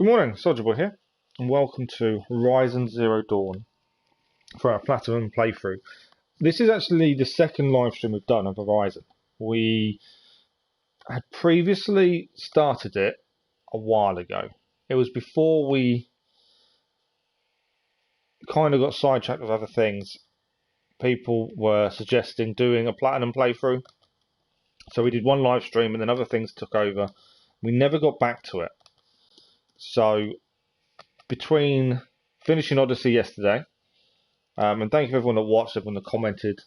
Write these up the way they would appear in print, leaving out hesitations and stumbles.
Good morning, Soldier Boy here, and welcome to Horizon Zero Dawn for our Platinum playthrough. This is actually the second live stream we've done of Horizon. We had previously started it a while ago. It was before we kind of got sidetracked with other things. People were suggesting doing a Platinum playthrough, so we did one live stream and then other things took over. We never got back to it. So between finishing Odyssey yesterday, and thank you everyone that watched, everyone that commented,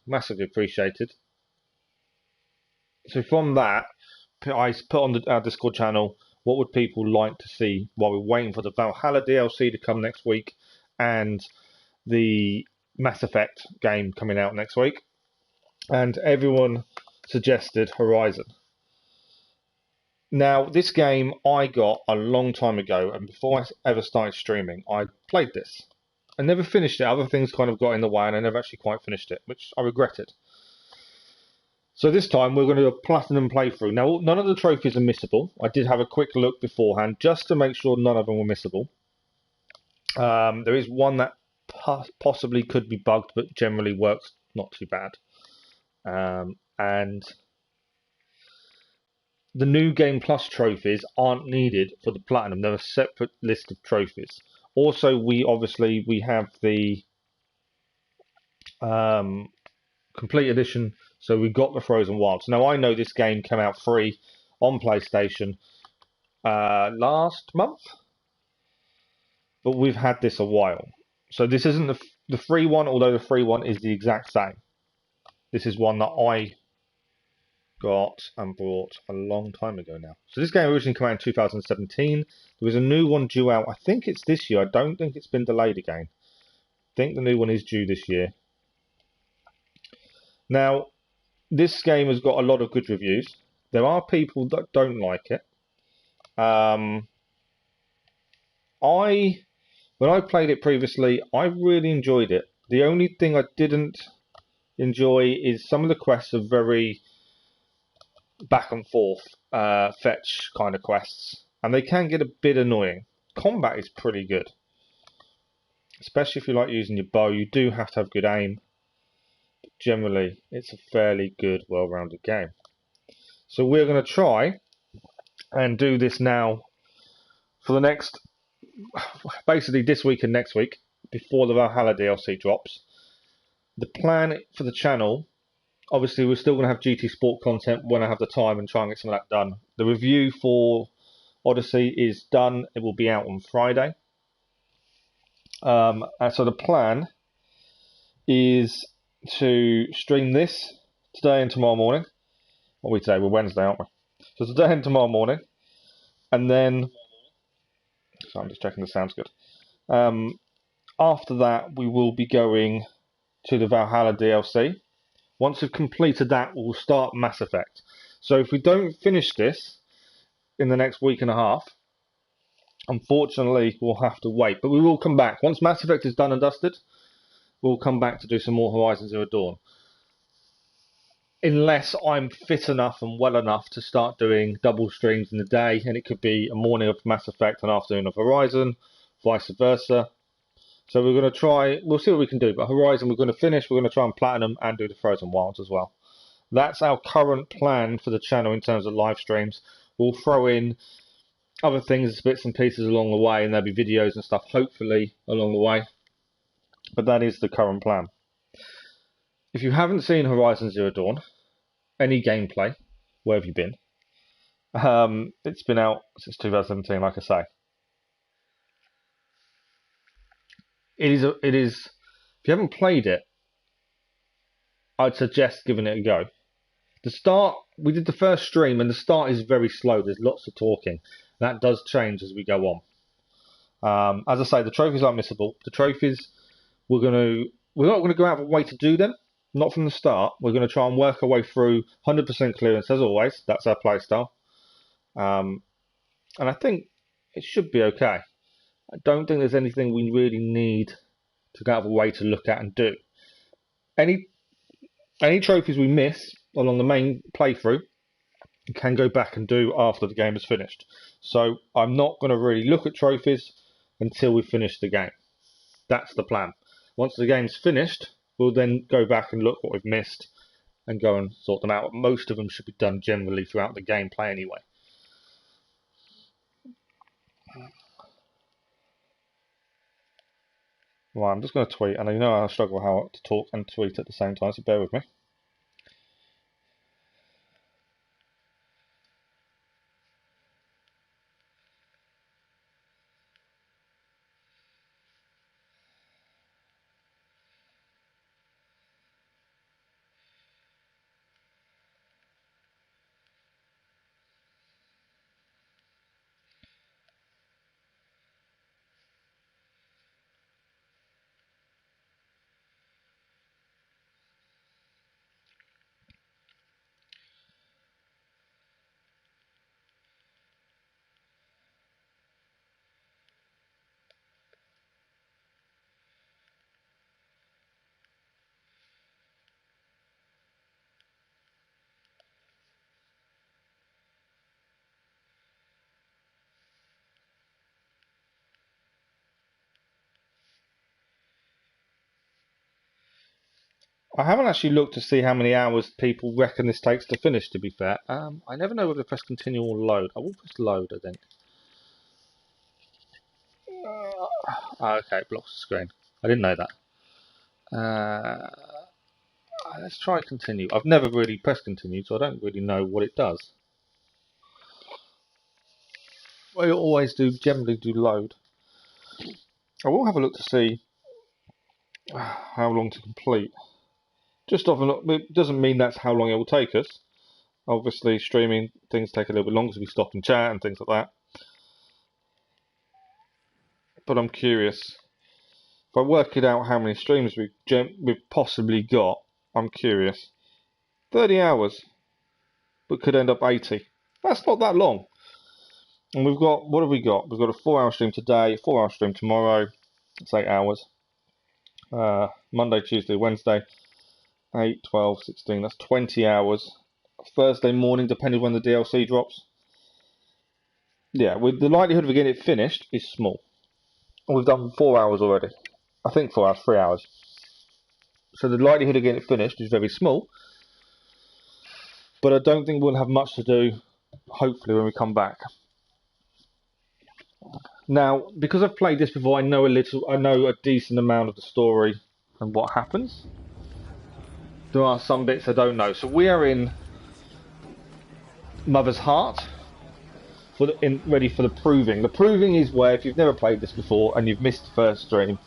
massively appreciated. So from that, I put on our Discord channel, what would people like to see while we're waiting for the Valhalla DLC to come next week and the Mass Effect game coming out next week. And everyone suggested Horizon. Now, this game I got a long time ago, and before I ever started streaming, I played this. I never finished it. Other things kind of got in the way, and I never actually quite finished it, which I regretted. So this time, we're going to do a Platinum playthrough. Now, none of the trophies are missable. I did have a quick look beforehand, just to make sure none of them were missable. There is one that possibly could be bugged, but generally works not too bad. And the New Game Plus trophies aren't needed for the Platinum. They're a separate list of trophies. Also, we have the Complete Edition, so we got the Frozen Wilds. Now, I know this game came out free on PlayStation last month, but we've had this a while. So this isn't the free one, although the free one is the exact same. This is one that I got and bought a long time ago now. So this game originally came out in 2017. There was a new one due out. I think it's this year. I don't think it's been delayed again. I think the new one is due this year. Now, this game has got a lot of good reviews. There are people that don't like it. When I played it previously, I really enjoyed it. The only thing I didn't enjoy is some of the quests are very back and forth fetch kind of quests, and they can get a bit annoying. Combat is pretty good, especially if you like using your bow. You do have to have good aim, but generally it's a fairly good, well-rounded game. So we're going to try and do this now for the next, basically this week and next week, before the Valhalla DLC drops. The plan for the channel, obviously, we're still going to have GT Sport content when I have the time and try and get some of that done. The review for Odyssey is done. It will be out on Friday. So the plan is to stream this today and tomorrow morning. What are we today? We're Wednesday, aren't we? So today and tomorrow morning. And then, so I'm just checking this sounds good. After that, we will be going to the Valhalla DLC. Once we've completed that, we'll start Mass Effect. So if we don't finish this in the next week and a half, unfortunately, we'll have to wait. But we will come back. Once Mass Effect is done and dusted, we'll come back to do some more Horizon Zero Dawn. Unless I'm fit enough and well enough to start doing double streams in the day, and it could be a morning of Mass Effect and afternoon of Horizon, vice versa. So we're going to try, we'll see what we can do, but Horizon we're going to finish, we're going to try and Platinum and do the Frozen Wilds as well. That's our current plan for the channel in terms of live streams. We'll throw in other things, bits and pieces along the way, and there'll be videos and stuff, hopefully, along the way. But that is the current plan. If you haven't seen Horizon Zero Dawn, any gameplay, where have you been? It's been out since 2017, like I say. It is. If you haven't played it, I'd suggest giving it a go. The start, we did the first stream, and the start is very slow. There's lots of talking. That does change as we go on. As I say, the trophies aren't missable. The trophies, we're not going to go out of a way to do them. Not from the start. We're going to try and work our way through 100% clearance as always. That's our playstyle. And I think it should be okay. I don't think there's anything we really need to go out of a way to look at and do. Any trophies we miss along the main playthrough, and can go back and do after the game is finished. So I'm not going to really look at trophies until we finish the game. That's the plan. Once the game's finished, we'll then go back and look what we've missed and go and sort them out. Most of them should be done generally throughout the gameplay anyway. Well, I'm just going to tweet, and I know I struggle how to talk and tweet at the same time, so bear with me. I haven't actually looked to see how many hours people reckon this takes to finish, to be fair. I never know whether to press continue or load. I will press load, I think. Okay, it blocks the screen. I didn't know that. Let's try continue. I've never really pressed continue, so I don't really know what it does. I always generally do load. I will have a look to see how long to complete. Just often, it doesn't mean that's how long it will take us. Obviously, streaming things take a little bit longer, so we stop and chat and things like that. But I'm curious. If I work it out how many streams we've possibly got, I'm curious. 30 hours, but could end up 80. That's not that long. And we've got, what have we got? We've got a 4-hour stream today, 4-hour stream tomorrow. It's 8 hours. Monday, Tuesday, Wednesday. 8, 12, 16, that's 20 hours. Thursday morning, depending when the DLC drops. Yeah, with the likelihood of getting it finished is small. We've done 4 hours already. I think 4 hours, 3 hours. So the likelihood of getting it finished is very small. But I don't think we'll have much to do, hopefully, when we come back. Now, because I've played this before, I know a decent amount of the story and what happens. There are some bits I don't know. So we are in Mother's Heart, ready for the Proving. The Proving is where, if you've never played this before and you've missed the first stream,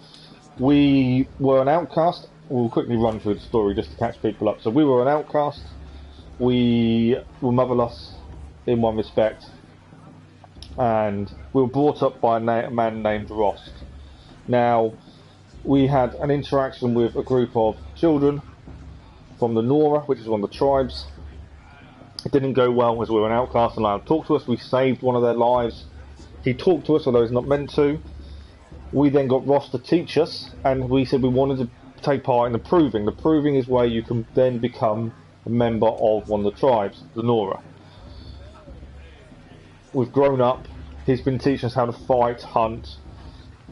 we were an outcast. We'll quickly run through the story just to catch people up. So we were an outcast. We were motherless in one respect, and we were brought up by a man named Rost. Now, we had an interaction with a group of children from the Nora, which is one of the tribes. It didn't go well as we were an outcast and allowed to talk to us. We saved one of their lives. He talked to us, although he's not meant to. We then got Ross to teach us, and we said we wanted to take part in the Proving. The Proving is where you can then become a member of one of the tribes, the Nora. We've grown up. He's been teaching us how to fight, hunt,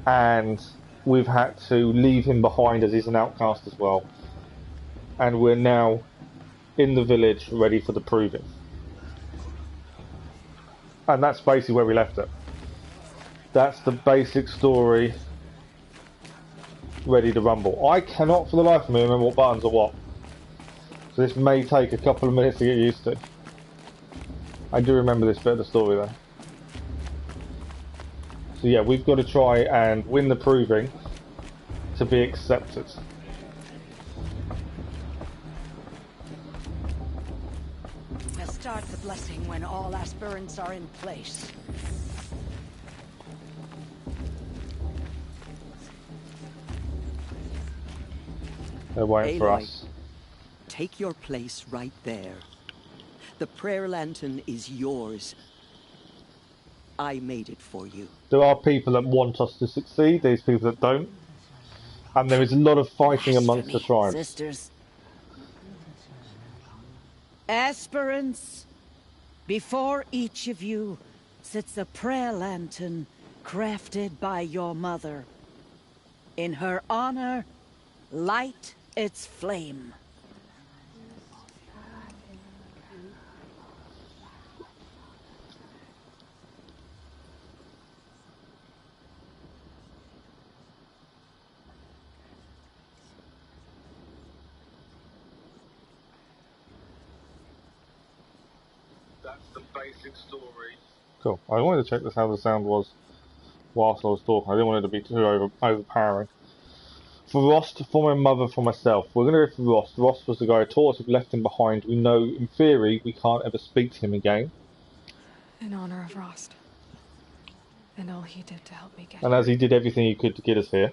and we've had to leave him behind as he's an outcast as well. And we're now in the village ready for the Proving. And that's basically where we left it. That's the basic story, ready to rumble. I cannot for the life of me remember what buttons are what. So this may take a couple of minutes to get used to. I do remember this bit of the story though. So yeah, we've got to try and win the Proving to be accepted. We'll start the blessing when all aspirants are in place. They're waiting for Aloy, us. take your place right there. The prayer lantern is yours. I made it for you. There are people that want us to succeed, there's people that don't. And there is a lot of fighting amongst the tribes. Sisters. Aspirants, Before each of you sits a prayer lantern crafted by your mother. In her honor, light its flame. That's the basic story. Cool. I wanted to check this how the sound was whilst I was talking. I didn't want it to be too overpowering. For Rost, for my mother, for myself. We're going to go for Rost. Rost was the guy who taught us. We've left him behind. We know, in theory, we can't ever speak to him again. In honor of Rost. And all he did to help me get And as he did everything he could to get us here,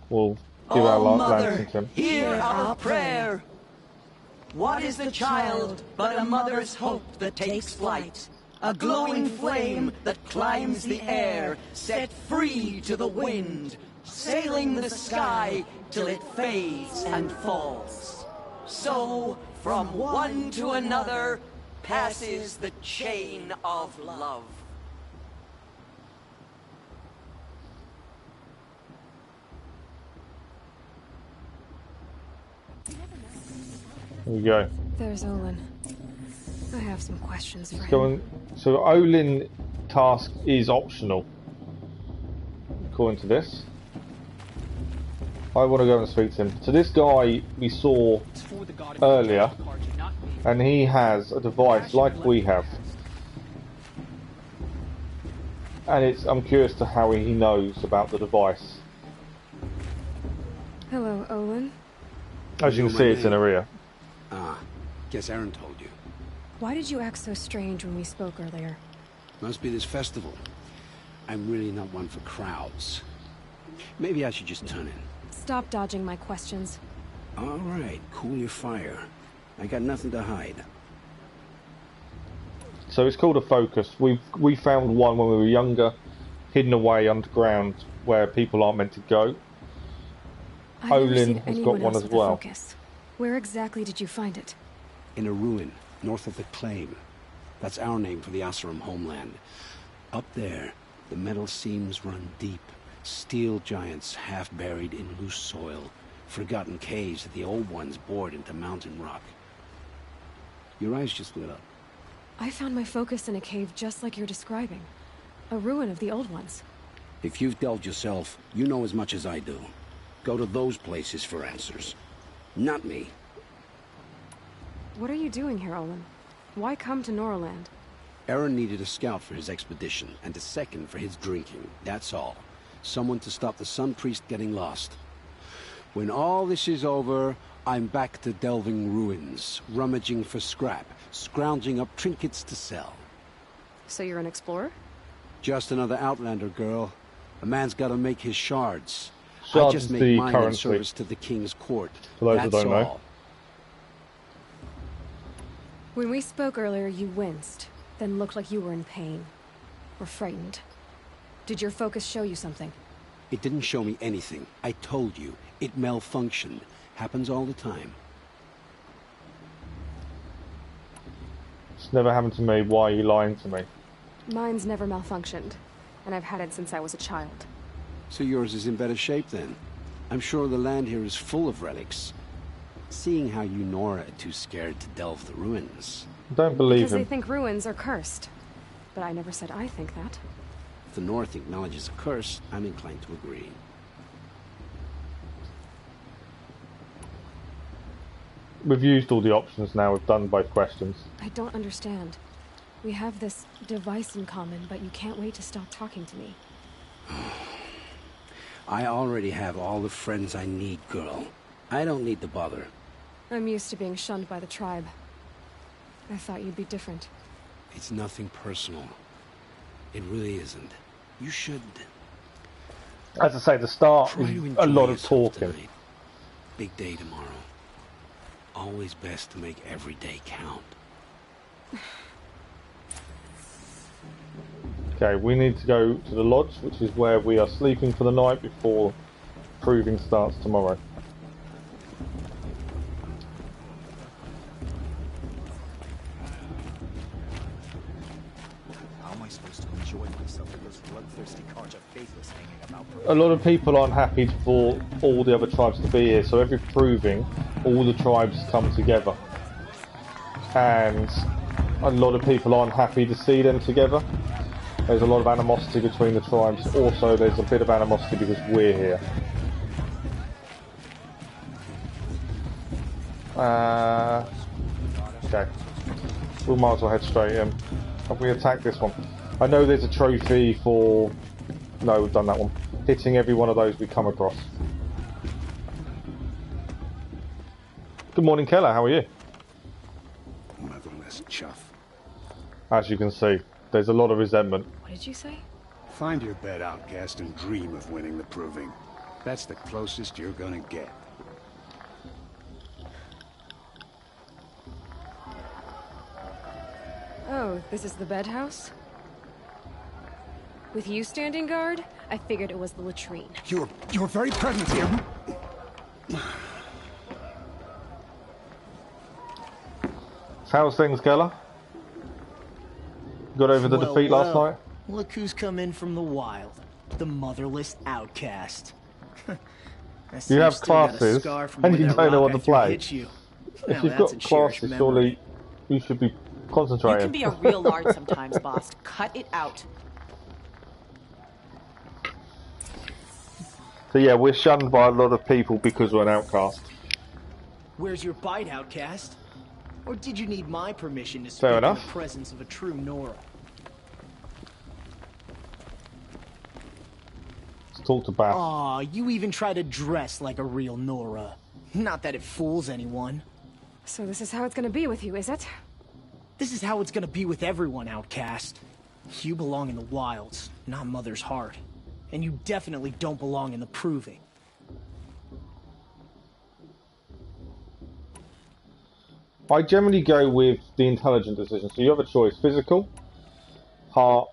we'll give our lantern to him. Hear our prayer. What is the child but a mother's hope that takes flight? A glowing flame that climbs the air, set free to the wind, sailing the sky till it fades and falls. So, from one to another, passes the chain of love. Here we go. There's Olin. I have some questions for him. So Olin task is optional, according to this. I want to go and speak to him. So this guy we saw earlier, and he has a device like we have. And I'm curious to how he knows about the device. Hello, Olin. As you can see, it's in Aria. Ah, guess Aaron told you. Why did you act so strange when we spoke earlier? Must be this festival. I'm really not one for crowds. Maybe I should just turn in. Stop dodging my questions. All right, cool your fire. I got nothing to hide. So it's called a focus. We found one when we were younger, hidden away underground where people aren't meant to go. Olin has got one as well. Focus. Where exactly did you find it? In a ruin, north of the Claim. That's our name for the Asuram homeland. Up there, the metal seams run deep. Steel giants half buried in loose soil. Forgotten caves that the old ones bored into mountain rock. Your eyes just lit up. I found my focus in a cave just like you're describing. A ruin of the old ones. If you've delved yourself, you know as much as I do. Go to those places for answers. Not me. What are you doing here, Olin? Why come to Norland? Aaron needed a scout for his expedition, and a second for his drinking. That's all. Someone to stop the Sun Priest getting lost. When all this is over, I'm back to delving ruins, rummaging for scrap, scrounging up trinkets to sell. So you're an explorer? Just another Outlander, girl. A man's gotta make his shards. Shards I just is make the mine in currency. service to the King's court. For those who That's don't know. all. When we spoke earlier, you winced, then looked like you were in pain. Or frightened. Did your focus show you something? It didn't show me anything. I told you. It malfunctioned. Happens all the time. It's never happened to me. Why are you lying to me? Mine's never malfunctioned, and I've had it since I was a child. So yours is in better shape then. I'm sure the land here is full of relics. Seeing how you Nora are too scared to delve the ruins. Don't believe Because they him. think ruins are cursed. But I never said I think that. If the North acknowledges a curse, I'm inclined to agree. We've used all the options now. We've done both questions. I don't understand. We have this device in common, but you can't wait to stop talking to me. I already have all the friends I need, girl. I don't need to bother. I'm used to being shunned by the tribe. I thought you'd be different. It's nothing personal. It really isn't. You should As I say, the start try to is enjoy a lot of yourself talking. tonight. Big day tomorrow. Always best to make every day count. Okay, we need to go to the lodge, which is where we are sleeping for the night before proving starts tomorrow. a lot of people aren't happy for all the other tribes to be here, so every proving, all the tribes come together. And a lot of people aren't happy to see them together. There's a lot of animosity between the tribes. Also, there's a bit of animosity because we're here. Okay. We might as well head straight in. Have we attacked this one? I know there's a trophy for... No, we've done that one. Hitting every one of those we come across. Good morning, Keller. How are you? Motherless chuff. As you can see, there's a lot of resentment. What did you say? Find your bed, outcast, and dream of winning the proving. That's the closest you're gonna get. Oh, this is the bed house? With you standing guard, I figured it was the latrine. Your very presence here. How's things, Keller? Got over the defeat last night? Look who's come in from the wild. The motherless outcast. You have classes, and you don't know what to play. If you've got classes, surely you should be concentrating. You can be a real lard sometimes, boss. Cut it out. So yeah, we're shunned by a lot of people because we're an outcast. Where's your bite, outcast? Or did you need my permission to speak Fair in the enough. presence of a true Nora? Let's talk to Bath. Aw, you even try to dress like a real Nora. Not that it fools anyone. So this is how it's gonna be with you, is it? This is how it's gonna be with everyone, outcast. You belong in the wilds, not Mother's heart. And you definitely don't belong in the proving. I generally go with the intelligent decision. So you have a choice: physical, heart,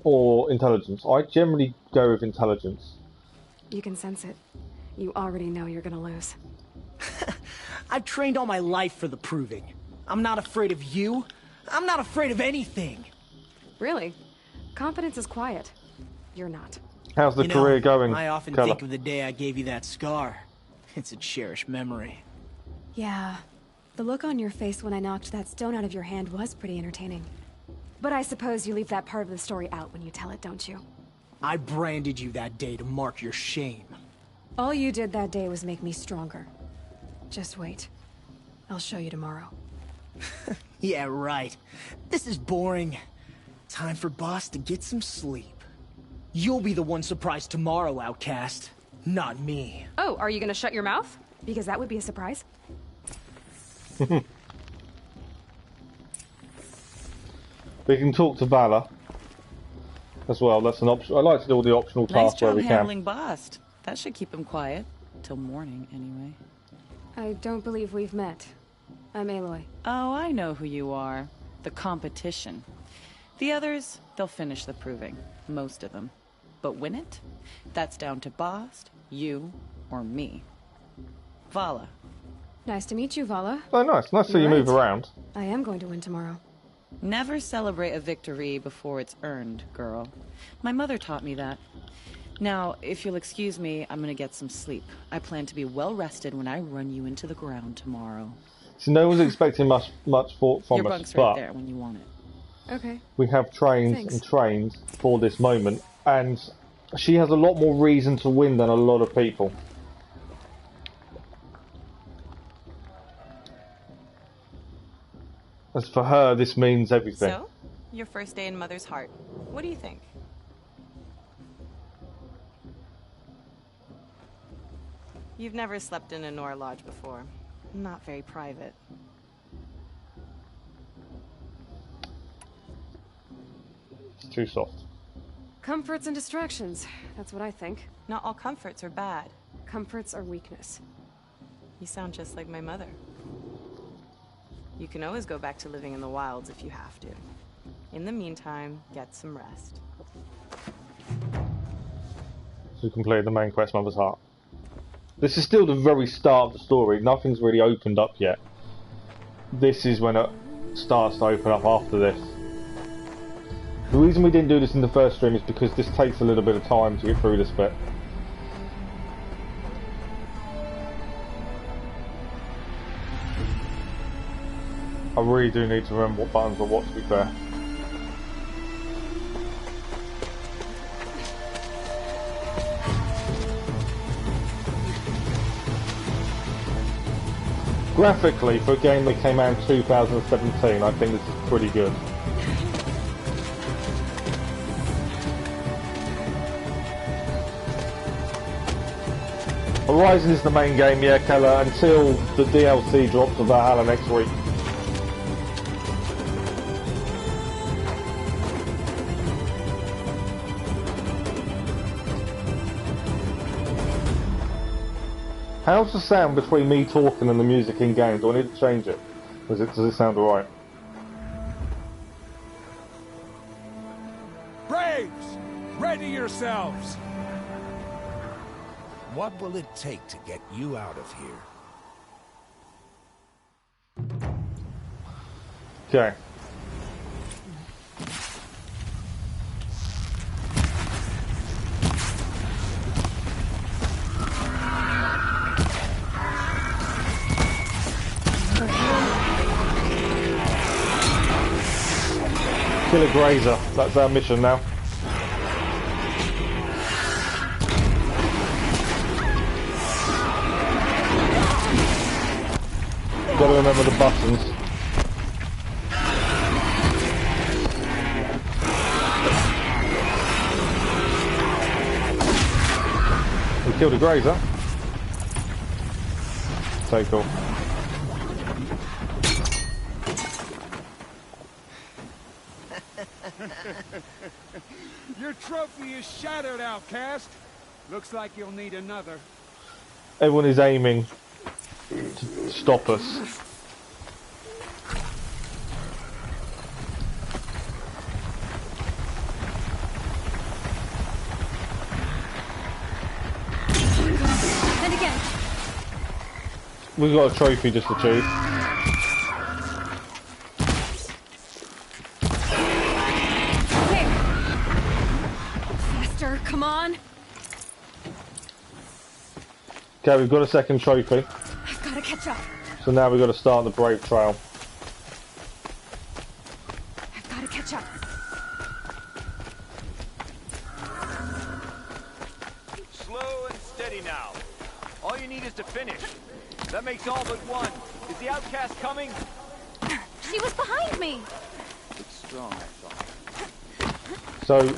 or intelligence. I generally go with intelligence. You can sense it. You already know you're gonna lose. I've trained all my life for the proving. I'm not afraid of you. I'm not afraid of anything. Really? Confidence is quiet. You're not. How's the career going, I often Keller? think of the day I gave you that scar. It's a cherished memory. Yeah. The look on your face when I knocked that stone out of your hand was pretty entertaining. But I suppose you leave that part of the story out when you tell it, don't you? I branded you that day to mark your shame. All you did that day was make me stronger. Just wait. I'll show you tomorrow. Yeah, right. This is boring. Time for Boss to get some sleep. You'll be the one surprised tomorrow, outcast. Not me. Oh, are you gonna shut your mouth? Because that would be a surprise. We can talk to Valor as well. That's an option. I like to do all the optional Nice tasks where job we can. handling Bast. That should keep him quiet. Till morning, anyway. I don't believe we've met. I'm Aloy. Oh, I know who you are. The competition. The others, they'll finish the proving. Most of them. But win it? That's down to Bast, you, or me. Vala. Nice to meet you, Vala. Oh, nice. Nice to see you move around. I am going to win tomorrow. Never celebrate a victory before it's earned, girl. My mother taught me that. Now, if you'll excuse me, I'm gonna get some sleep. I plan to be well rested when I run you into the ground tomorrow. So no one's expecting much from Your us, bunk's right but there when you want it. Okay. we have trained Thanks. and trained for this moment, and she has a lot more reason to win than a lot of people. As for her, this means everything. So, your first day in Mother's heart. What do you think? You've never slept in a Nora lodge before. Not very private. It's too soft. Comforts and distractions. That's what I think. Not all comforts are bad. Comforts are weakness. You sound just like my mother. You can always go back to living in the wilds if you have to. In the meantime, get some rest. So we completed the main quest, Mother's Heart. This is still the very start of the story. Nothing's really opened up yet. This is when it starts to open up after this. The reason we didn't do this in the first stream is because this takes a little bit of time to get through this bit. I really do need to remember what buttons are what, to be fair. Graphically, for a game that came out in 2017, I think this is pretty good. Horizon is the main game, yeah, Keller, until the DLC drops of Valhalla next week. How's the sound between me talking and the music in game? Do I need to change it? Does it sound alright? Braves! Ready yourselves! What will it take to get you out of here? Okay. Kill a grazer. That's our mission now. Gotta remember the buttons. We killed a grazer. So cool. Your trophy is shattered, outcast. Looks like you'll need another. Everyone is aiming to stop us. And again. We've got a trophy just achieved. Come on. Okay, we've got a second trophy. I've got to catch up. So now we've got to start the Brave Trail. I've got to catch up. Slow and steady now. All you need is to finish. That makes all but one. Is the outcast coming? She was behind me. Looks strong, I thought. So,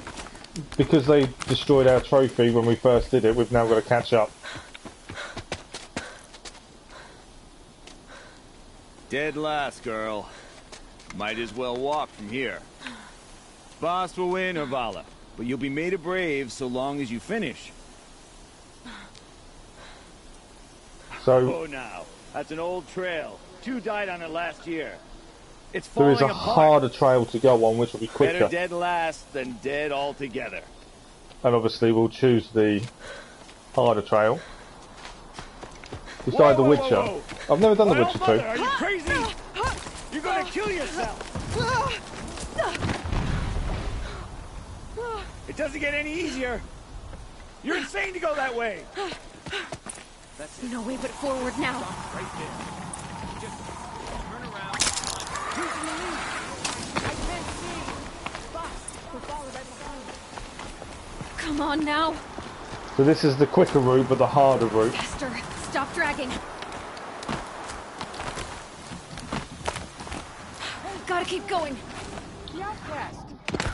because they destroyed our trophy when we first did it, we've now got to catch up. Dead last, girl. Might as well walk from here. Boss will win, Orvala, but you'll be made a brave so long as you finish. So, Oh, now. That's an old trail. 2 died on it last year. It's there falling is a apart. harder trail to go on, which will be quicker. Better dead last than dead altogether. And obviously we'll choose the harder trail. Beside The Witcher. Whoa. I've never done The Oh, Witcher mother, 2. are you crazy? You're gonna kill yourself. It doesn't get any easier. You're insane to go that way. That's it. No way but forward now. Right there. Just turn around. Who's in the lead? I can't see. Boss, we're following right behind. Come on now. So this is the quicker route, but the harder route. Faster. Stop dragging. Gotta keep going.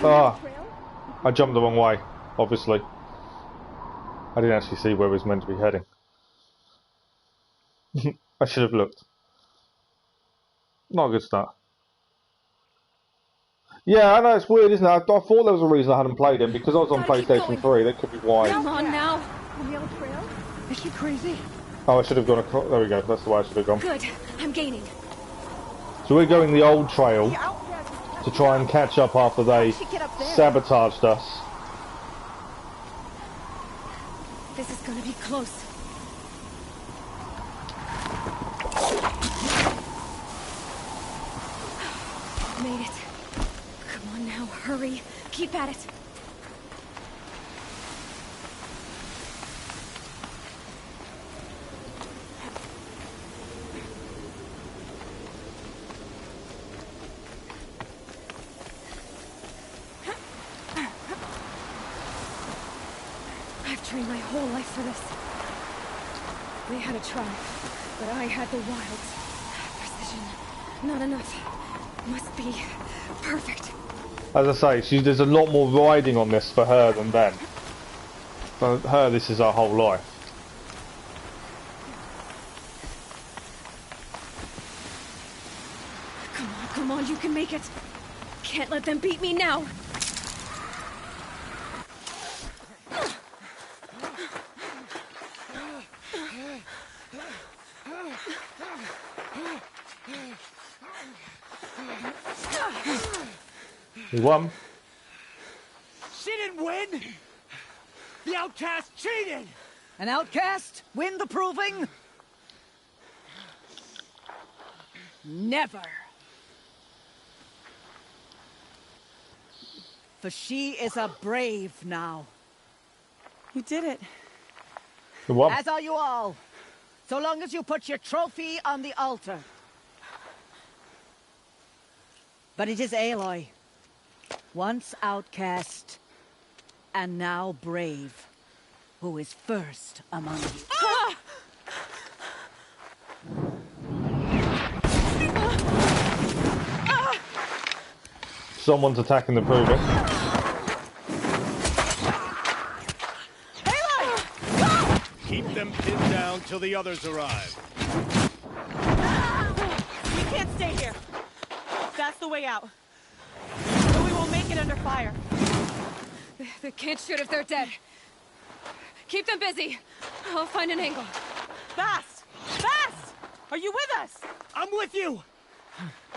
Ah, I jumped the wrong way, obviously. I didn't actually see where it was meant to be heading. I should have looked. Not a good start. Yeah, I know, it's weird, isn't it? I thought there was a reason I hadn't played it, because I was on Gotta keep PlayStation 3, that could be why. Come on now. On the old trail? Is she crazy? Oh, I should have gone across, there we go, that's the way I should have gone. Good. I'm gaining. So we're going the old trail The outcast. to try and catch up after they How'd she get up there? sabotaged us. This is gonna be close. Made it. Come on now, hurry. Keep at it. trained my whole life for this. They had a try, but I had the wilds. Precision, not enough. Must be perfect. As I say, there's a lot more riding on this for her than Ben. For her, this is her whole life. Come on, you can make it. Can't let them beat me now. You won. She didn't win! The outcast cheated! An outcast win the proving? Never. For she is a brave now. You did it. You won. As are you all. So long as you put your trophy on the altar. But it is Aloy, once outcast, and now brave, who is first among you. Ah! Someone's attacking the proving. Keep them pinned down till the others arrive. We can't stay here. That's the way out. But we won't make it under fire. They can't shoot if they're dead. Keep them busy. I'll find an angle. Fast! Fast! Are you with us? I'm with you!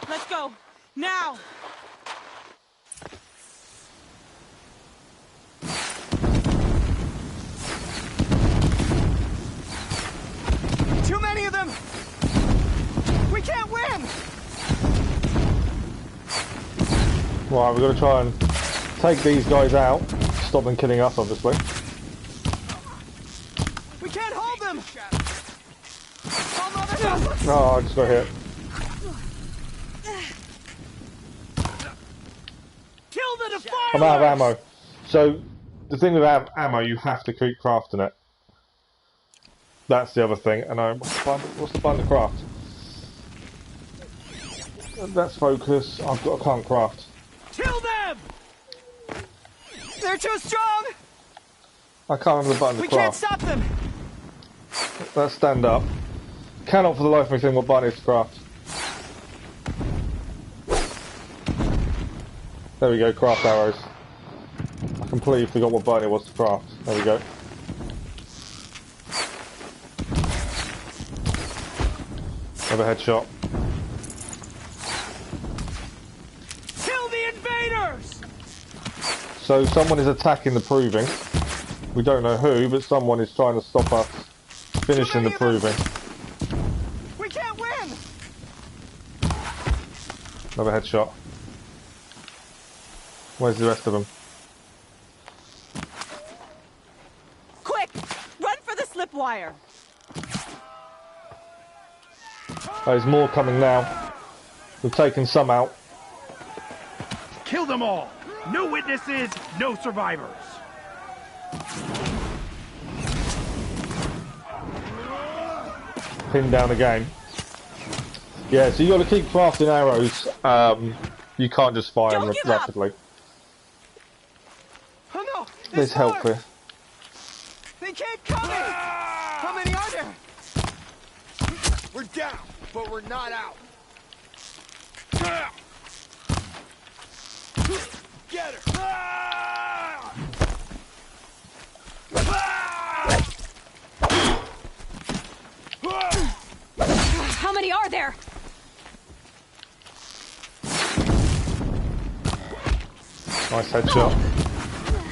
Let's go. Now! Too many of them! We can't win! Right, we've got to try and take these guys out. Stop them killing us, obviously. We can't hold them! Oh, mother! Oh, I just got hit. Kill the defilers! I'm out of ammo. So, the thing with ammo, you have to keep crafting it. That's the other thing. And what's the button to craft? That's focus. I can't craft. Kill them! They're too strong! I can't remember the button to We can't craft. stop them! Let's stand up. Cannot for the life of me think what button is to craft. There we go, craft arrows. I completely forgot what button it was to craft. There we go. Another headshot. Kill the invaders! So someone is attacking the proving. We don't know who, but someone is trying to stop us finishing the proving. We can't win! Another headshot. Where's the rest of them? Quick! Run for the slip wire! Oh, there's more coming now. We've taken some out. Kill them all! No witnesses, no survivors! Pinned down again. Yeah, so you got to keep crafting arrows. You can't just fire them rapidly. Oh no! There's help here. They can't come in! How many are there? We're down, but we're not out. Get her! How many are there? Nice headshot.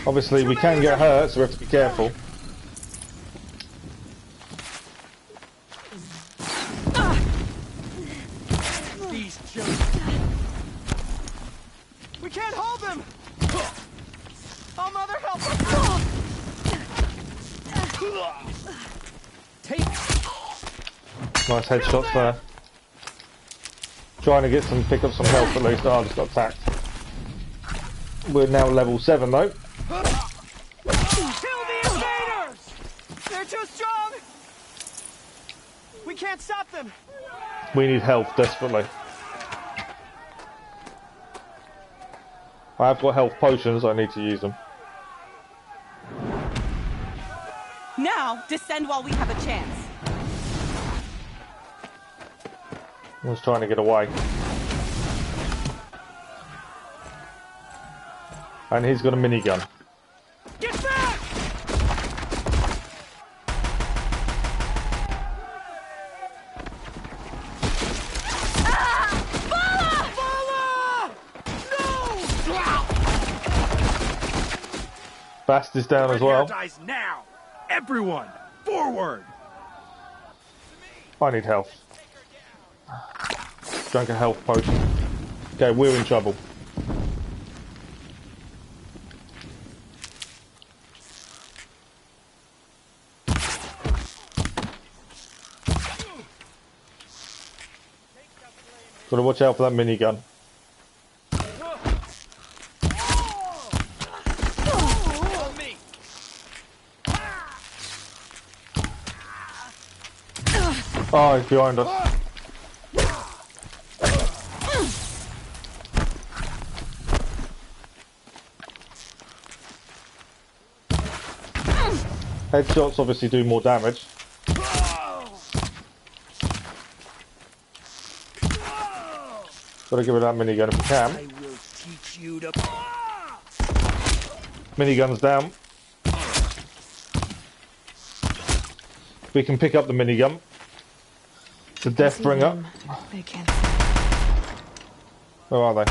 Obviously, we can get hurt, so we have to be careful. These jokes. We can't hold them! Oh, mother, help us! Take. Nice headshots there. Trying to get pick up some health at least. Oh, I just got attacked. We're now level 7 though. Kill the invaders! too strong! We can't stop them! We need health desperately. I have got health potions, I need to use them. Now, descend while we have a chance. I was trying to get away. And he's got a minigun. Get back! Bast is down as well. Dies now! Everyone, forward! I need health. Drank a health potion. Okay, we're in trouble. Gotta watch out for that minigun. Oh, he's behind us. Headshots obviously do more damage. Gotta give it that minigun if we can. I will teach you to... Minigun's down. We can pick up the minigun. The Deathbringer. They can't. Where are they?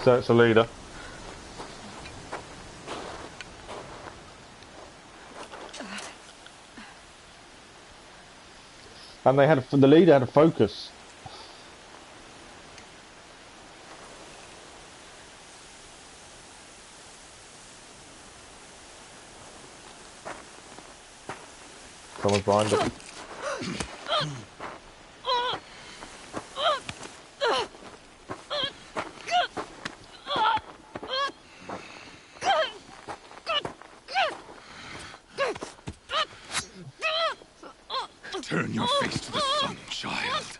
So it's a leader. And they had the leader had a focus. Someone's behind them. Turn your face to the sun, child.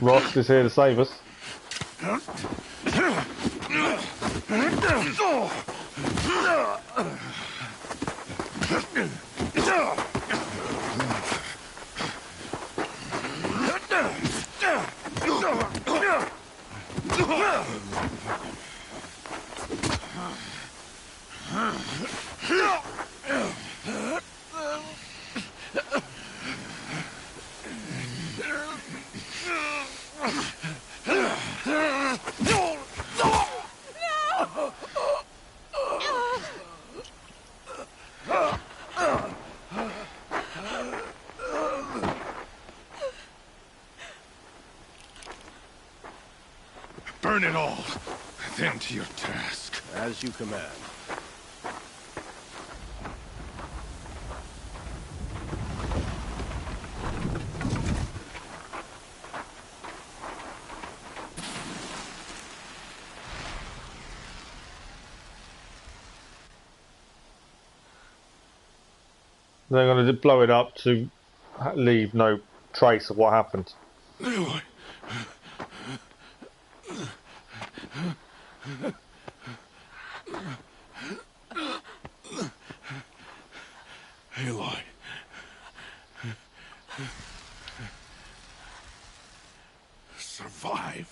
Ross is here to save us. Burn it all, then to your task. As you command. They're going to blow it up to leave no trace of what happened. Aloy. Aloy. Survive.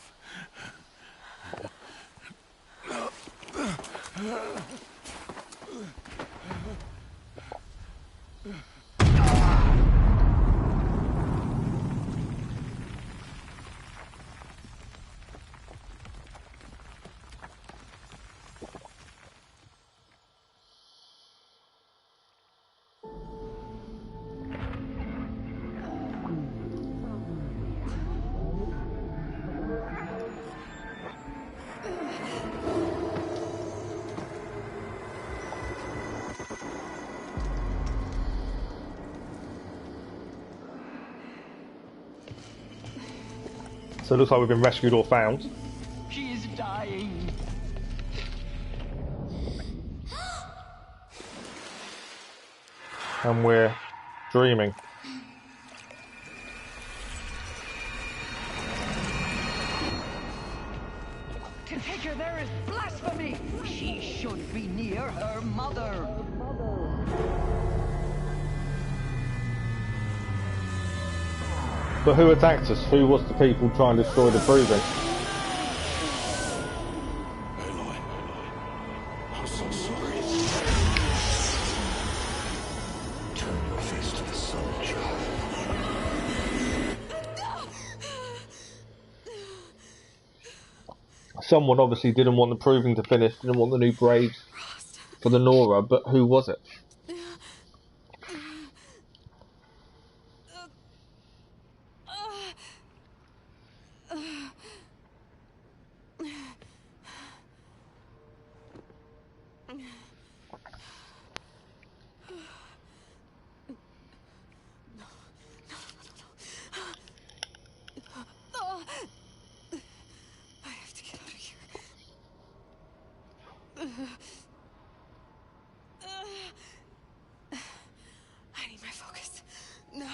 So it looks like we've been rescued or found. She is dying. And we're dreaming. To take her there is blasphemy. She should be near her mother. But who attacked us? Who was the people trying to destroy the proving? Aloy, I'm so sorry. Turn your face to the sun, child. Someone obviously didn't want the proving to finish, didn't want the new Braves for the Nora, but who was it? I need my focus. No.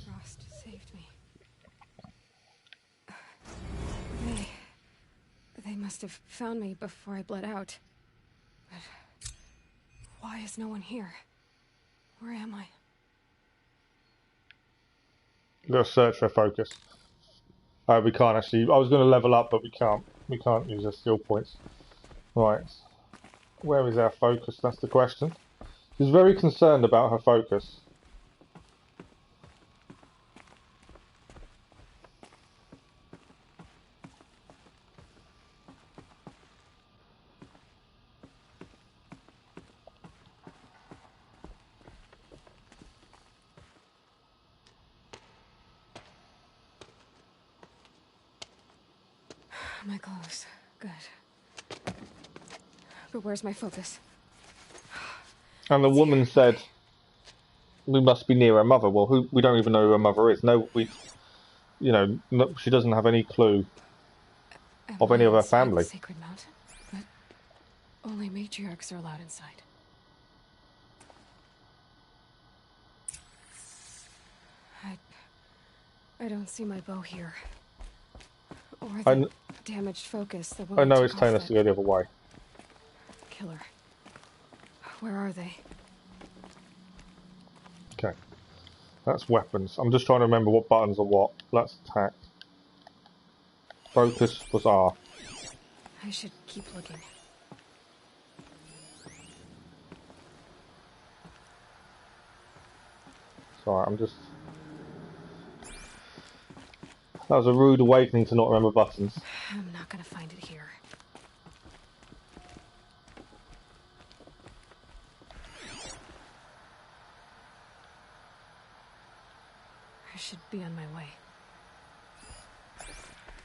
Frost saved me. They must have found me before I bled out. But why is no one here? Where am I? We've got to search for focus. We can't actually. I was going to level up, but we can't. We can't use our skill points. Right. Where is our focus? That's the question. She's very concerned about her focus. My clothes. Good. But where's my focus? And the woman said, "We must be near her mother." Well, we don't even know who her mother is. No, she doesn't have any clue of any of her family. Sacred mountain, but only matriarchs are allowed inside. I don't see my bow here. Or the damaged focus. The woman I know took it's telling off us to go the other way. Killer. Where are they? Okay. That's weapons. I'm just trying to remember what buttons are what. Let's attack. Focus was R. I should keep looking. Sorry, I'm just... That was a rude awakening to not remember buttons. I'm not gonna find it here. I should be on my way.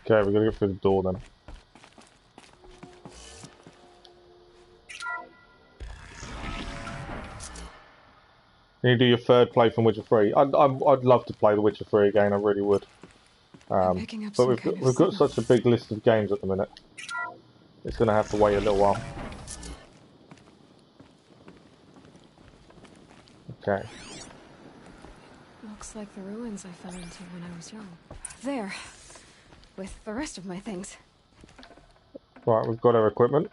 Okay, we're gonna go through the door then. Can you do your third play from Witcher 3? I'd love to play The Witcher 3 again, I really would. But we've got such a big list of games at the minute. It's going to have to wait a little while. Okay. Looks like the ruins I fell into when I was young. There. With the rest of my things. Right, we've got our equipment.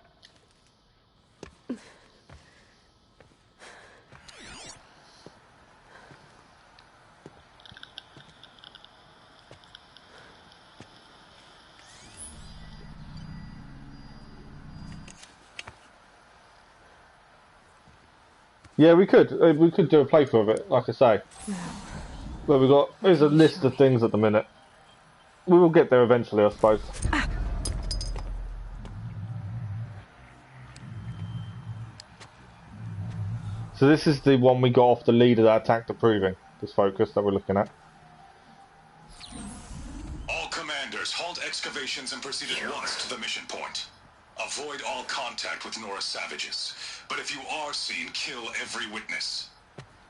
Yeah, we could do a playthrough of it, like I say. But there's a list of things at the minute. We will get there eventually, I suppose. So this is the one we got off the leader that attacked the proving. This focus that we're looking at. All commanders, halt excavations and proceed at once to the mission point. Avoid all contact with Nora savages. But if you are seen, kill every witness.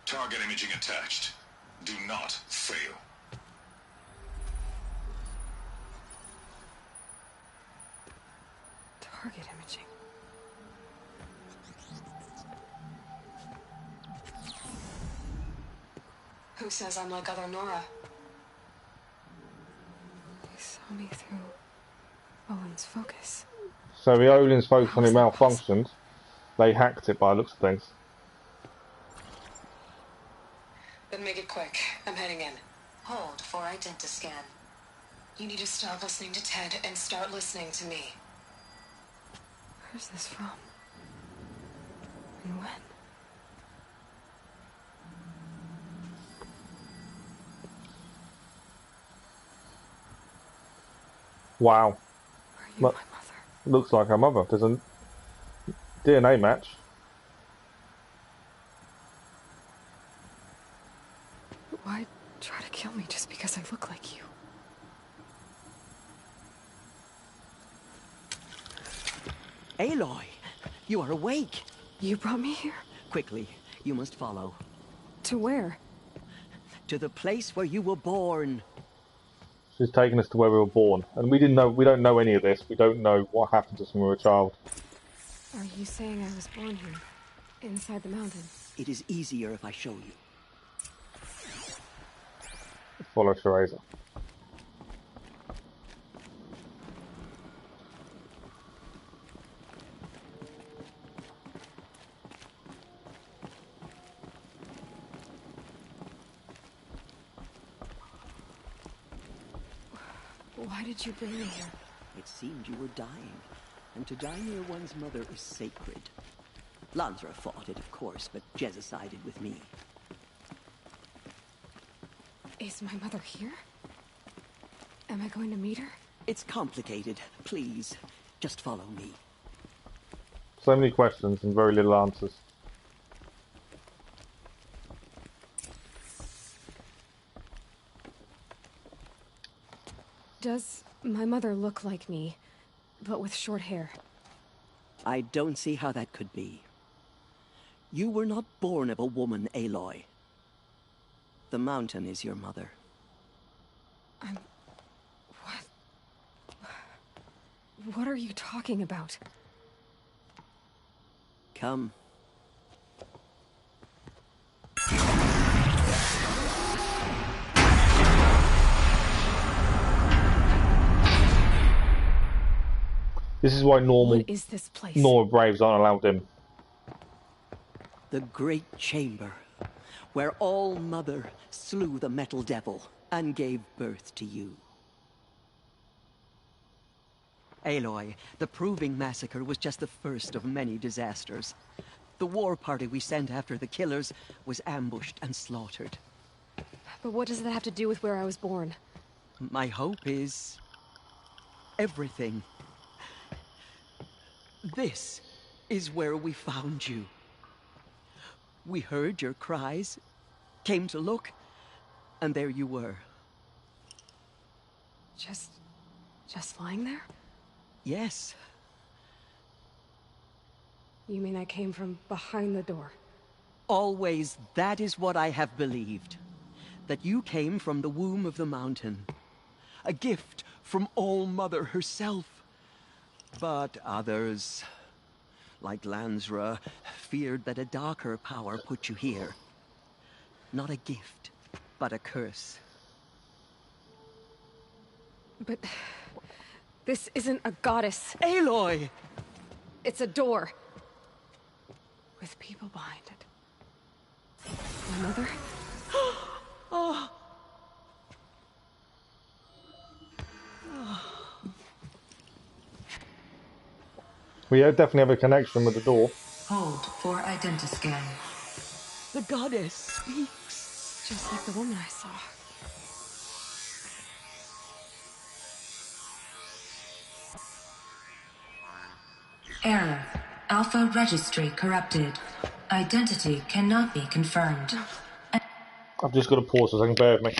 Target imaging attached. Do not fail. Target imaging. Who says I'm like other Nora? They saw me through Owen's focus. So the Olin's focus on it How is that malfunctioned. They hacked it by the looks of things. Then make it quick. I'm heading in. Hold for identiscan. You need to stop listening to Ted and start listening to me. Where's this from? And when? Wow. Are you my mother? Looks like her mother. There's a DNA match. Why try to kill me just because I look like you? Aloy, you are awake. You brought me here? Quickly, you must follow. To where? To the place where you were born. She's taken us to where we were born, and we don't know any of this. We don't know what happened to us when we were a child. Are you saying I was born here? Inside the mountain? It is easier if I show you. Follow Theresa. Why did you bring me here? It seemed you were dying, and to die near one's mother is sacred. Lansra fought it, of course, but Jezza sided with me. Is my mother here? Am I going to meet her? It's complicated. Please, just follow me. So many questions and very little answers. Does my mother look like me, but with short hair? I don't see how that could be. You were not born of a woman, Aloy. The mountain is your mother. What are you talking about? Come. This is why What is this place? Nora Braves aren't allowed in. The great chamber, where All Mother slew the metal devil and gave birth to you. Aloy, the Proving Massacre was just the first of many disasters. The war party we sent after the killers was ambushed and slaughtered. But what does that have to do with where I was born? My hope is everything. This is where we found you. We heard your cries, came to look, and there you were. Just lying there? Yes. You mean I came from behind the door? Always, that is what I have believed. That you came from the womb of the mountain. A gift from All Mother herself. But others, like Lansra, feared that a darker power put you here. Not a gift, but a curse. But this isn't a goddess. Aloy! It's a door. With people behind it. My mother? Oh. We definitely have a connection with the door. Hold for identiscan. The goddess speaks. Just like the woman I saw. Error. Alpha registry corrupted. Identity cannot be confirmed. I've just got to pause so I can bear with me.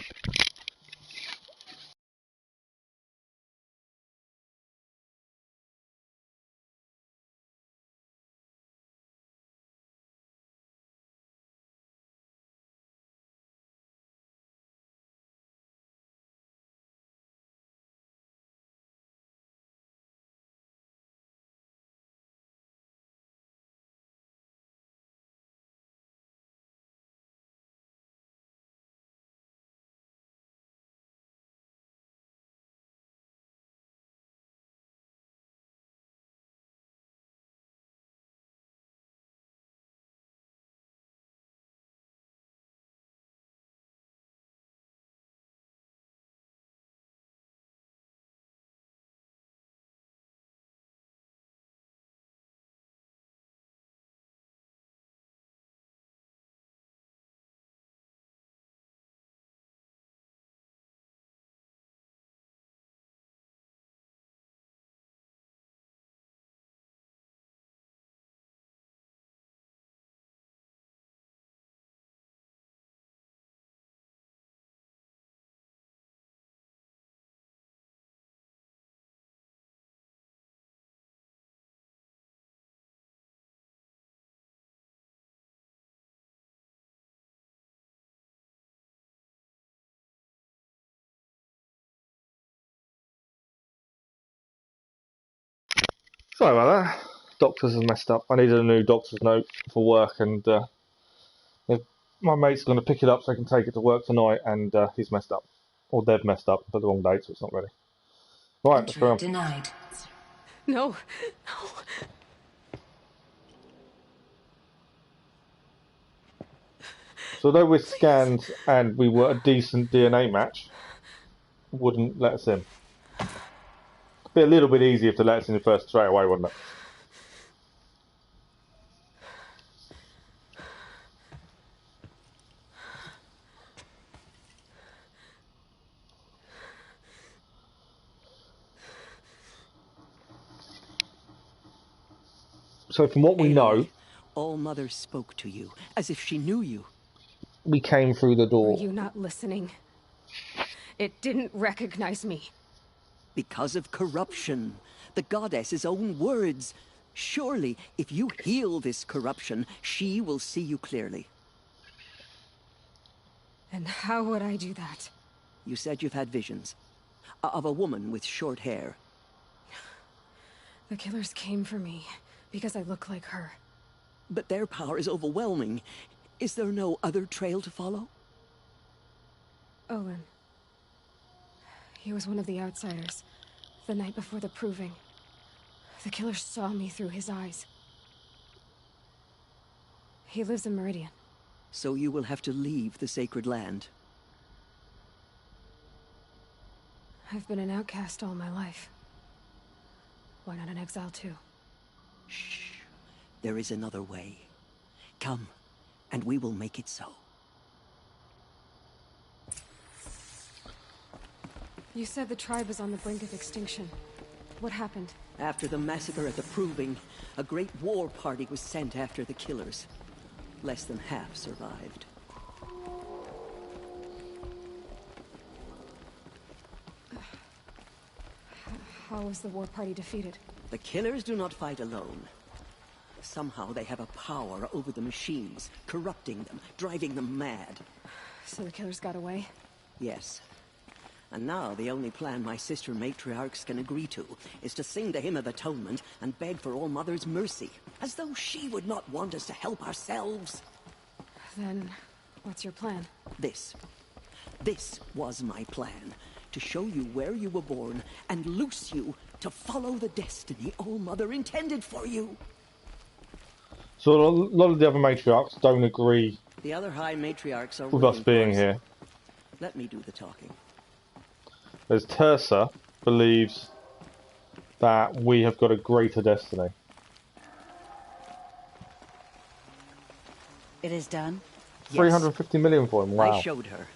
Sorry about that. Doctors have messed up. I needed a new doctor's note for work, and my mate's going to pick it up so I can take it to work tonight, and he's messed up. Or they've messed up, put the wrong date, so it's not ready. Right, let's go on. Denied. No, no. So although we're scanned and we were a decent DNA match, wouldn't let us in. It'd be a little bit easier if they let us in first straight away, wouldn't it? So from what we know, All Mother spoke to you, as if she knew you. we came through the door. Were you not listening? It didn't recognize me. Because of corruption. The goddess's own words. Surely, if you heal this corruption, she will see you clearly. And how would I do that? You said you've had visions. Of a woman with short hair. The killers came for me because I look like her. But their power is overwhelming. Is there no other trail to follow? Owen. He was one of the outsiders. The night before the proving. The killers saw me through his eyes. He lives in Meridian. So you will have to leave the sacred land. I've been an outcast all my life. Why not an exile too? Shh. There is another way. Come, and we will make it so. You said the tribe was on the brink of extinction. What happened? After the massacre at the Proving, a great war party was sent after the killers. Less than half survived. How was the war party defeated? The killers do not fight alone. Somehow they have a power over the machines, corrupting them, driving them mad. So the killers got away? Yes. And now the only plan my sister matriarchs can agree to is to sing the Hymn of Atonement and beg for All Mother's mercy, as though she would not want us to help ourselves. Then, what's your plan? This was my plan. To show you where you were born and loose you to follow the destiny All Mother intended for you. So a lot of the other matriarchs don't agree The other High Matriarchs are with us being here. Let me do the talking. As Tersa believes that we have got a greater destiny. It is done? Yes. 350 million for him, wow. I showed her.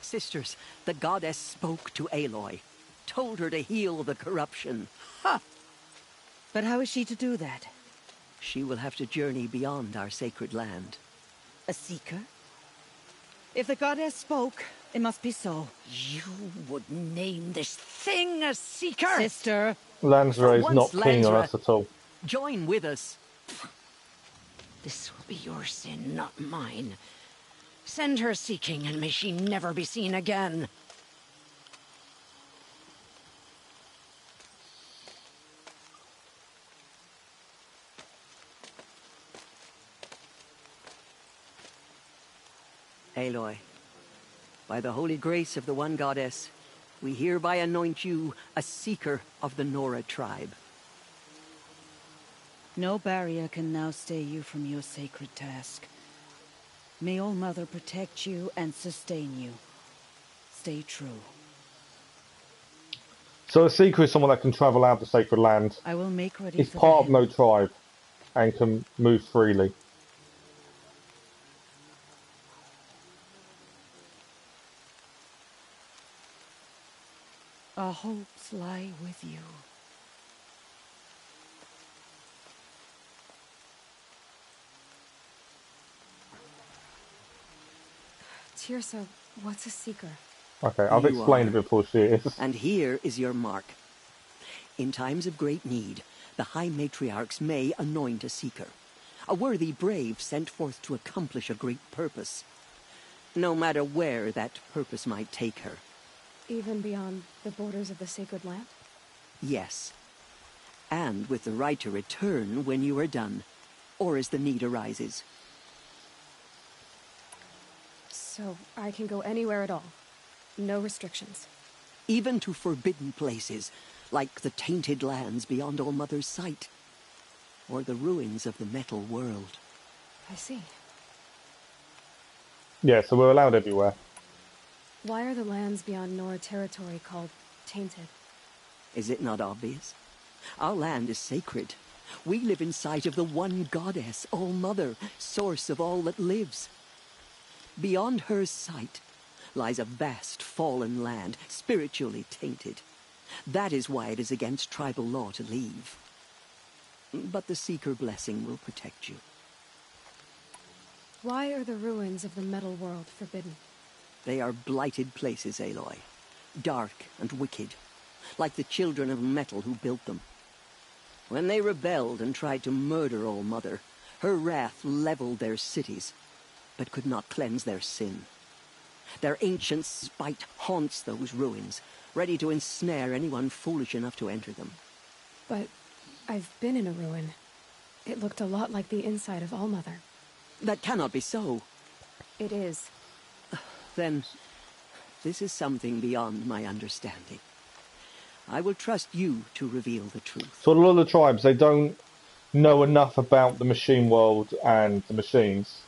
Sisters, the goddess spoke to Aloy. Told her to heal the corruption. Ha! But how is she to do that? She will have to journey beyond our sacred land. A seeker? If the goddess spoke, it must be so. You would name this thing a seeker? Sister. Lansra is not keen on us at all. Join with us. This will be your sin, not mine. Send her seeking, and may she never be seen again. Aloy, by the holy grace of the one goddess, we hereby anoint you a seeker of the Nora tribe. No barrier can now stay you from your sacred task. May All Mother protect you and sustain you. Stay true. So a seeker is someone that can travel out the sacred land. I will make ready. Is part of no tribe and can move freely. Our hopes lie with you. Tirsa, what's a seeker? Okay, I've explained it before she is. And here is your mark. In times of great need, the High Matriarchs may anoint a seeker. A worthy brave sent forth to accomplish a great purpose. No matter where that purpose might take her. Even beyond the borders of the sacred land? Yes. and with the right to return when you are done, or as the need arises. So I can go anywhere at all? No restrictions? Even to forbidden places, like the tainted lands beyond All-Mother's sight, or the ruins of the metal world. I see. Yeah, so we're allowed everywhere. Why are the lands beyond Nora territory called tainted? Is it not obvious? Our land is sacred. We live in sight of the one goddess, All-Mother, source of all that lives. Beyond her sight lies a vast fallen land, spiritually tainted. That is why it is against tribal law to leave. But the Seeker blessing will protect you. Why are the ruins of the metal world forbidden? They are blighted places, Aloy. Dark and wicked, like the children of metal who built them. When they rebelled and tried to murder All-Mother, her wrath leveled their cities, but could not cleanse their sin. Their ancient spite haunts those ruins, ready to ensnare anyone foolish enough to enter them. But I've been in a ruin. It looked a lot like the inside of All-Mother. That cannot be so. It is. Then, this is something beyond my understanding. I will trust you to reveal the truth. So a lot of the tribes, they don't know enough about the machine world and the machines,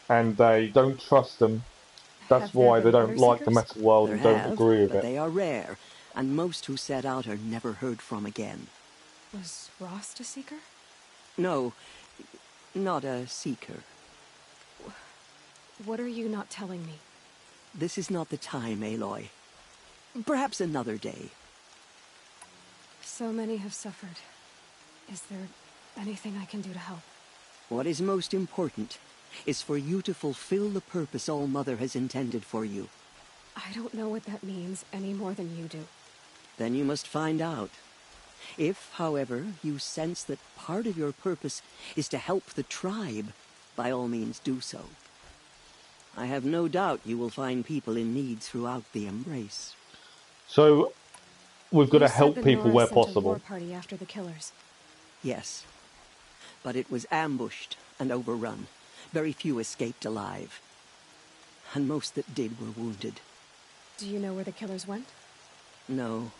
and they don't trust them. That's why they don't like the metal world and don't agree with it. They are rare, and most who set out are never heard from again. Was Rost a Seeker? No, not a Seeker. What are you not telling me? This is not the time, Aloy. Perhaps another day. So many have suffered. Is there anything I can do to help? What is most important is for you to fulfill the purpose All-Mother has intended for you. I don't know what that means any more than you do. Then you must find out. If, however, you sense that part of your purpose is to help the tribe, by all means do so. I have no doubt you will find people in need throughout the Embrace. So, we've got to help people Nora where sent a possible. war party after the killers. Yes. But it was ambushed and overrun. Very few escaped alive. And most that did were wounded. Do you know where the killers went? No.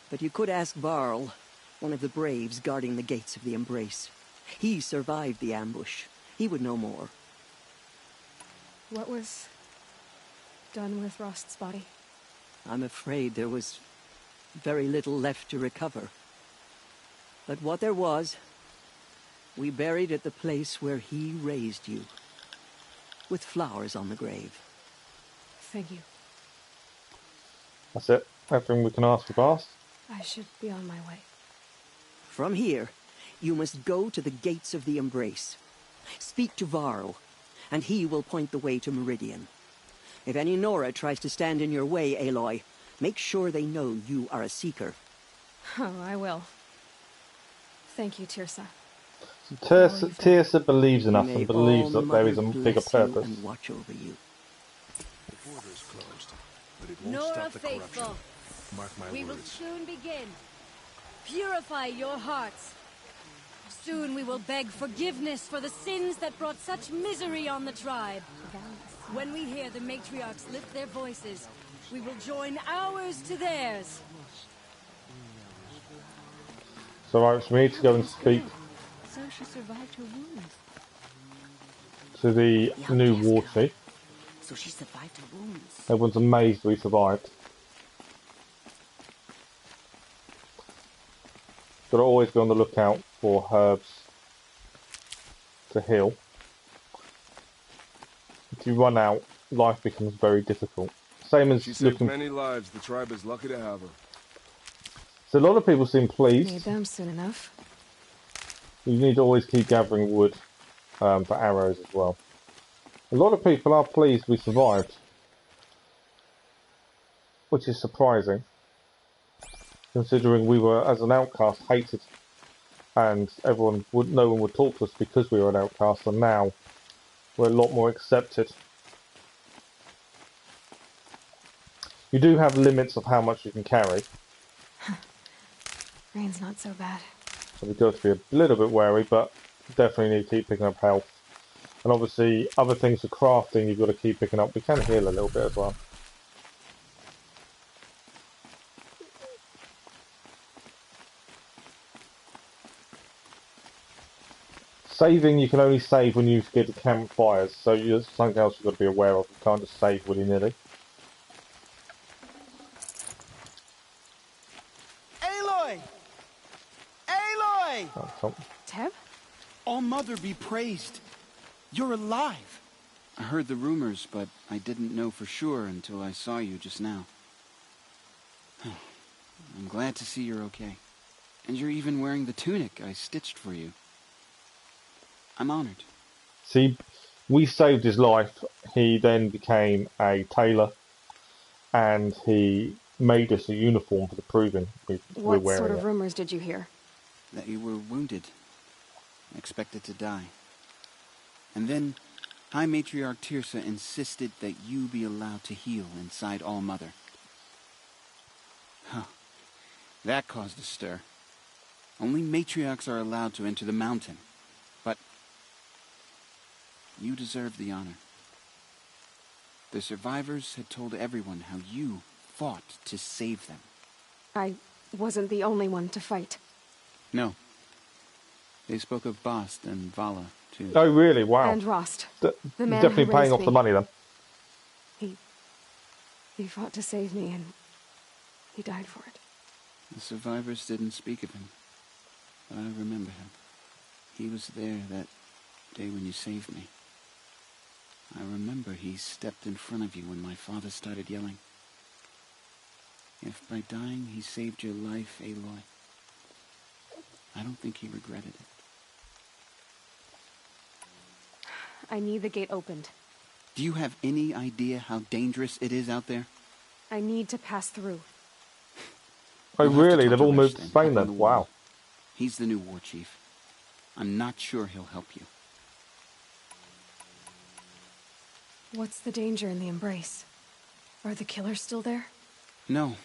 But you could ask Varl, one of the braves guarding the gates of the Embrace. He survived the ambush. He would know more. What was done with Rost's body? I'm afraid there was very little left to recover. But what there was, we buried at the place where he raised you, with flowers on the grave. Thank you. That's it. Everything we can ask for asked. I should be on my way. From here, you must go to the gates of the Embrace. Speak to Varl, and he will point the way to Meridian. If any Nora tries to stand in your way, Aloy, make sure they know you are a Seeker. Oh, I will. Thank you, Tirsa. Tirsa believes in us and believes that there is a bigger purpose. And watch over you. The border is closed, but it won't Nora stop the corruption. faithful, Mark my we will words. soon begin. Purify your hearts. Soon we will beg forgiveness for the sins that brought such misery on the tribe. When we hear the matriarchs lift their voices, we will join ours to theirs. So right, so we need to go and speak So she survived her wounds. to the new war chief. So she survived her wounds. Everyone's amazed we survived. Got to always be on the lookout for herbs to heal. If you run out, life becomes very difficult. Same as She saved looking. many lives. The tribe is lucky to have her. So a lot of people seem pleased. Need them soon enough. You need to always keep gathering wood for arrows as well. A lot of people are pleased we survived, which is surprising, considering we were, as an outcast, hated, and no one would talk to us because we were an outcast, and now we're a lot more accepted. You do have limits of how much you can carry. Rain's not so bad. So we do have to be a little bit wary, but definitely need to keep picking up health. And obviously, other things for crafting you've got to keep picking up. We can heal a little bit as well. Saving, you can only save when you get the campfires, so there's something else you've got to be aware of. You can't just save willy-nilly. Aloy! Aloy! Oh, Teb? All-Mother be praised. You're alive. I heard the rumors, but I didn't know for sure until I saw you just now. I'm glad to see you're okay. And you're even wearing the tunic I stitched for you. I'm honored. See, we saved his life. He then became a tailor, and he made us a uniform for the proving. We're What wearing sort of it. rumors did you hear? That you were wounded. Expected to die. And then High Matriarch Tirsa insisted that you be allowed to heal inside All-Mother. Huh. That caused a stir. Only matriarchs are allowed to enter the mountain. But you deserve the honor. The survivors had told everyone how you fought to save them. I wasn't the only one to fight. No. They spoke of Bast and Vala, too. Oh, really? Wow. And Rost. The man definitely who paying raised off me. the money then. He fought to save me, and he died for it. The survivors didn't speak of him, but I remember him. He was there that day when you saved me. I remember he stepped in front of you when my father started yelling. If by dying he saved your life, Aloy, I don't think he regretted it. I need the gate opened. Do you have any idea how dangerous it is out there? I need to pass through. Oh, You'll have to really? talk They've to all Resh moved to then, Spain up on then? the wall. Wow. He's the new war chief. I'm not sure he'll help you. What's the danger in the embrace? Are the killers still there? No.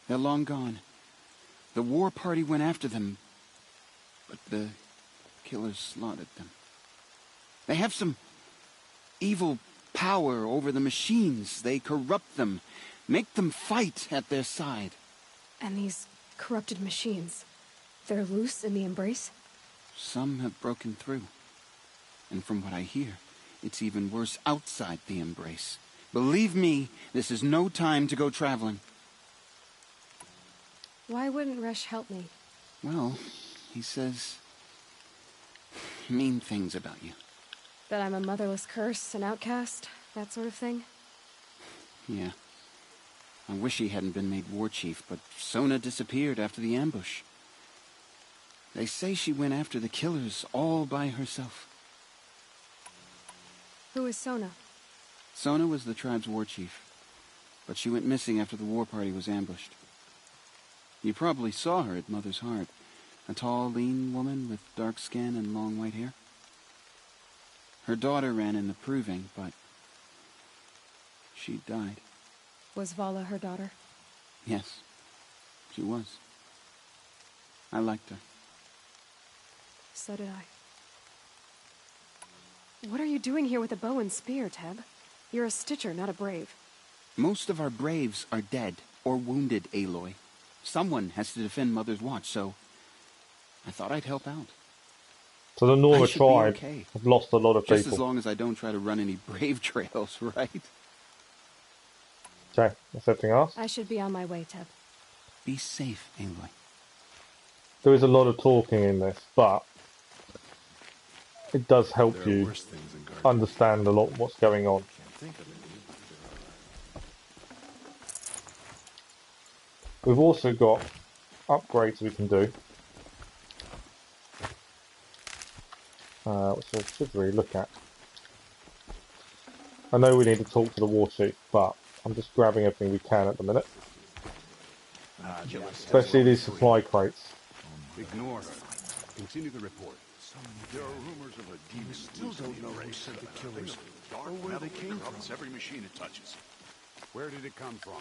They're long gone. The war party went after them, but the killers slaughtered them. They have some evil power over the machines. They corrupt them, make them fight at their side. And these corrupted machines, they're loose in the embrace? Some have broken through. And from what I hear, it's even worse outside the embrace. Believe me, this is no time to go traveling. Why wouldn't Resh help me? Well, he says mean things about you. That I'm a motherless curse, an outcast, that sort of thing? Yeah. I wish he hadn't been made war chief, but Sona disappeared after the ambush. They say she went after the killers all by herself. Who is Sona? Sona was the tribe's war chief, but she went missing after the war party was ambushed. You probably saw her at Mother's Heart. A tall, lean woman with dark skin and long white hair. Her daughter ran in the proving, but she died. Was Vala her daughter? Yes, she was. I liked her. So did I. What are you doing here with a bow and spear, Teb? You're a Stitcher, not a Brave. Most of our Braves are dead or wounded, Aloy. Someone has to defend Mother's Watch, so I thought I'd help out. So the Nora I should be tribe okay. have lost a lot of Just people. as long as I don't try to run any Brave trails, right? Okay, that's everything else. I should be on my way, Teb. Be safe, Aloy. There is a lot of talking in this, but it does help you understand a lot of what's going on. We've also got upgrades we can do. Which I should really look at. I know we need to talk to the war chief, but I'm just grabbing everything we can at the minute. Especially these supply crates. Ignore them. Continue the report. There are rumors of a demon. Still don't know who sent the killers or where they came from. Every machine it touches. Where did it come from?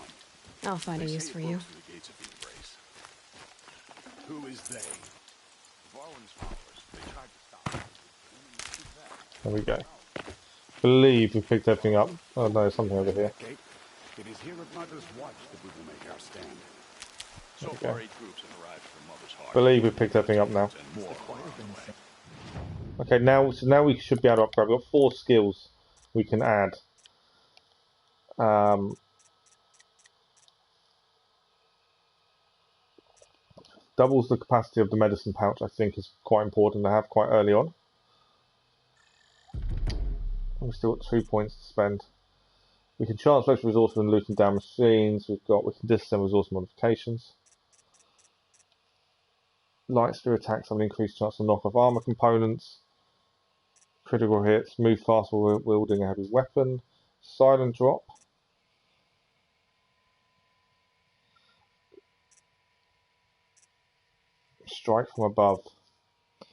I'll find a use for you. Who is they? There we go. Believe we picked everything up. Oh no, something over here. It is here at Mother's Watch that we will make our stand. So far, 8 groups have arrived from Mother's Heart. Believe we picked everything up now. Okay, now we should be able to upgrade. We've got 4 skills we can add. Doubles the capacity of the medicine pouch, I think, is quite important to have quite early on. We've still got 2 points to spend. We can chance special resources when looting down machines. We can disassemble resource modifications. Light spear attacks have an increased chance to knock off armor components. Critical hits, move fast while wielding a heavy weapon. Silent drop. Strike from above. I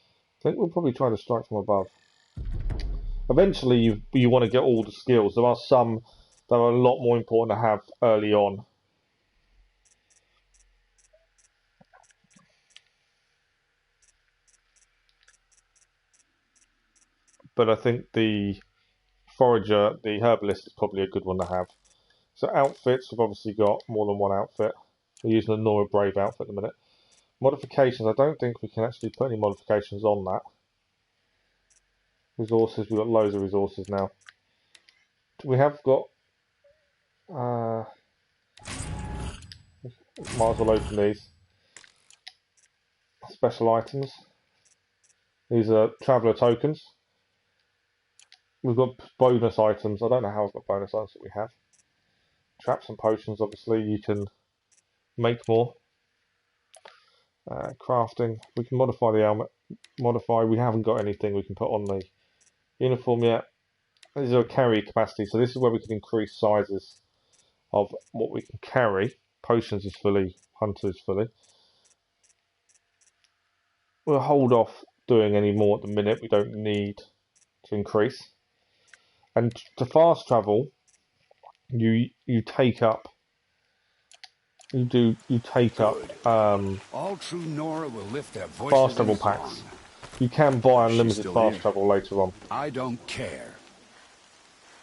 think we'll probably try to strike from above. Eventually you want to get all the skills. There are some that are a lot more important to have early on. But I think the forager, the herbalist, is probably a good one to have. So outfits, we've obviously got more than one outfit. We're using a Nora Brave outfit at the minute. Modifications, I don't think we can actually put any modifications on that. Resources, we've got loads of resources now. We have got... might as well open these. Special items. These are traveller tokens. We've got bonus items. I don't know how I've got bonus items that we have. Traps and potions, obviously, you can make more. Crafting. We can modify the helmet. We haven't got anything we can put on the uniform yet. This is a carry capacity, so this is where we can increase sizes of what we can carry. Potions is fully, Hunter is fully. We'll hold off doing any more at the minute. We don't need to increase. And to fast travel, you take up. You take up all true Nora will lift their voices fast travel packs. You can buy unlimited fast travel later on. I don't care.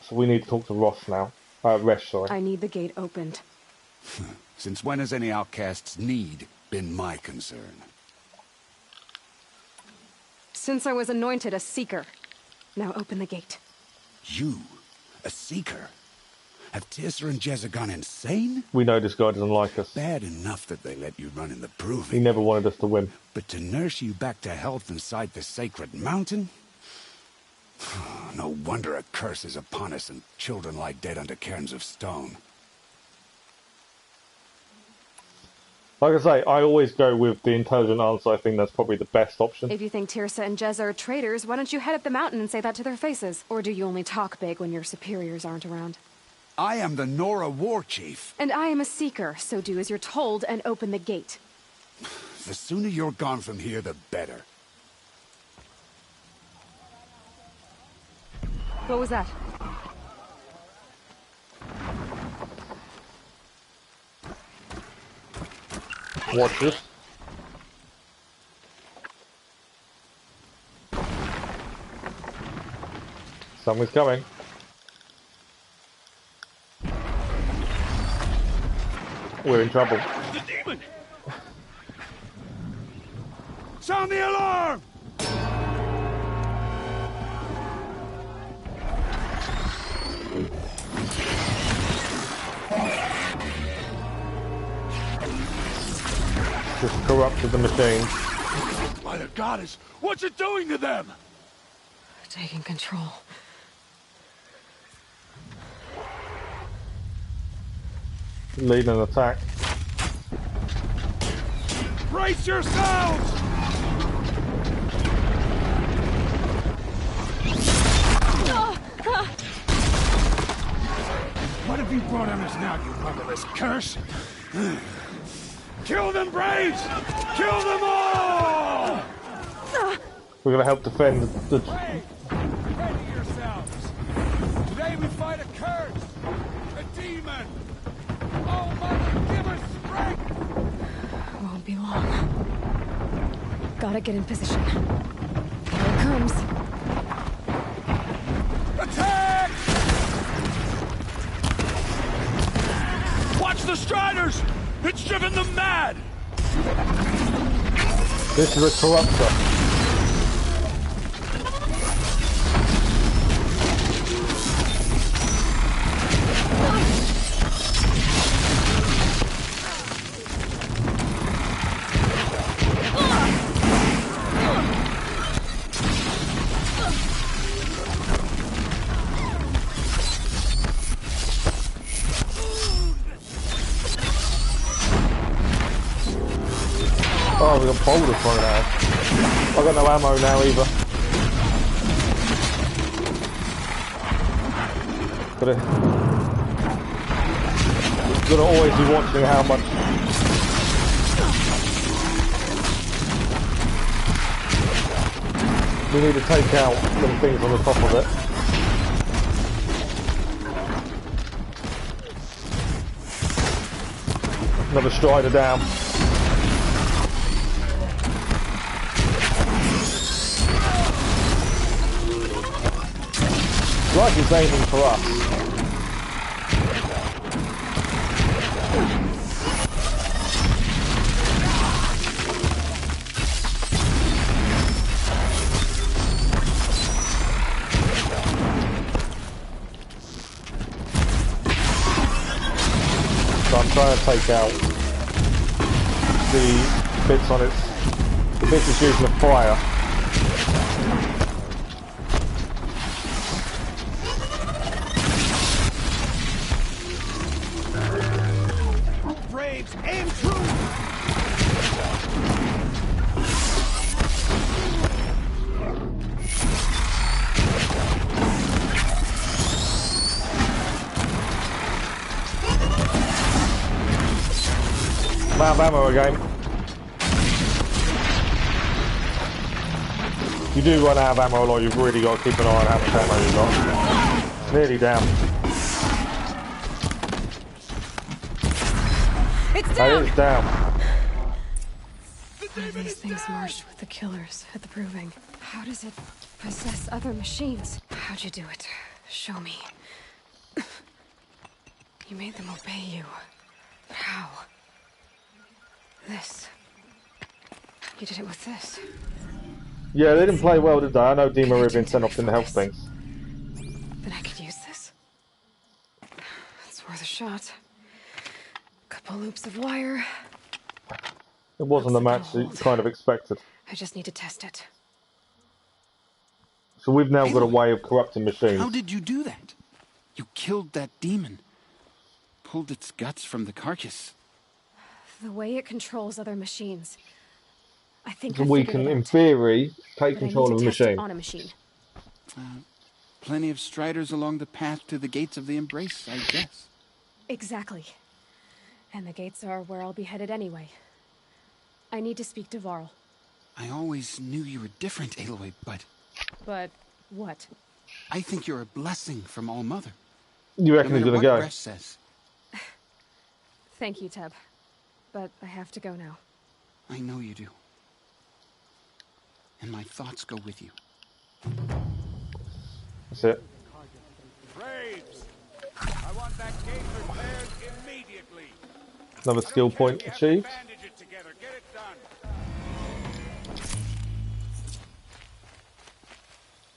So we need to talk to Ross now. Resh, sorry. I need the gate opened. Since when has any outcast's need been my concern? Since I was anointed a seeker. Now open the gate. You? A seeker? Have Tirsa and Jezza gone insane? We know this guy doesn't like us. Bad enough that they let you run in the proving. He never wanted us to win. But to nurse you back to health inside the sacred mountain? No wonder a curse is upon us and children lie dead under cairns of stone. Like I say, I always go with the intelligent answer. I think that's probably the best option. If you think Tirsa and Jezza are traitors, why don't you head up the mountain and say that to their faces? Or do you only talk big when your superiors aren't around? I am the Nora War Chief. And I am a seeker, so do as you're told and open the gate. The sooner you're gone from here, the better. What was that? Watch this. Someone's coming. We're in trouble. The demon! Sound the alarm! Just corrupted the machine. By the goddess, what's it doing to them? Taking control. Leading an attack. Brace yourselves! What have you brought on us now, you motherless curse? Kill them, Braves! Kill them all! We're gonna help defend the... Ready yourselves! Today we fight a curse! A demon! Oh, Mother, give us strength! Won't be long. Gotta get in position. Here it comes. Attack! Watch the Striders! It's driven them mad! This is a corruptor. Oh, we got boulders thrown out. I've got no ammo now either. Gotta always be watching how much. We need to take out some things on the top of it. Another strider down. Like it's aiming for us. So I'm trying to take out the bits on its. The bits it's using the fire. Aim true! I'm out of ammo again. You do run out of ammo, or you've really got to keep an eye on how much ammo you've got. It's nearly down. It's down! It's down. One of these things marched with the killers at the proving. How does it possess other machines? How'd you do it? Show me. You made them obey you. How? This. You did it with this. Yeah, they didn't play well, did they? I know Dima Ribbon sent off in the help things. Then I could use this. It's worth a shot. Couple loops of wire. It wasn't the match that you kind of expected. I just need to test it. So we've now got a way of corrupting machines. How did you do that? You killed that demon. Pulled its guts from the carcass. The way it controls other machines. I think So we can, in theory, take control of a machine. On a machine. Plenty of striders along the path to the gates of the Embrace, I guess. Exactly. And the gates are where I'll be headed anyway. I need to speak to Varl. I always knew you were different, Aloy, but... But what? I think you're a blessing from All Mother. You reckon he's gonna go? What Bresh says. Thank you, Teb. But I have to go now. I know you do. And my thoughts go with you. That's it. Braves! I want that gate repaired immediately. Another skill point achieved. Bandage it together. Get it done.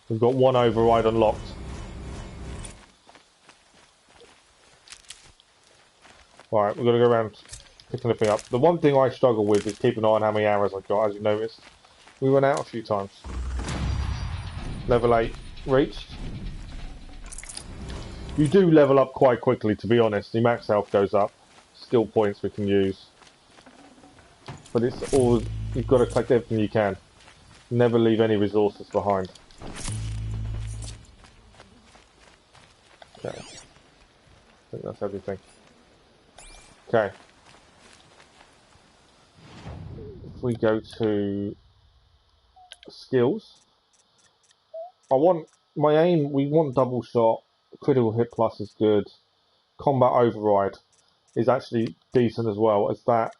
We've got one override unlocked. Alright, we've got to go around picking everything up. The one thing I struggle with is keeping an eye on how many arrows I've got, as you noticed. We went out a few times. Level 8 reached. You do level up quite quickly, to be honest. The max health goes up. Skill points we can use. But it's all, you've got to collect everything you can. Never leave any resources behind. Okay. I think that's everything. Okay. If we go to skills, I want my aim. We want double shot. Critical hit plus is good. Combat override is actually decent as well, as that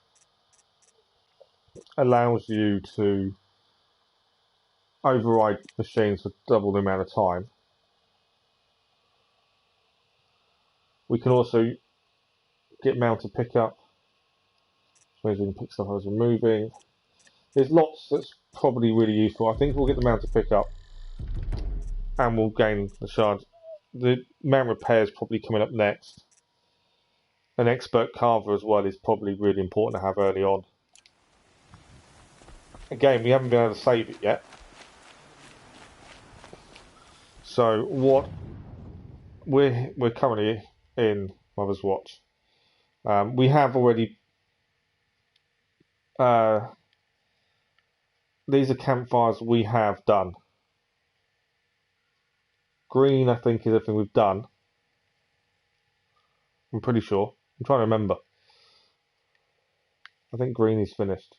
allows you to override machines for double the amount of time. We can also get mounted pickup, which means we can pick stuff as we're moving. There's lots that's probably really useful. I think we'll get the mounted pickup and we'll gain the shard. The mount repair is probably coming up next. An expert carver as well is probably really important to have early on. Again, we haven't been able to save it yet. So what we're currently in Mother's Watch. We have already these are campfires we have done. Green, I think, is everything we've done. I'm pretty sure. I'm trying to remember. I think green is finished.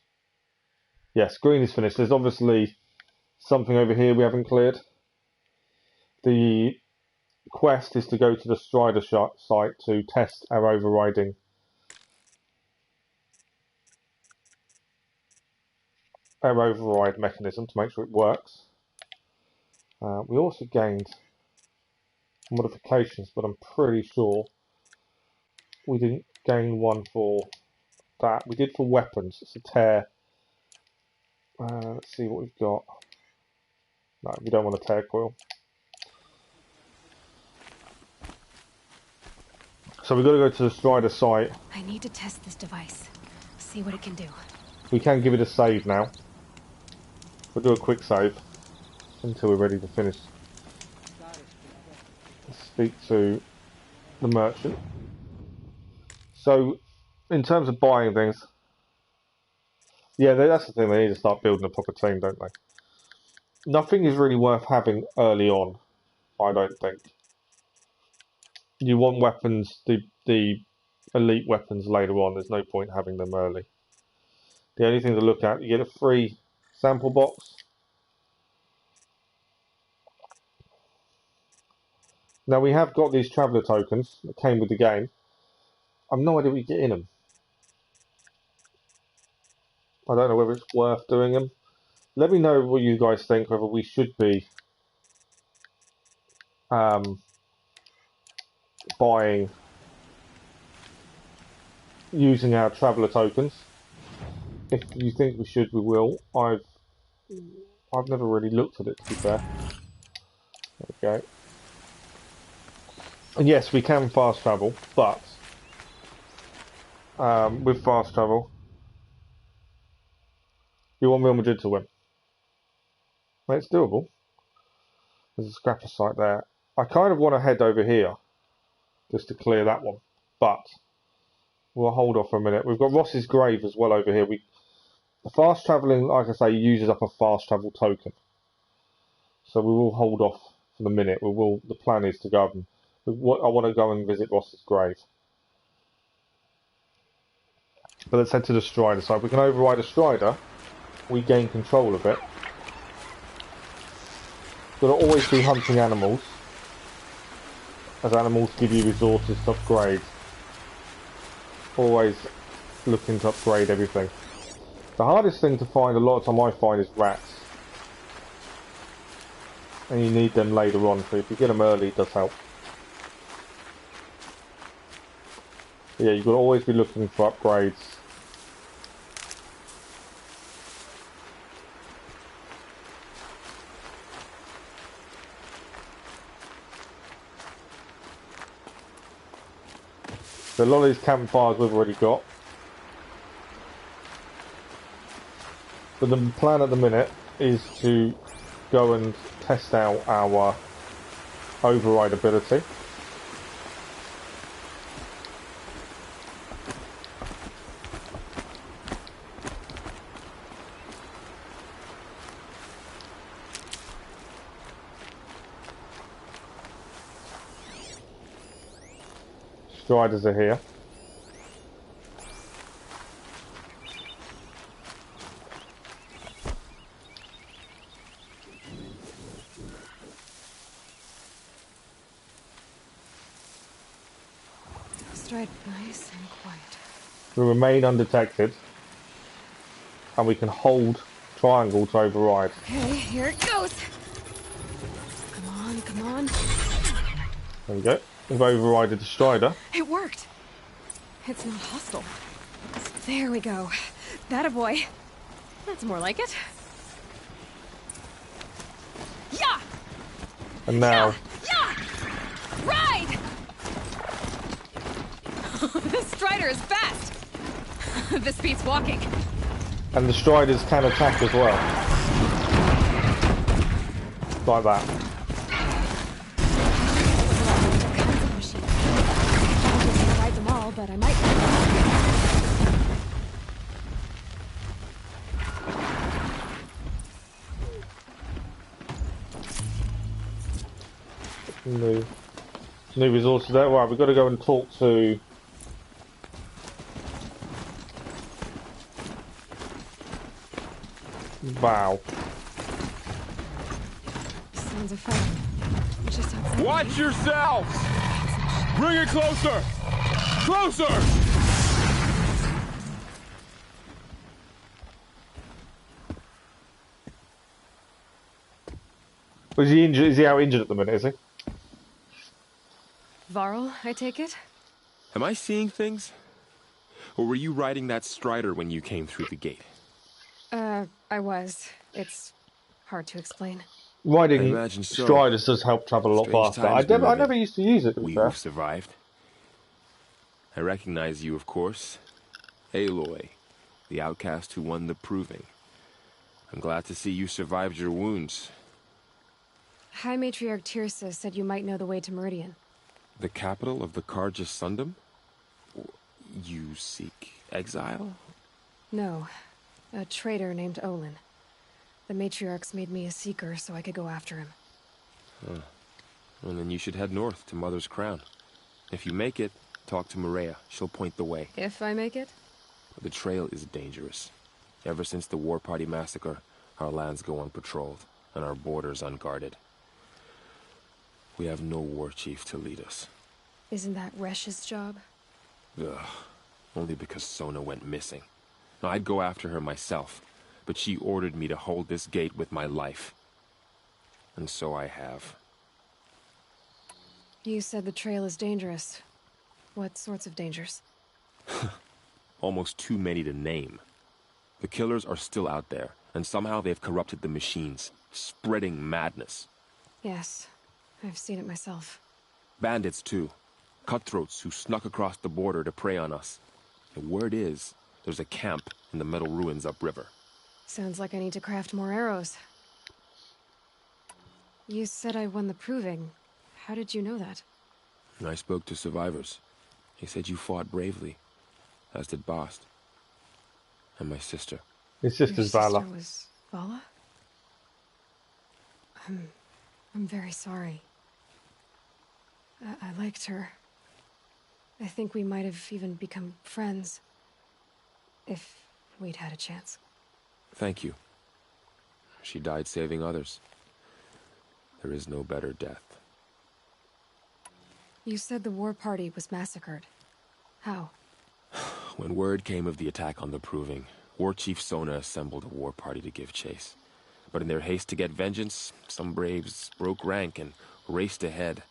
Yes, green is finished. There's obviously something over here we haven't cleared. The quest is to go to the Strider site to test our overriding override mechanism to make sure it works. We also gained modifications, but I'm pretty sure we didn't gain one for that. We did for weapons. It's a tear. Let's see what we've got. No, we don't want a tear coil. So we've got to go to the Strider site. I need to test this device. See what it can do. We can give it a save now. We'll do a quick save until we're ready to finish. Let's speak to the merchant. So, in terms of buying things, yeah, that's the thing. They need to start building a proper team, don't they? Nothing is really worth having early on, I don't think. You want weapons, the elite weapons later on. There's no point having them early. The only thing to look at, you get a free sample box. Now we have got these traveller tokens that came with the game. I've no idea what you get in them. I don't know whether it's worth doing them. Let me know what you guys think, whether we should be buying, using our traveller tokens. If you think we should, we will. I've never really looked at it, to be fair. Okay. And yes, we can fast travel, but with fast travel, you want Real Madrid to win. Well, it's doable. There's a scrapper site there. I kind of want to head over here just to clear that one, but we'll hold off for a minute. We've got Ross's grave as well over here. The fast travelling, like I say, uses up a fast travel token, so we will hold off for the minute. The plan is to go and I want to go and visit Ross's grave. But let's head to the Strider. So if we can override a Strider, we gain control of it. Got to always be hunting animals, as animals give you resources to upgrade. Always looking to upgrade everything. The hardest thing to find, a lot of time I find, is rats. And you need them later on, so if you get them early, it does help. But yeah, you've got to always be looking for upgrades. So a lot of these campfires we've already got. But the plan at the minute is to go and test out our override ability. Striders are here. Stride nice and quiet. We remain undetected, and we can hold triangle to override. Okay, here it goes. Come on, come on. There we go. We've overrided the Strider. It worked. It's not hostile. There we go. That a boy. That's more like it. Yeah! And now... Yeah! Ride! This Strider is fast. This beats walking. And the Striders can attack as well. Like that. I ride them all, but I might. New resources there. Right, we've got to go and talk to... Wow. Sounds of fun. Just outside. Watch yourselves! Bring it closer! Closer! Is he injured? Is he out injured at the minute, is he? Varl, I take it? Am I seeing things? Or were you riding that Strider when you came through the gate? I was. It's hard to explain. Riding Striders does help travel a lot faster. I never used to use it. We've survived. I recognize you, of course. Aloy, the outcast who won the proving. I'm glad to see you survived your wounds. High Matriarch Tirsa said you might know the way to Meridian. The capital of the Carja Sundom? You seek exile? No. A traitor named Olin. The Matriarchs made me a seeker so I could go after him. Huh. Well, then you should head north to Mother's Crown. If you make it, talk to Maria. She'll point the way. If I make it? The trail is dangerous. Ever since the War Party massacre, our lands go unpatrolled, and our borders unguarded. We have no war chief to lead us. Isn't that Resh's job? Ugh. Only because Sona went missing. Now, I'd go after her myself, but she ordered me to hold this gate with my life. And so I have. You said the trail is dangerous. What sorts of dangers? Almost too many to name. The killers are still out there, and somehow they've corrupted the machines, spreading madness. Yes, I've seen it myself. Bandits, too. Cutthroats who snuck across the border to prey on us. The word is, there's a camp in the metal ruins upriver. Sounds like I need to craft more arrows. You said I won the proving. How did you know that? I spoke to survivors. They said you fought bravely, as did Bast. And my sister. His sister's Vala. Vala. Your sister was Vala? I'm very sorry. I liked her. I think we might have even become friends. If we'd had a chance. Thank you. She died saving others. There is no better death. You said the war party was massacred. How? When word came of the attack on the Proving, War Chief Sona assembled a war party to give chase. But in their haste to get vengeance, some braves broke rank and raced ahead,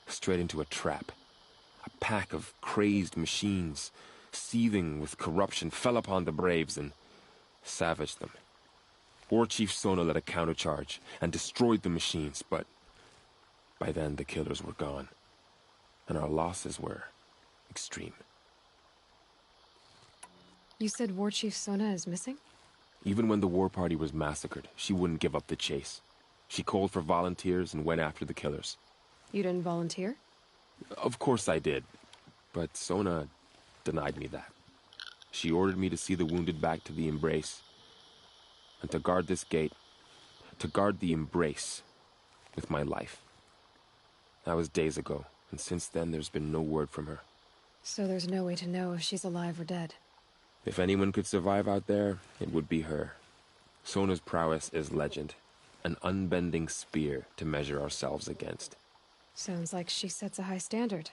straight into a trap. A pack of crazed machines, seething with corruption, fell upon the braves and savaged them. War Chief Sona led a countercharge and destroyed the machines, but by then the killers were gone, and our losses were extreme. You said War Chief Sona is missing? Even when the war party was massacred, she wouldn't give up the chase. She called for volunteers and went after the killers. You didn't volunteer? Of course I did, but Sona denied me that. She ordered me to see the wounded back to the Embrace, and to guard this gate, to guard the Embrace with my life. That was days ago, and since then there's been no word from her. So there's no way to know if she's alive or dead. If anyone could survive out there, it would be her. Sona's prowess is legend, an unbending spear to measure ourselves against. Sounds like she sets a high standard.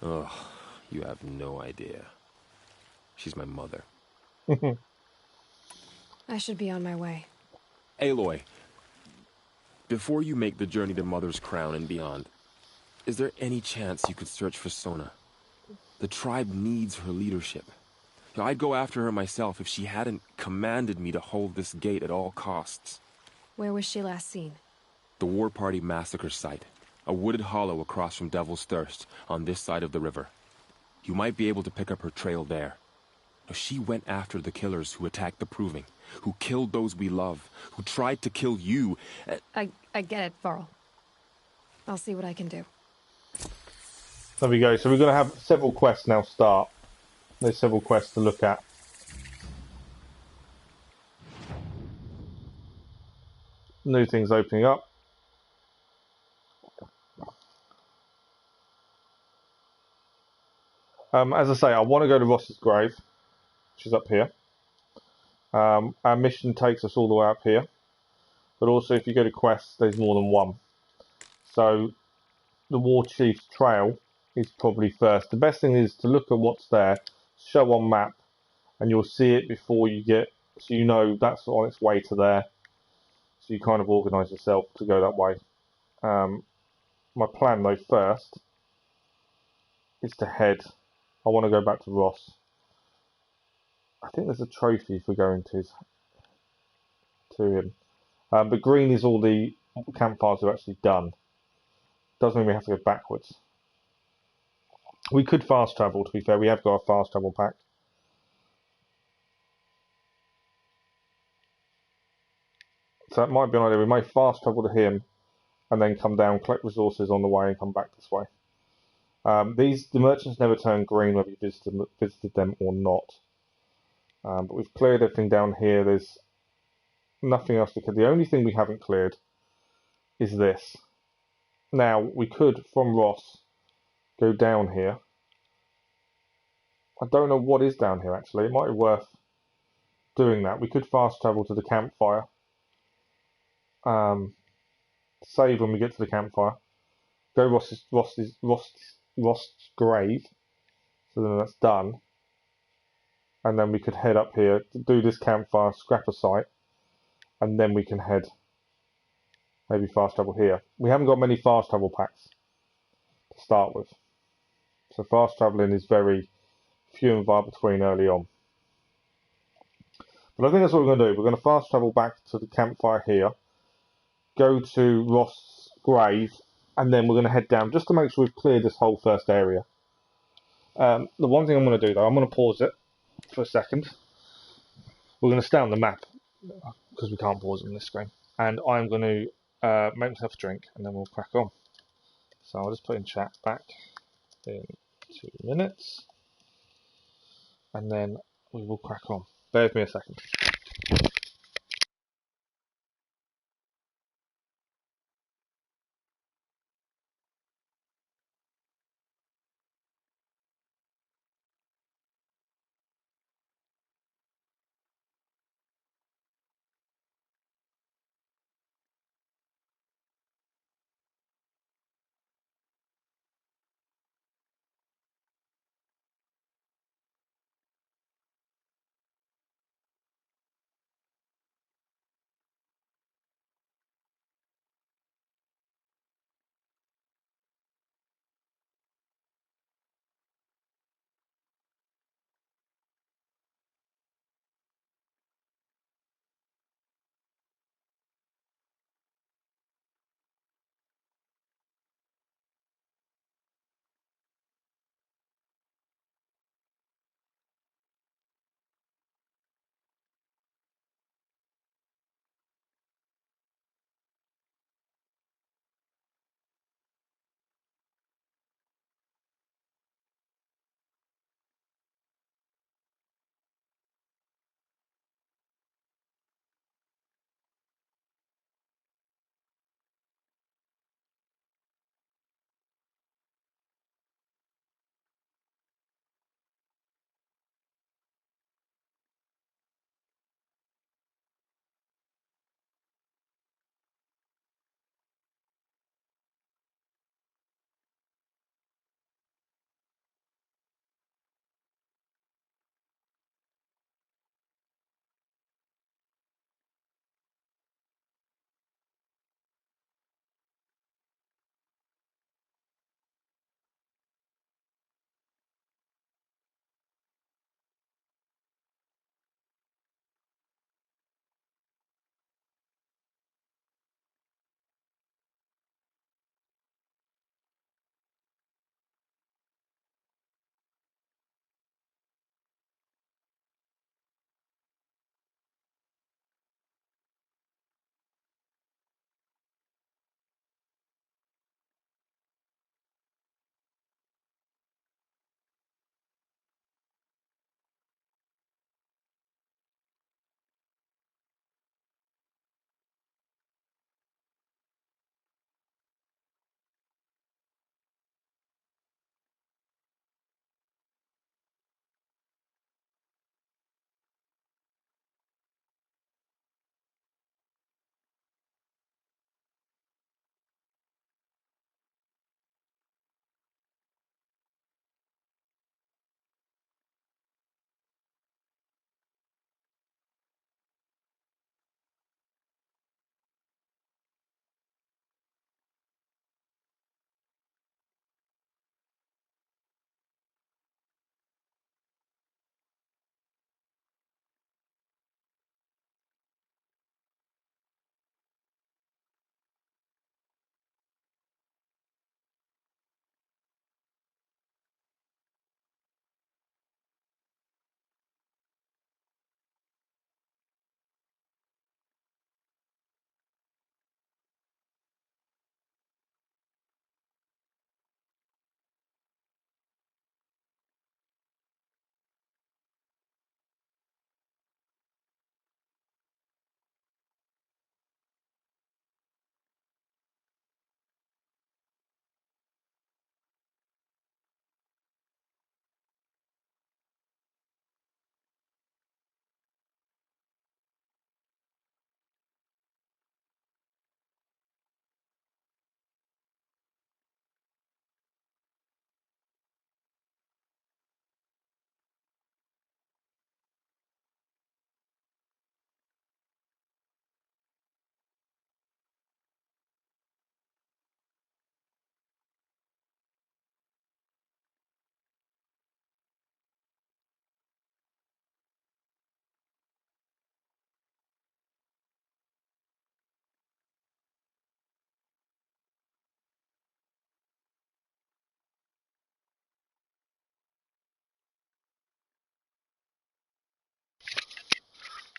Oh, you have no idea. She's my mother. I should be on my way. Aloy, before you make the journey to Mother's Crown and beyond, is there any chance you could search for Sona? The tribe needs her leadership. I'd go after her myself if she hadn't commanded me to hold this gate at all costs. Where was she last seen? The War Party massacre site. A wooded hollow across from Devil's Thirst, on this side of the river. You might be able to pick up her trail there. She went after the killers who attacked the Proving, who killed those we love, who tried to kill you. I get it, Varl. I'll see what I can do. There we go. So we're going to have several quests now start. There's several quests to look at. New things opening up. As I say, I want to go to Ross's grave, which is up here. Our mission takes us all the way up here. But also, if you go to quests, there's more than one. So, the War Chief's trail is probably first. The best thing is to look at what's there, show on map, and you'll see it before you get, so you know that's on its way to there. So you kind of organise yourself to go that way. My plan though first is to head. I want to go back to Ross. I think there's a trophy for going to him. But green is all the campfires are actually done. Doesn't mean we have to go backwards. We could fast travel, to be fair. We have got a fast travel pack. So that might be an idea. We may fast travel to him and then come down, collect resources on the way and come back this way. The merchants never turn green whether you visited them or not. But we've cleared everything down here. There's nothing else to clear. The only thing we haven't cleared is this. Now, we could, from Ross, go down here. I don't know what is down here, actually. It might be worth doing that. We could fast travel to the campfire. Save when we get to the campfire. Go Ross's grave. So then that's done. And then we could head up here, do this campfire, scrap a site, and then we can head, maybe fast travel here. We haven't got many fast travel packs to start with. So fast travelling is very few and far between early on. But I think that's what we're going to do. We're going to fast travel back to the campfire here, go to Ross's grave, and then we're going to head down just to make sure we've cleared this whole first area. The one thing I'm going to do though, I'm going to pause it for a second. We're going to stay on the map because we can't pause it on this screen. And I'm going to make myself a drink and then we'll crack on. So I'll just put in chat back in 2 minutes. And then we will crack on. Bear with me a second.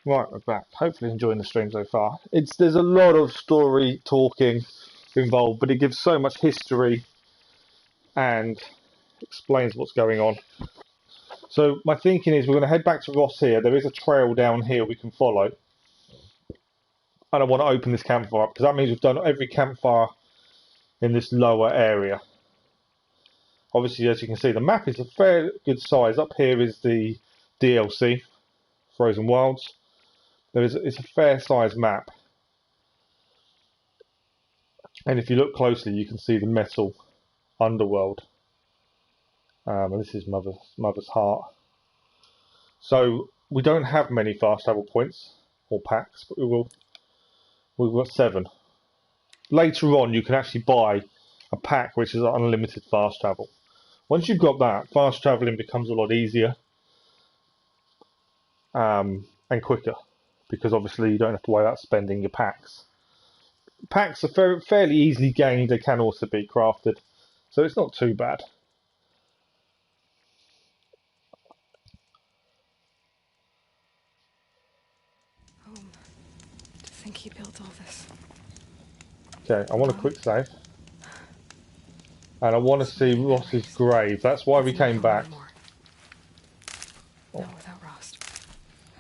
Right, we're back. Hopefully enjoying the stream so far. There's a lot of story talking involved, but it gives so much history and explains what's going on. So my thinking is we're going to head back to Ross here. There is a trail down here we can follow. And I want to open this campfire up because that means we've done every campfire in this lower area. Obviously, as you can see, the map is a fair good size. Up here is the DLC, Frozen Wilds. It's a fair size map. And if you look closely, you can see the metal underworld. And this is Mother's Heart. So we don't have many fast travel points or packs, but we've got 7. Later on, you can actually buy a pack which is unlimited fast travel. Once you've got that, fast traveling becomes a lot easier and quicker, because obviously you don't have to worry about spending your packs. Packs are fairly easily gained. They can also be crafted, so it's not too bad. To think he built all this. Okay, I want a quick save. And I want to see Ross's grave. That's why we came back. No, without Rost.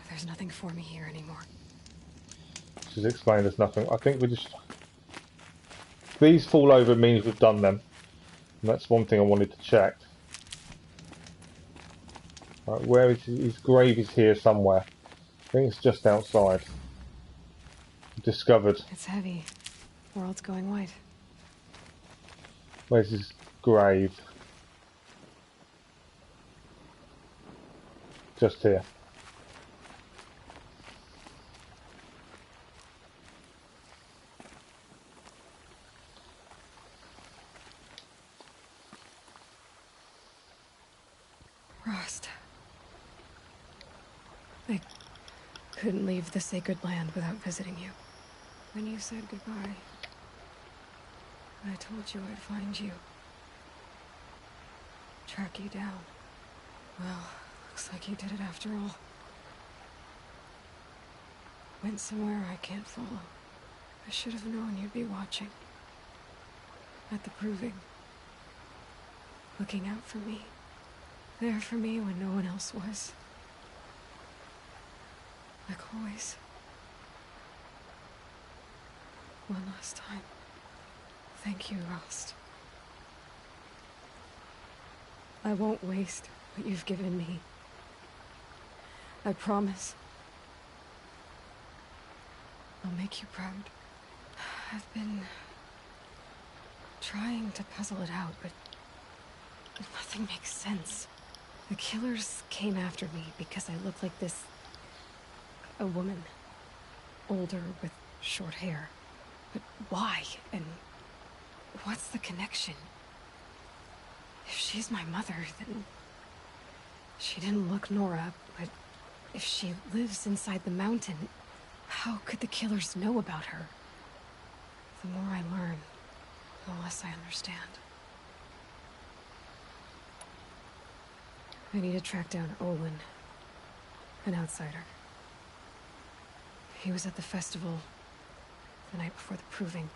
There's nothing for me here anymore. She's explained there's nothing. I think we just... If these fall over, it means we've done them. And that's one thing I wanted to check. Right, where is his grave? Is here somewhere. I think it's just outside. Discovered. It's heavy. World's going white. Where's his grave? Just here. Rost. I couldn't leave the sacred land without visiting you. When you said goodbye, I told you I'd find you. Track you down. Well, looks like you did it after all. Went somewhere I can't follow. I should have known you'd be watching. At the proving. Looking out for me. There for me when no one else was. Like always. One last time. Thank you, Rost. I won't waste what you've given me. I promise. I'll make you proud. I've been trying to puzzle it out, but nothing makes sense. The killers came after me because I look like this... a woman. Older with short hair. But why? And what's the connection? If she's my mother, then... She didn't look Nora, but if she lives inside the mountain, how could the killers know about her? The more I learn, the less I understand. I need to track down Olin, an outsider. He was at the festival the night before the proving.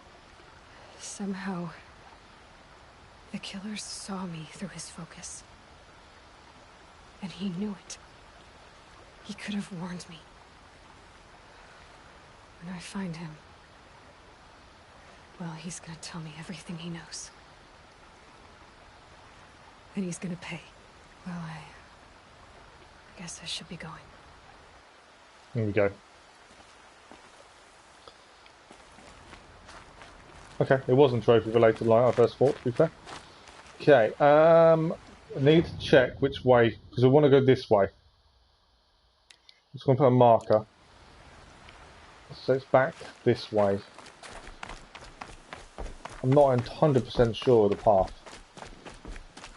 Somehow, the killers saw me through his focus. And he knew it. He could have warned me. When I find him, well, he's gonna tell me everything he knows. And he's gonna pay. Well, I guess I should be going. Here we go. Okay, it wasn't trophy related like I first thought, to be fair. Okay, I need to check which way, because I want to go this way. I'm just going to put a marker. So it's back this way. I'm not 100% sure of the path.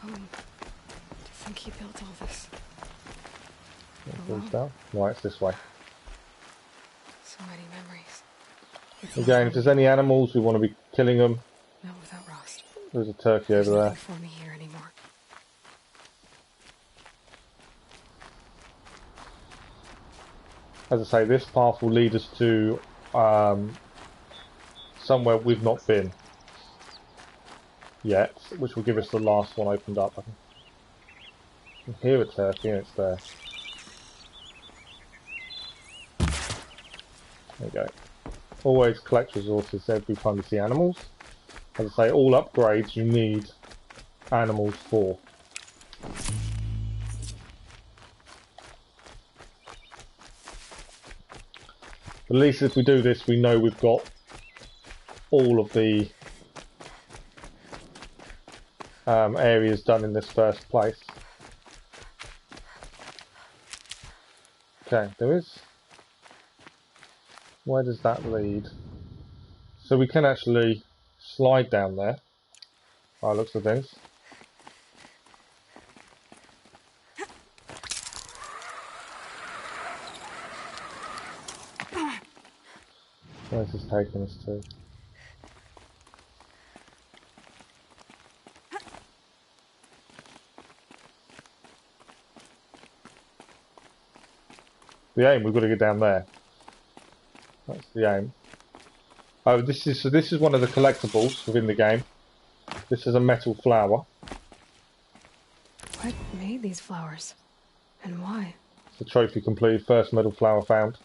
To think he built all this. Down. Right, it's this way. So many memories. Again, if there's any animals, we want to be killing them. Not without Rost. There's a turkey over there. For me here anymore. As I say, this path will lead us to somewhere we've not been yet, which will give us the last one opened up. I can hear a turkey and it's there. There we go. Always collect resources every time you see animals. As I say, all upgrades you need animals for. At least if we do this, we know we've got all of the areas done in this first place. Okay, there is. Where does that lead? So we can actually slide down there, by the looks of things. Where's this taking us to? The aim, we've got to get down there. That's the aim. Oh, this is one of the collectibles within the game. This is a metal flower. What made these flowers? And why? It's a trophy complete, first metal flower found.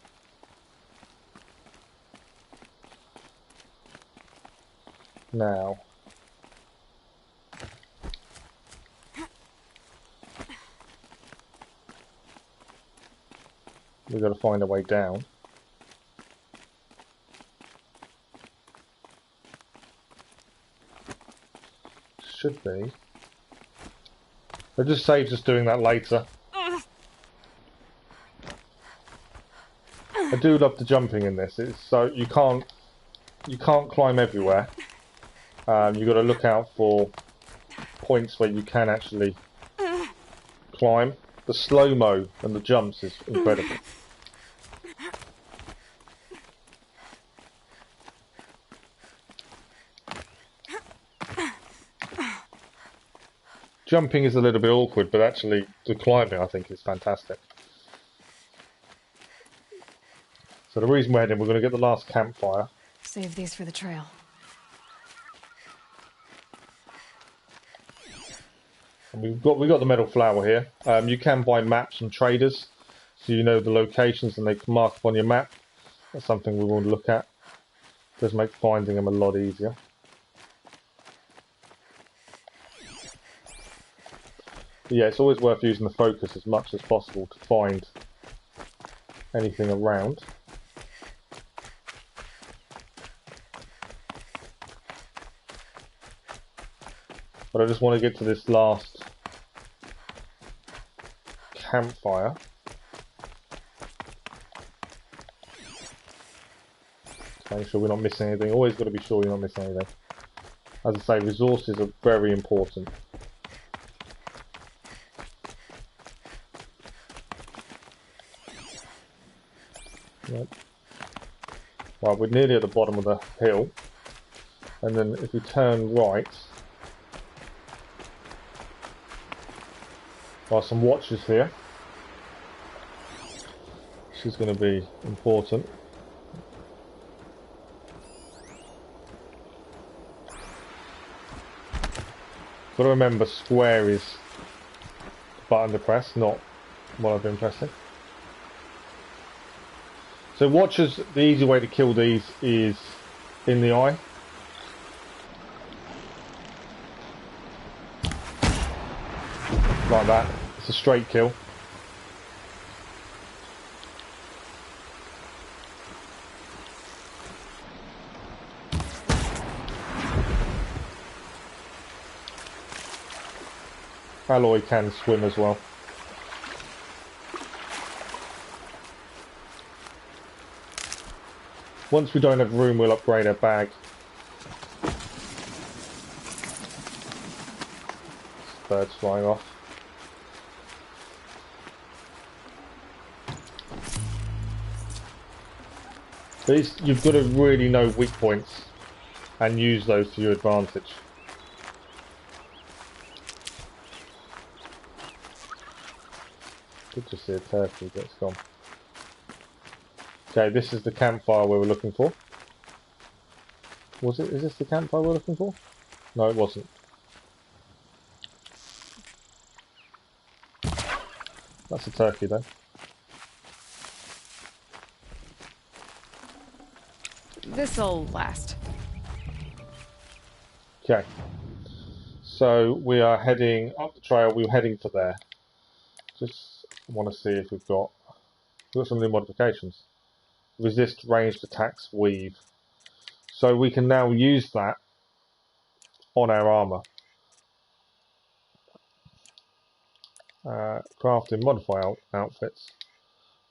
Now. We've got to find a way down. Should be. It just saves us doing that later. I do love the jumping in this. It's so you can't climb everywhere. You've got to look out for points where you can actually climb. The slow-mo and the jumps is incredible. Jumping is a little bit awkward, but actually the climbing I think is fantastic. So the reason we're heading, we're going to get the last campfire. Save these for the trail. And we've got the metal flower here. You can buy maps from traders, so you know the locations and they can mark up on your map. That's something we want to look at. It does make finding them a lot easier. But yeah, it's always worth using the focus as much as possible to find anything around. But I just want to get to this last campfire. To make sure we're not missing anything. Always got to be sure you're not missing anything. As I say, resources are very important. Yep. Well, we're nearly at the bottom of the hill. And then if we turn right, there are some watchers here. This is going to be important. Got to remember square is the button to press, not what I've been pressing. So watchers, the easy way to kill these is in the eye. Like that. It's a straight kill. Aloy can swim as well. Once we don't have room, we'll upgrade our bag. Birds flying off. These, you've got to really know weak points and use those to your advantage. Good to see a turkey, but it's gone. Okay, this is the campfire we were looking for. Was it? Is this the campfire we're looking for? No, it wasn't. That's a turkey though. This'll last. Okay. So we are heading up the trail. We're heading for there. Just want to see if we've got some new modifications. Resist ranged attacks, weave. So we can now use that on our armor. Craft and modify outfits.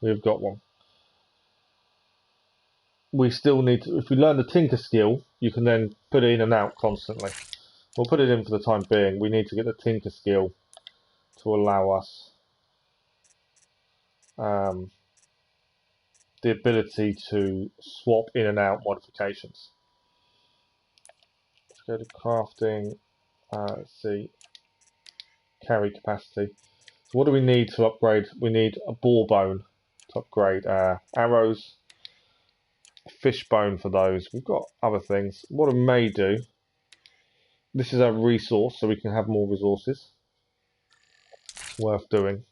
We've got one. We still need to, if we learn the tinker skill, you can then put it in and out constantly. We'll put it in for the time being. We need to get the tinker skill to allow us the ability to swap in and out modifications. Let's go to crafting. Let's see. Carry capacity. So what do we need to upgrade? We need a boar bone to upgrade arrows, a fish bone for those. We've got other things. What I may do, this is our resource, so we can have more resources. It's worth doing.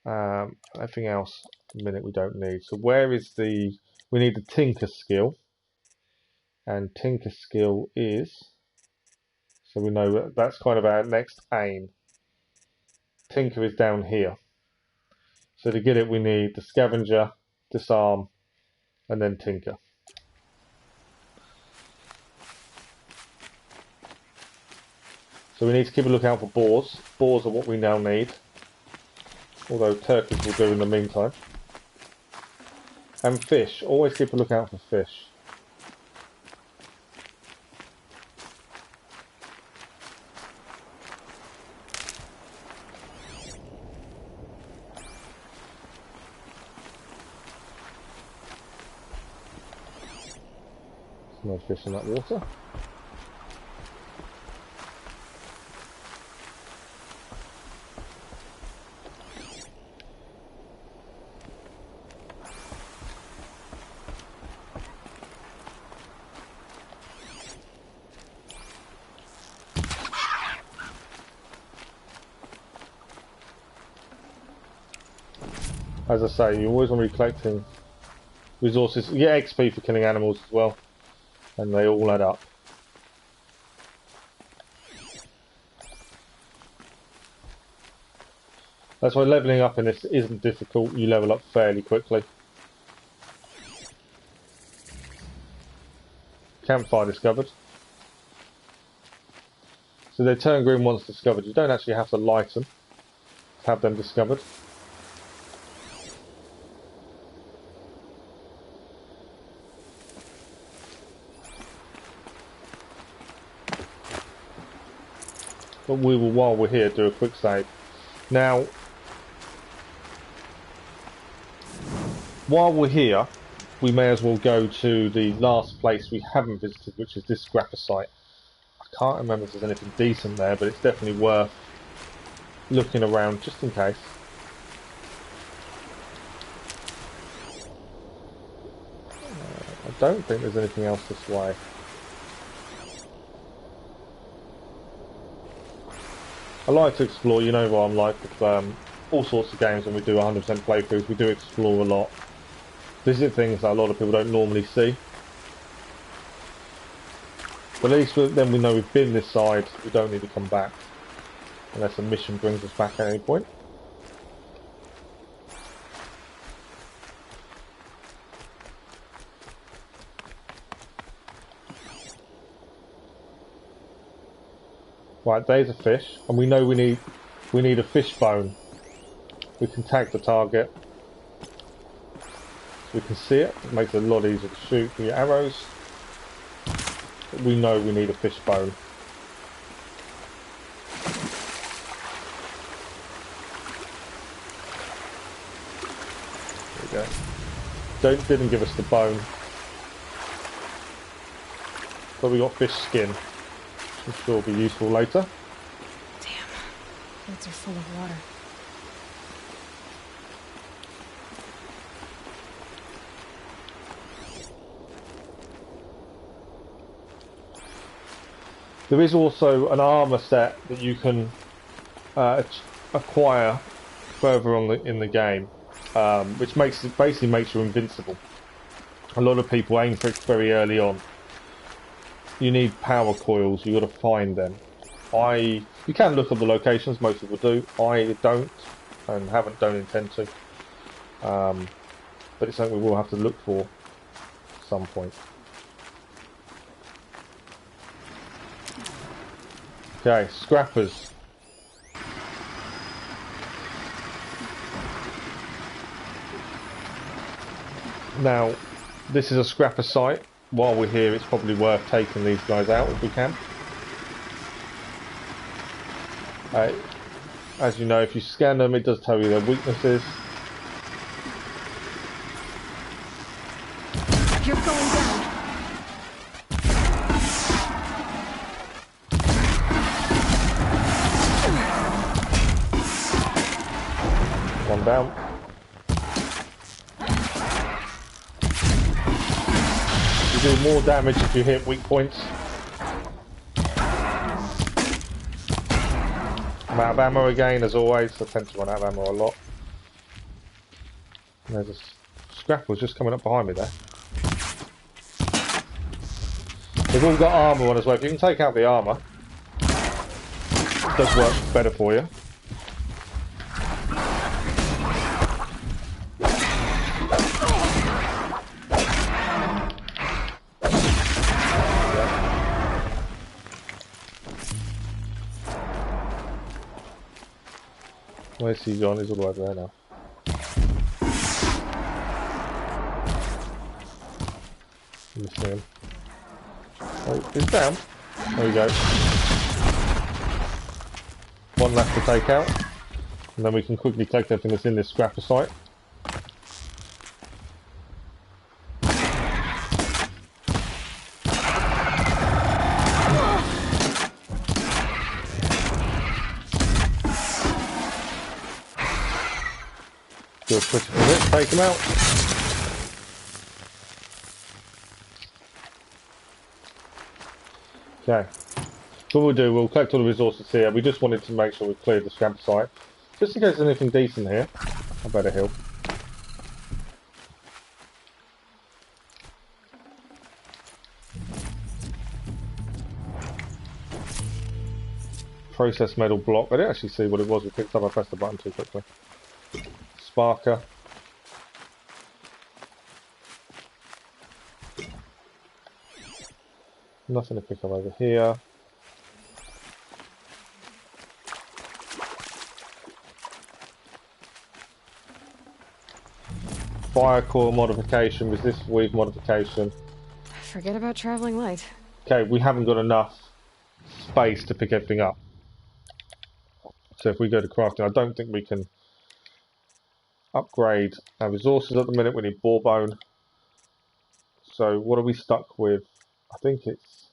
Anything else at the minute we don't need. So where is the, we need the tinker skill, and tinker skill is, so we know that that's kind of our next aim. Tinker is down here. So to get it we need the scavenger, disarm, and then tinker. So we need to keep a lookout for boars. Boars are what we now need. Although turkeys will do in the meantime. And fish. Always keep a lookout for fish. There's no fish in that water. As I say, you always want to be collecting resources. You get XP for killing animals as well, and they all add up. That's why leveling up in this isn't difficult. You level up fairly quickly. Campfire discovered. So they turn green once discovered. You don't actually have to light them to have them discovered. But we will, while we're here, do a quick save. Now, while we're here, we may as well go to the last place we haven't visited, which is this graphite. I can't remember if there's anything decent there, but it's definitely worth looking around just in case. I don't think there's anything else this way. I like to explore, you know what I'm like with all sorts of games when we do 100% playthroughs, we do explore a lot. Visit things that a lot of people don't normally see. But at least then we know we've been this side, we don't need to come back. Unless a mission brings us back at any point. Right, there's a fish, and we know we need a fish bone. We can tag the target. We can see it. It makes it a lot easier to shoot with your arrows. But we know we need a fish bone. There we go. Didn't give us the bone. But we got fish skin. I'm sure will be useful later. Damn. Boats are full of water. There is also an armor set that you can acquire further on in the game, which basically makes you invincible. A lot of people aim for it very early on. You need power coils. You got to find them. You can look at the locations. Most people do. I don't, and don't intend to. But it's something we will have to look for at some point. Okay, scrappers. Now, this is a scrapper site. While we're here, it's probably worth taking these guys out if we can. As you know, if you scan them, it does tell you their weaknesses. You're going down. One down. You do more damage if you hit weak points. I'm out of ammo again, as always. I tend to run out of ammo a lot. And there's a scrapper just coming up behind me there. They've all got armour on as well. If you can take out the armour, it does work better for you. Where's he gone? He's all the way over there now. Missing him. Oh, he's down. There we go. One left to take out. And then we can quickly collect everything that's in this scrapper site. Do a critical hit, take him out. Okay. So what we'll do, we'll collect all the resources here. We just wanted to make sure we cleared the scrap site. Just in case there's anything decent here. I better heal. Process metal block. I didn't actually see what it was. We picked up. I pressed the button too quickly. Sparker. Nothing to pick up over here. Fire coil modification, resist weave modification. Forget about traveling light. Okay, we haven't got enough space to pick everything up. So if we go to crafting, I don't think we can upgrade our resources at the minute. We need boar bone. So what are we stuck with? I think it's...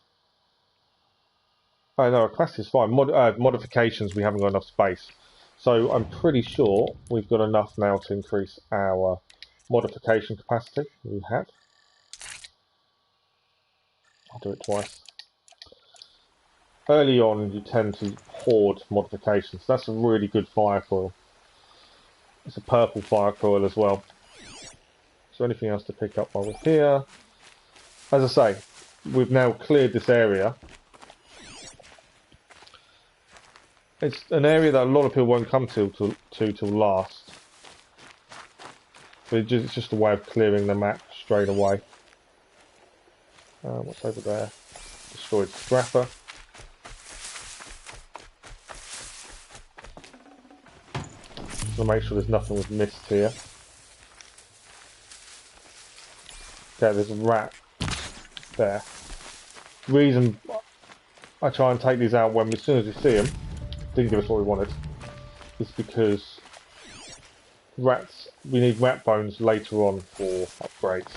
Oh no, our class is fine. Modifications, we haven't got enough space. So I'm pretty sure we've got enough now to increase our modification capacity. We have. I'll do it twice. Early on, you tend to hoard modifications. That's a really good fire coil. It's a purple fire coil as well. So anything else to pick up while we're here? As I say, we've now cleared this area. It's an area that a lot of people won't come till last. But it's just a way of clearing the map straight away. What's over there? Destroyed scrapper. So make sure there's nothing we've missed here. Okay, there's a rat there. Reason I try and take these out when as soon as we see them, didn't give us what we wanted, is because rats, we need rat bones later on for upgrades.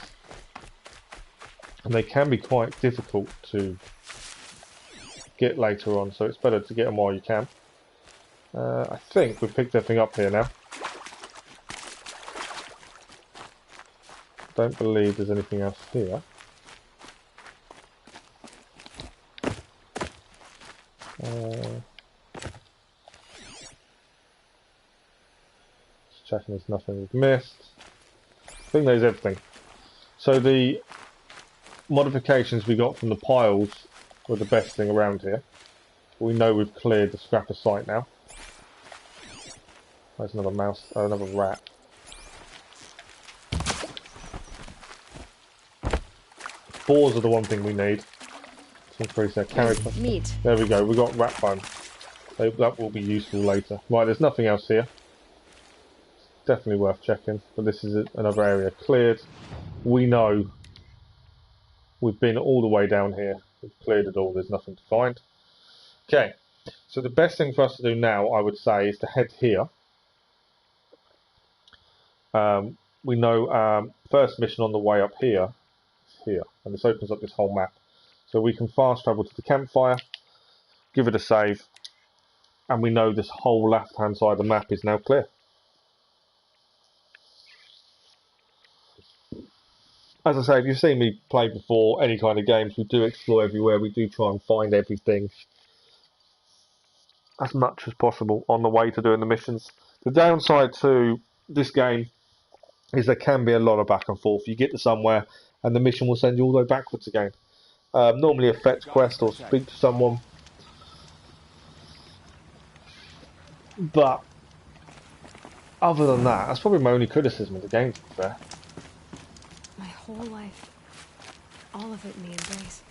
And they can be quite difficult to get later on, so it's better to get them while you can. I think we've picked everything up here now. Don't believe there's anything else here. Checking there's nothing we've missed. I think there's everything. So the modifications we got from the piles were the best thing around here. We know we've cleared the scrapper site now. There's another mouse, another rat. Boars are the one thing we need to increase their carry. Meat. There we go, we got rat bone. That will be useful later. Right, there's nothing else here. Definitely worth checking, but this is another area cleared. We know we've been all the way down here. We've cleared it all, there's nothing to find. Okay, so the best thing for us to do now, I would say, is to head here. We know first mission on the way up here is here, and this opens up this whole map. So we can fast travel to the campfire, give it a save, and we know this whole left-hand side of the map is now clear. As I say, if you've seen me play before, any kind of games, we do explore everywhere, we do try and find everything as much as possible on the way to doing the missions. The downside to this game is there can be a lot of back and forth. You get to somewhere and the mission will send you all the way backwards again. Normally a fetch quest or speak to someone. But other than that, that's probably my only criticism of the game, to be fair. My whole life, all of it me and Blaze.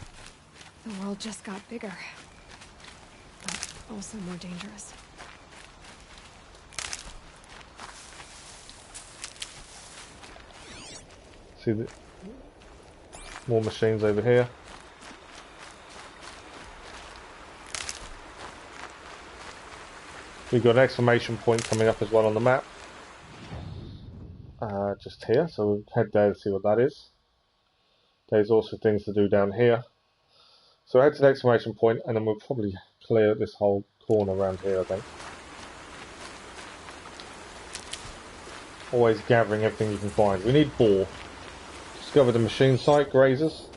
The world just got bigger, but also more dangerous. See the more machines over here. We've got an exclamation point coming up as well on the map. Just here, so we'll head there to see what that is. There's also things to do down here. So head to the exclamation point and then we'll probably clear this whole corner around here, I think. Always gathering everything you can find. We need boar. Discover the machine site, grazers.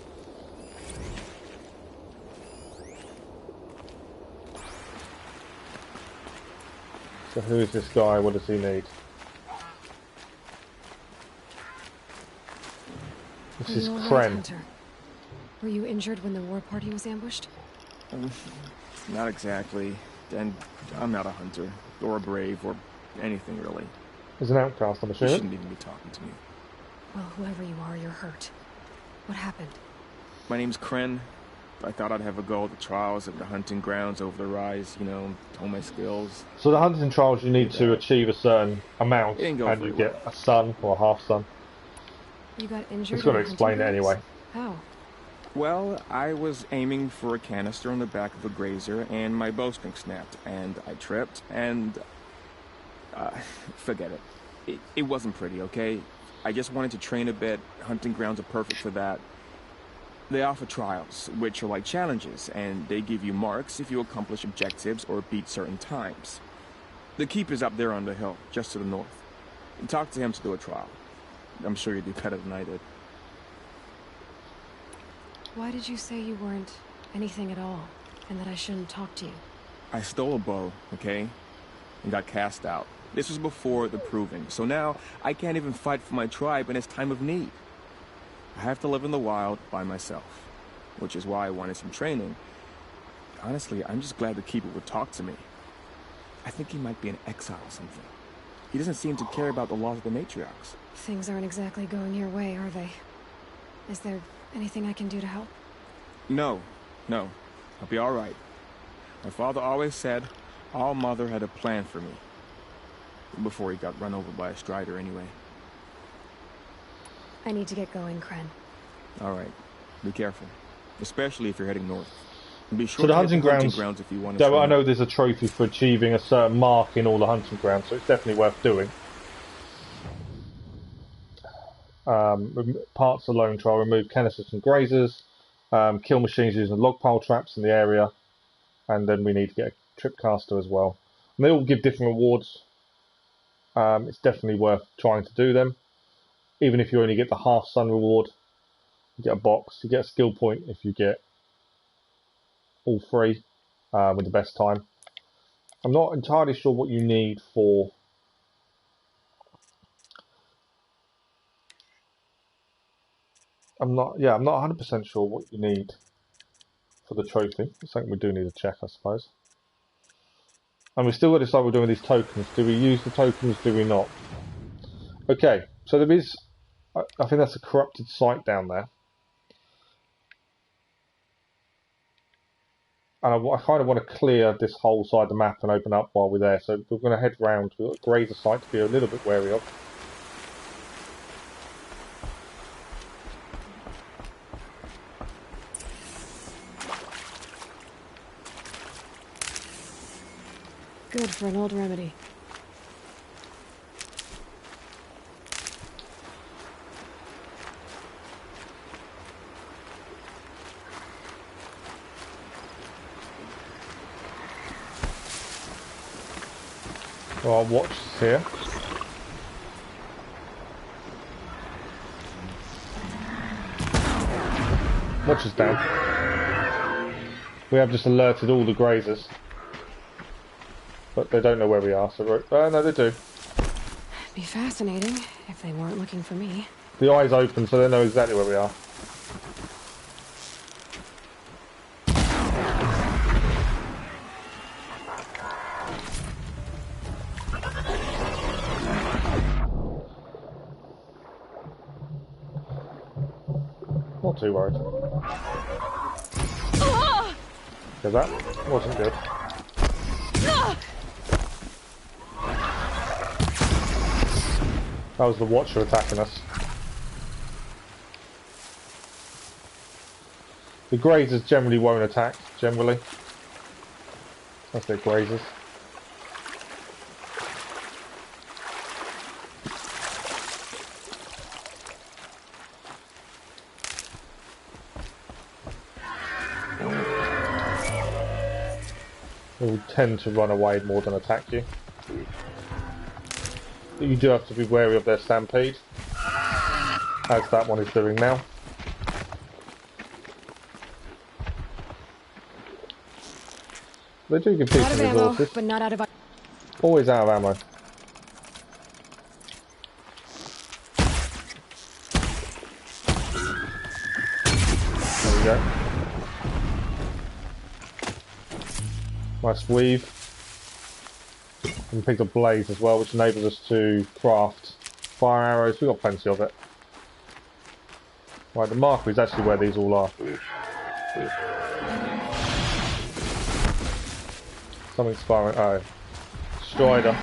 So who is this guy? What does he need? This is Kren. Were you injured when the war party was ambushed? Not exactly. And I'm not a hunter, or a brave, or anything really. There's an outcast, I'm You assuming. shouldn't even be talking to me. Well, whoever you are, you're hurt. What happened? My name's Kren. I thought I'd have a go at the trials at the hunting grounds over the rise, you know, hone my skills. So the hunting trials, you need to achieve a certain amount, It didn't go and very you get a son or a half son. You got injured. It's got to in explain it hunting anyway. grounds? How? Well, I was aiming for a canister on the back of a grazer, and my bowstring snapped, and I tripped, and... forget it. It wasn't pretty, okay? I just wanted to train a bit. Hunting grounds are perfect for that. They offer trials, which are like challenges, and they give you marks if you accomplish objectives or beat certain times. The keeper's up there on the hill, just to the north. And talk to him to do a trial. I'm sure you'd do better than I did. Why did you say you weren't anything at all, and that I shouldn't talk to you? I stole a bow, okay? And got cast out. This was before the proving, so now I can't even fight for my tribe in its time of need. I have to live in the wild by myself, which is why I wanted some training. Honestly, I'm just glad the keeper would talk to me. I think he might be in exile or something. He doesn't seem to care about the laws of the matriarchs. Things aren't exactly going your way, are they? Is there anything I can do to help? No. I'll be all right. My father always said All Mother had a plan for me. Before he got run over by a strider, anyway. I need to get going, Kren. All right. Be careful. Especially if you're heading north. And be sure So the to hit hunting grounds, if you want to. I know there's a trophy for achieving a certain mark in all the hunting grounds, so it's definitely worth doing. Parts of the lone trial, remove canisters and grazers, kill machines using log pile traps in the area, and then we need to get a tripcaster as well. And they all give different rewards. It's definitely worth trying to do them. Even if you only get the half sun reward, you get a box, you get a skill point if you get all three with the best time. I'm not entirely sure what you need for I'm not 100% sure what you need for the trophy. It's something we do need to check, I suppose. And we still got to decide what we're doing with these tokens. Do we use the tokens? Do we not? Okay, so there is, I think that's a corrupted site down there. And I kind of want to clear this whole side of the map and open up while we're there. So we're going to head round. We've got a grazer site to be a little bit wary of. Good for an old remedy. So our watch is here. Watch is down. We have just alerted all the grazers. But they don't know where we are, so no, they do. It'd be fascinating if they weren't looking for me. The eye's open, so they know exactly where we are. Not too worried. Because that wasn't good. That was the Watcher attacking us. The grazers generally won't attack, generally. That's their grazers. They will tend to run away more than attack you. But you do have to be wary of their stampede, as that one is doing now. They do give decent resources. But not out of. Always out of ammo. There we go. Nice weave. And we picked up blaze as well, which enables us to craft fire arrows. We've got plenty of it. Right, the marker is actually where these all are. Something's firing. Oh. Strider.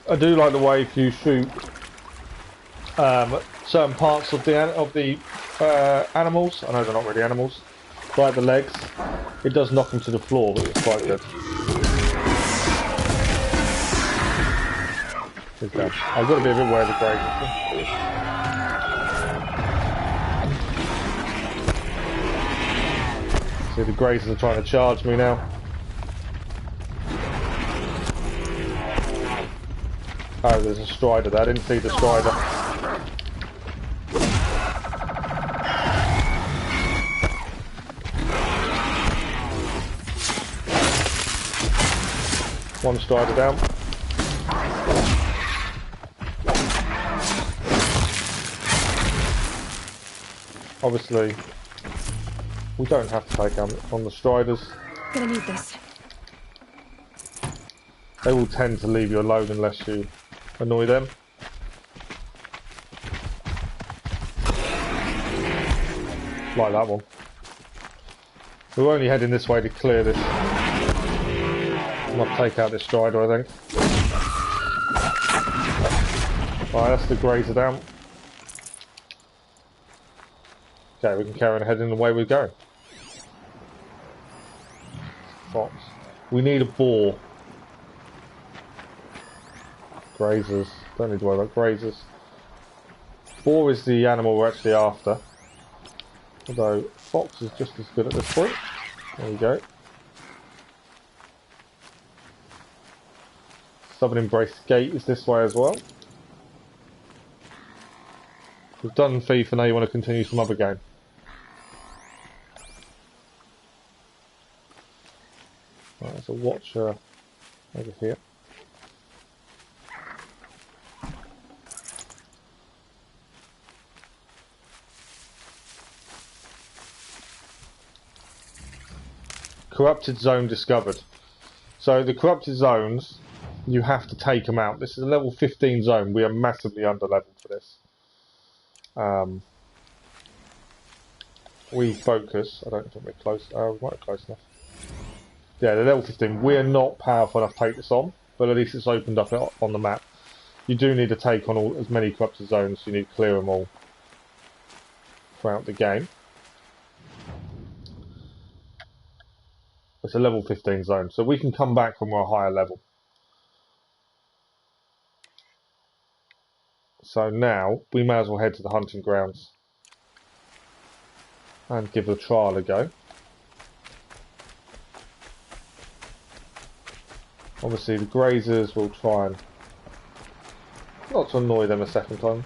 I do like the way if you shoot certain parts of the animals, I know they're not really animals, like the legs, it does knock them to the floor, but it's quite good. I've got to be a bit wary of the grazers. See, the grazers are trying to charge me now. Oh, there's a strider there. I didn't see the strider. One strider down. Obviously, we don't have to take on the striders. Gonna need this. They will tend to leave you alone unless you annoy them. Like that one. We're only heading this way to clear this. Not take out this strider, I think. Right, that's the grazer down. Okay, we can carry on heading the way we're going. Fox. We need a boar. Grazers. Don't need to worry about grazers. Boar is the animal we're actually after. Although fox is just as good at this point. There we go. Southern Embrace Gate is this way as well. We've done FIFA, now you want to continue some other game. Right, there's a watcher over here. Corrupted zone discovered. So the corrupted zones, you have to take them out. This is a level 15 zone. We are massively under leveled for this. We focus. I don't think we're close. We might be close enough. Yeah, the level 15. We're not powerful enough to take this on, but at least it's opened up on the map. You do need to take on as many corrupted zones. You need to clear them all throughout the game. It's a level 15 zone, so we can come back when we're a higher level. So now, we may as well head to the hunting grounds and give the trial a go. Obviously the grazers will try and not to annoy them a second time.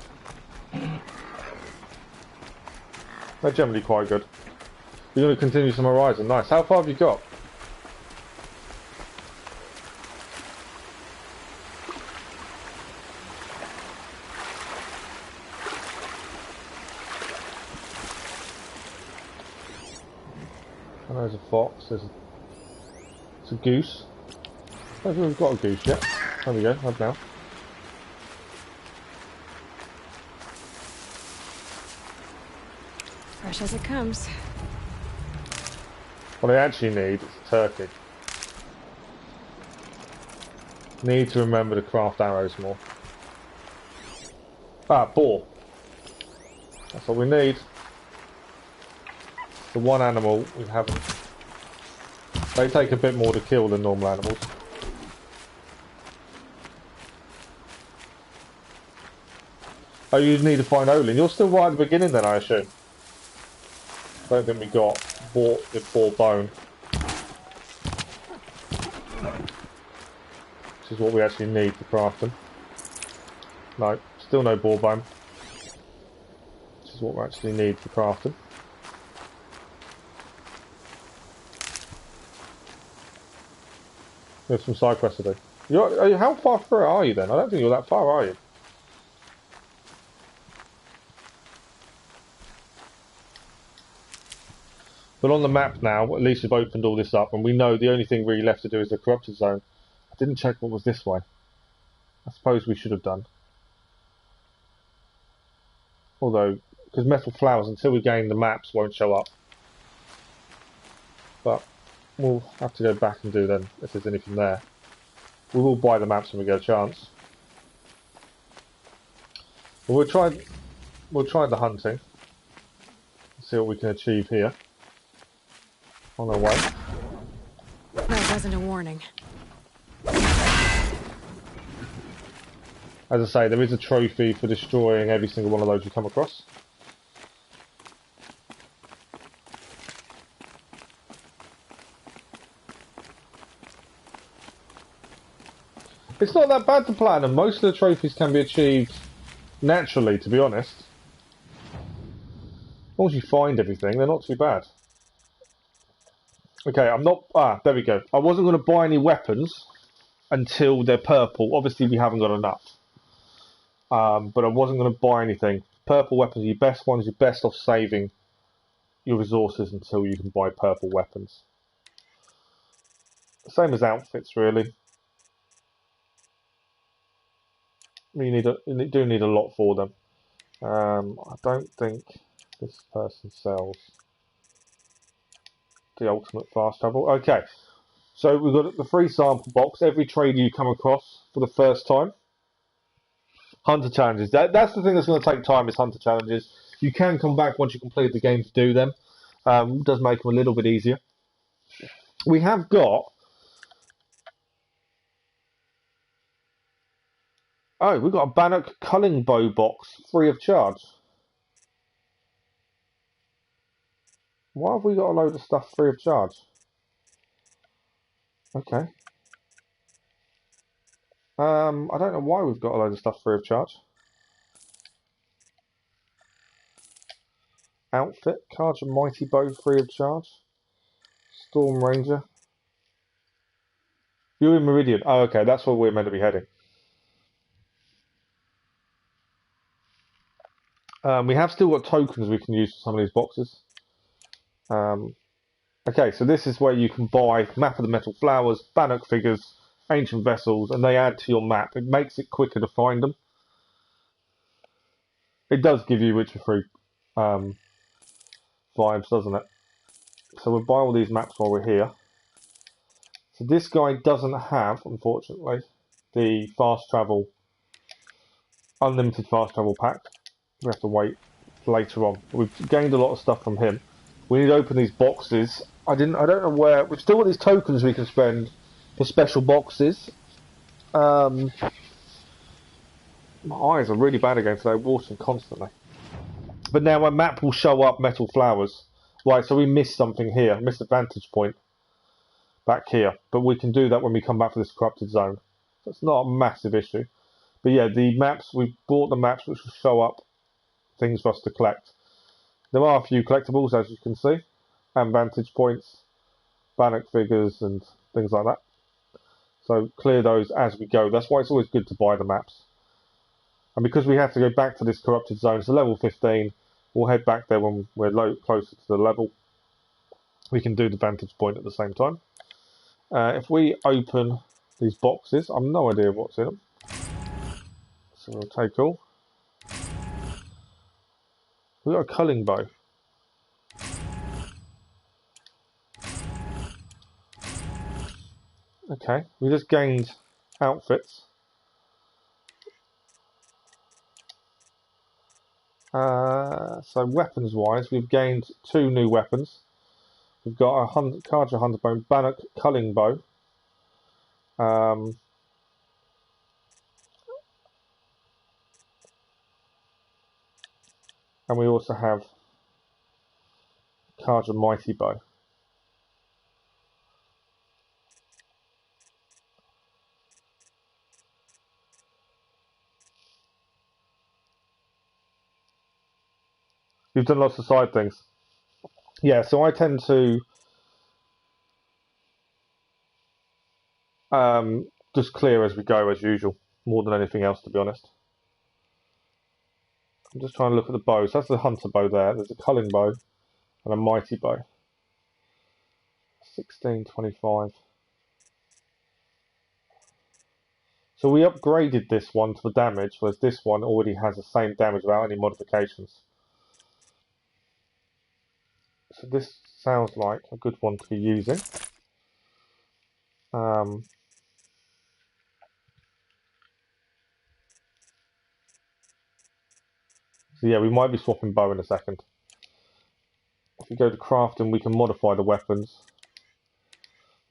They're generally quite good. You're going to continue some Horizon. Nice. How far have you got? Oh, there's a fox. There's a goose. I don't think we've got a goose yet. There we go. Have now. Fresh as it comes. What I actually need is a turkey. Need to remember to craft arrows more. Ah, boar. That's all we need. The one animal we haven't. They take a bit more to kill than normal animals. Oh, you need to find Olin. You're still right at the beginning then, I assume. Don't think we got the boar bone. Which is what we actually need for crafting. No, still no boar bone. Which is what we actually need for crafting. There's some side quests to do. How far through are you then? I don't think you're that far, are you? But on the map now, at least we've opened all this up, and we know the only thing really left to do is the corrupted zone. I didn't check what was this way. I suppose we should have done. Although, because metal flowers, until we gain the maps, won't show up. But we'll have to go back and do them if there's anything there. We will buy the maps when we get a chance. But we'll try the hunting. See what we can achieve here. On our way. That wasn't a warning. As I say, there is a trophy for destroying every single one of those you come across. It's not that bad to platinum. Most of the trophies can be achieved naturally, to be honest. As long as you find everything, they're not too bad. Okay, I'm not... Ah, there we go. I wasn't going to buy any weapons until they're purple. Obviously, we haven't got enough. But I wasn't going to buy anything. Purple weapons are your best ones. You're best off saving your resources until you can buy purple weapons. Same as outfits, really. You do need a lot for them. I don't think this person sells the ultimate fast travel. Okay, so we've got the free sample box. Every trader you come across for the first time. Hunter challenges. That's the thing that's going to take time is hunter challenges. You can come back once you complete the game to do them. It does make them a little bit easier. We have got... Oh, we've got a Bannock culling bow box free of charge. Why have we got a load of stuff free of charge? Okay. I don't know why we've got a load of stuff free of charge. Outfit, Carja Mighty Bow free of charge. Storm Ranger. You're in Meridian. Oh, okay, that's where we're meant to be heading. We have still got tokens we can use for some of these boxes. Okay, so this is where you can buy Map of the Metal Flowers, Bannock figures, Ancient Vessels, and they add to your map. It makes it quicker to find them. It does give you Witcher 3 vibes, doesn't it? So we'll buy all these maps while we're here. So this guy doesn't have, unfortunately, the fast travel, unlimited fast travel pack. We have to wait later on. We've gained a lot of stuff from him. We need to open these boxes. I don't know where. We've still got these tokens we can spend for special boxes. My eyes are really bad again today, watering constantly. But now my map will show up Metal Flowers. Right, so we missed something here. Missed a vantage point back here. But we can do that when we come back to this corrupted zone. So it's not a massive issue. But yeah, the maps, we bought the maps which will show up things for us to collect. There are a few collectibles, as you can see, and vantage points, Bannock figures, and things like that. So clear those as we go. That's why it's always good to buy the maps. And because we have to go back to this corrupted zone, so level 15, we'll head back there when we're closer to the level. We can do the vantage point at the same time. If we open these boxes, I've no idea what's in them. So we'll take all. We've got a culling bow. Okay, we just gained outfits. So weapons wise, we've gained 2 new weapons. We've got a Carja Hunter Bow, Bannock Culling Bow. And we also have Carja Mighty Bow. You've done lots of side things. Yeah, so I tend to just clear as we go, as usual, more than anything else, to be honest. I'm just trying to look at the bows. That's the hunter bow there. There's a culling bow and a mighty bow. 1625. So we upgraded this one for damage, whereas this one already has the same damage without any modifications. So this sounds like a good one to be using. So yeah, we might be swapping bow in a second. If we go to crafting, we can modify the weapons.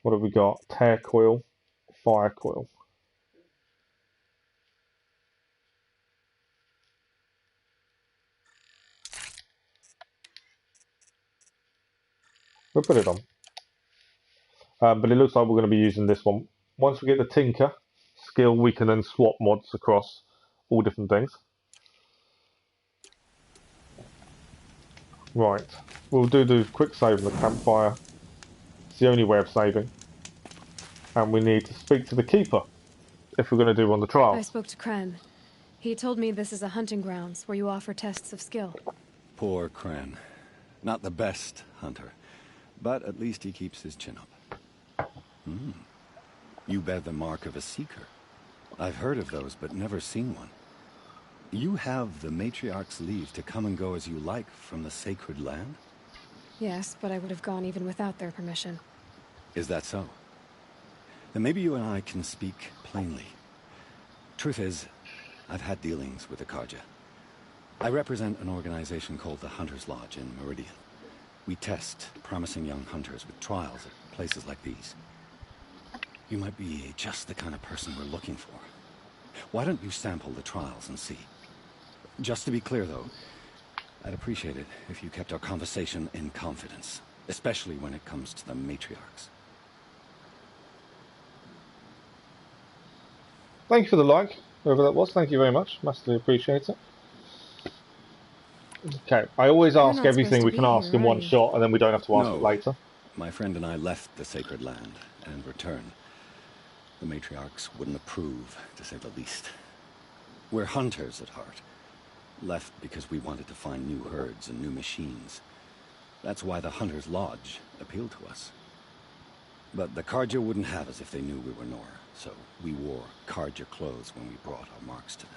What have we got? Tear coil, fire coil. We'll put it on. But it looks like we're going to be using this one. Once we get the Tinker skill, we can then swap mods across all different things. Right, we'll do the quick save in the campfire. It's the only way of saving. And we need to speak to the Keeper if we're going to do on the trial. I spoke to Kren. He told me this is a hunting grounds where you offer tests of skill. Poor Kren. Not the best hunter, but at least he keeps his chin up. You bear the mark of a seeker. I've heard of those, but never seen one. You have the Matriarch's leave to come and go as you like from the sacred land? Yes, but I would have gone even without their permission. Is that so? Then maybe you and I can speak plainly. Truth is, I've had dealings with the Carja. I represent an organization called the Hunter's Lodge in Meridian. We test promising young hunters with trials at places like these. You might be just the kind of person we're looking for. Why don't you sample the trials and see? Just to be clear, though, I'd appreciate it if you kept our conversation in confidence, especially when it comes to the matriarchs. Thank you for the like, whoever that was. Thank you very much. Massively appreciate it. Okay, I always ask everything we can ask in one shot, and then we don't have to ask it later. My friend and I left the sacred land and returned. The matriarchs wouldn't approve, to say the least. We're hunters at heart. Left because we wanted to find new herds and new machines. That's why the Hunter's Lodge appealed to us. But the Carja wouldn't have us if they knew we were Nora, so we wore Carja clothes when we brought our marks to them.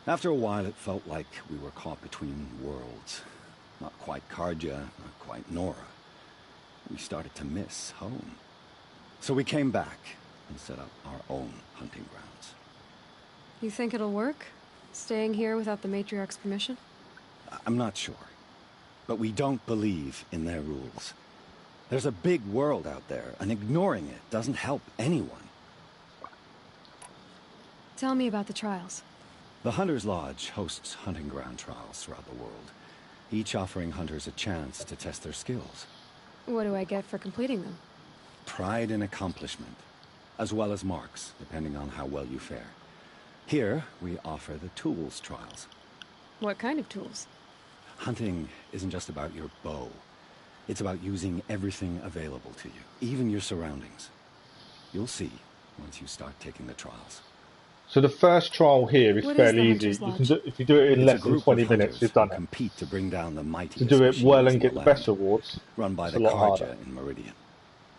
After a while, it felt like we were caught between worlds. Not quite Carja, not quite Nora. We started to miss home. So we came back and set up our own hunting grounds. You think it'll work? Staying here without the matriarch's permission? I'm not sure. But we don't believe in their rules. There's a big world out there, and ignoring it doesn't help anyone. Tell me about the trials. The Hunter's Lodge hosts hunting ground trials throughout the world, each offering hunters a chance to test their skills. What do I get for completing them? Pride in accomplishment, as well as marks, depending on how well you fare. Here, we offer the tools trials. What kind of tools? Hunting isn't just about your bow. It's about using everything available to you, even your surroundings. You'll see once you start taking the trials. So the first trial here is fairly easy. You can do, if you do it in less than 20 minutes, you've done it. Compete to bring down the mightiest to do it well and get the best rewards, run by the Carja in Meridian.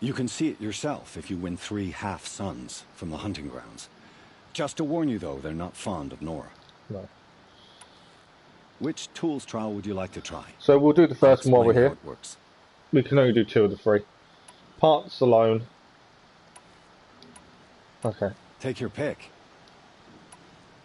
You can see it yourself if you win 3 half-suns from the hunting grounds. Just to warn you, though, they're not fond of Nora. No. Which tools trial would you like to try? So we'll do the first one while we're here. We can only do 2 of the 3. Parts alone. Okay. Take your pick.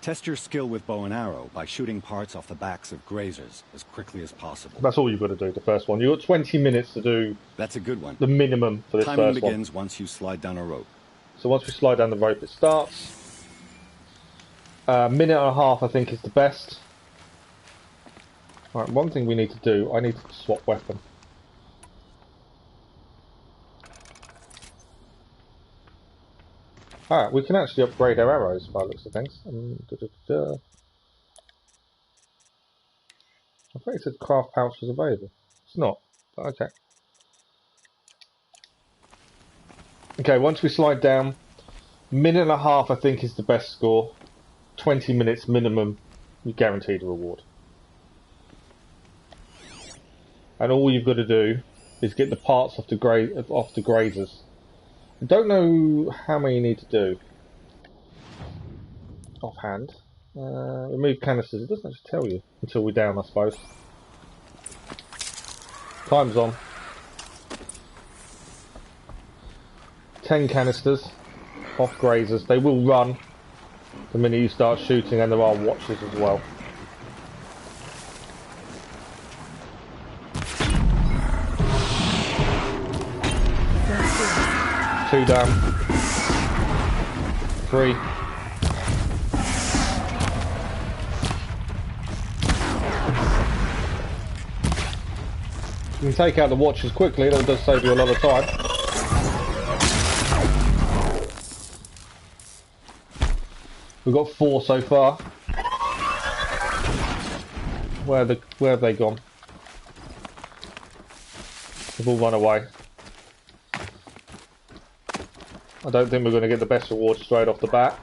Test your skill with bow and arrow by shooting parts off the backs of grazers as quickly as possible. That's all you've got to do, the first one. You've got 20 minutes to do. That's a good one. The minimum for this Timing first one. begins once you slide down a rope. So once we slide down the rope, it starts. Minute and a half, I think, is the best. Right, one thing we need to do, I need to swap weapon. Ah, we can actually upgrade our arrows by the looks of things. I thought it said craft pouch was available. It's not, but okay. Okay, once we slide down, minute and a half I think is the best score. 20 minutes minimum, you guaranteed a reward. And all you've got to do is get the parts off the grazers. I don't know how many you need to do offhand. Remove canisters. It doesn't actually tell you until we're down, I suppose. Time's on. 10 canisters off grazers. They will run the minute you start shooting, and there are watchers as well. Two down. 3. You can take out the watchers quickly, that does save you a lot of time. We've got 4 so far. Where have they gone? They've all run away. I don't think we're going to get the best reward straight off the bat.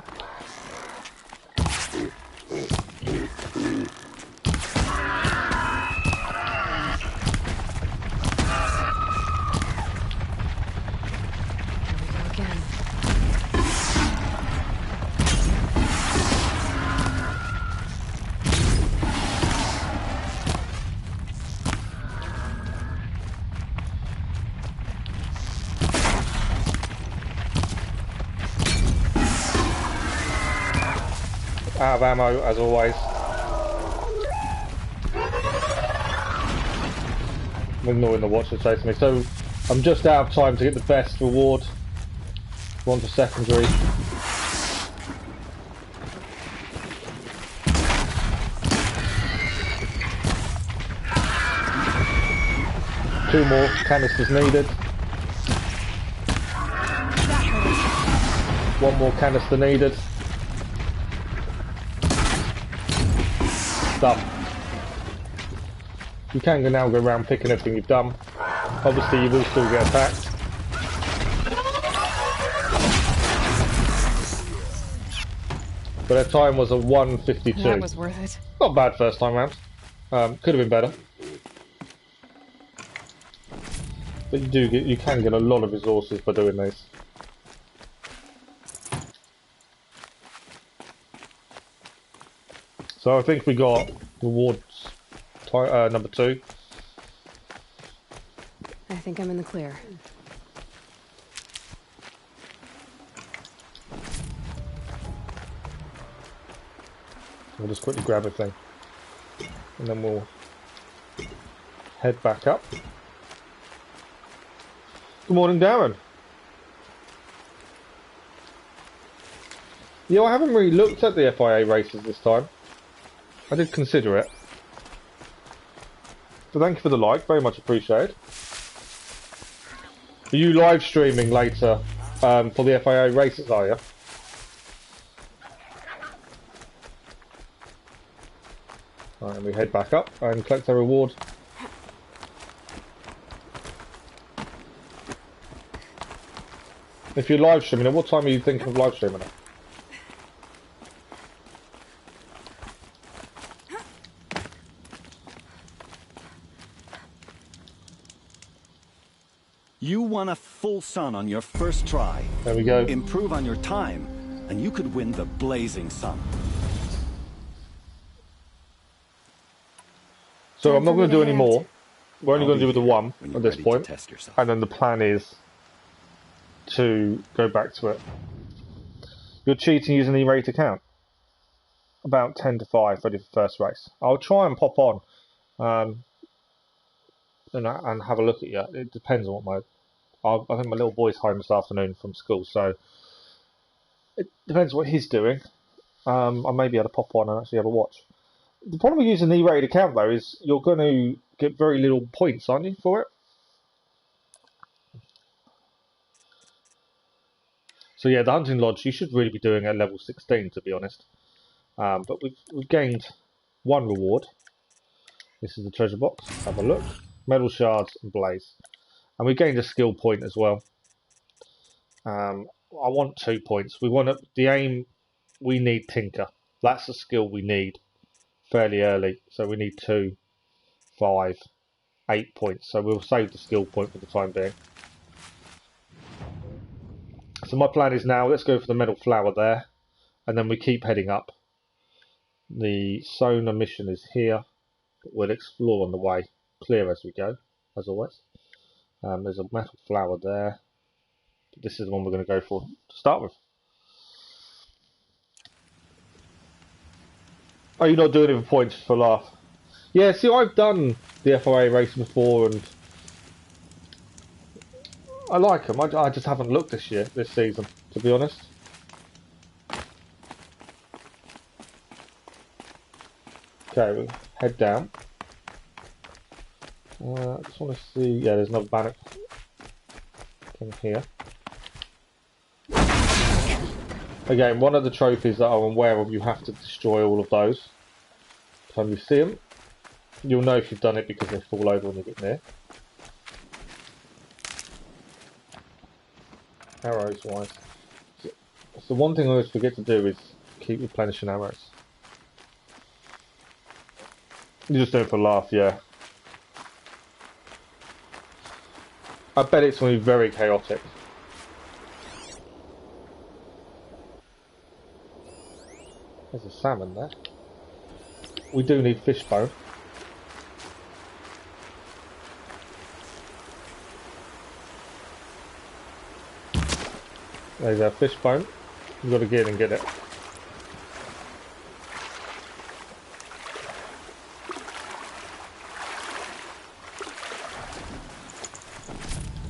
Out of ammo, as always. I'm ignoring the watchers chasing me. So, I'm just out of time to get the best reward. One for secondary. Two more canisters needed. One more canister needed. Done. You can now go around picking everything you've done. Obviously, you will still get attacked. But our time was a 1:52. That was worth it. Not bad first time round. Could have been better. But you can get a lot of resources by doing these. So I think we got rewards number 2. I think I'm in the clear. We'll just quickly grab a thing. And then we'll head back up. Good morning, Darren. Yeah, I haven't really looked at the FIA races this time. I did consider it. So thank you for the like, very much appreciated. Are you live streaming later for the FIA races, are you? Alright, and we head back up and collect our reward. If you're live streaming it, what time are you thinking of live streaming it? You won a full sun on your first try. There we go. Improve on your time, and you could win the blazing sun. So I'm not going to do any more. We're only going to do with the 1 at this point. And then the plan is to go back to it. You're cheating using the E-rate account. About 10 to 5 ready for first race. I'll try and pop on and have a look at you. It depends on what I think my little boy's home this afternoon from school, so it depends what he's doing. I may be able to pop on and actually have a watch. The problem with using the E-rated account though is you're going to get very little points, aren't you, for it? So yeah, the hunting lodge you should really be doing at level 16, to be honest. But we've gained 1 reward. This is the treasure box. Have a look. Metal shards and blaze, and we gained a skill point as well. I want 2 points. We want the aim. We need Tinker. That's the skill we need fairly early. So we need 2, 5, 8 points. So we'll save the skill point for the time being. So my plan is now, let's go for the metal flower there, and then we keep heading up. The Sona mission is here, but we'll explore on the way, clear as we go, as always. There's a metal flower there. This is the one we're going to go for to start with. Oh, you're not doing it for points for laugh? Yeah, see, I've done the FIA race before, and I like them. I just haven't looked this season, to be honest. Okay, we'll head down. I just want to see. Yeah, there's another banner thing here. Again, one of the trophies that I'm aware of, you have to destroy all of those. So when you see them, you'll know if you've done it because they fall over when you get near. Arrows wise. So one thing I always forget to do is keep replenishing arrows. You just do it for a laugh, yeah. I bet it's going to be very chaotic. There's a salmon there. We do need fish bone. There's our fish bone. You've got to get in and get it.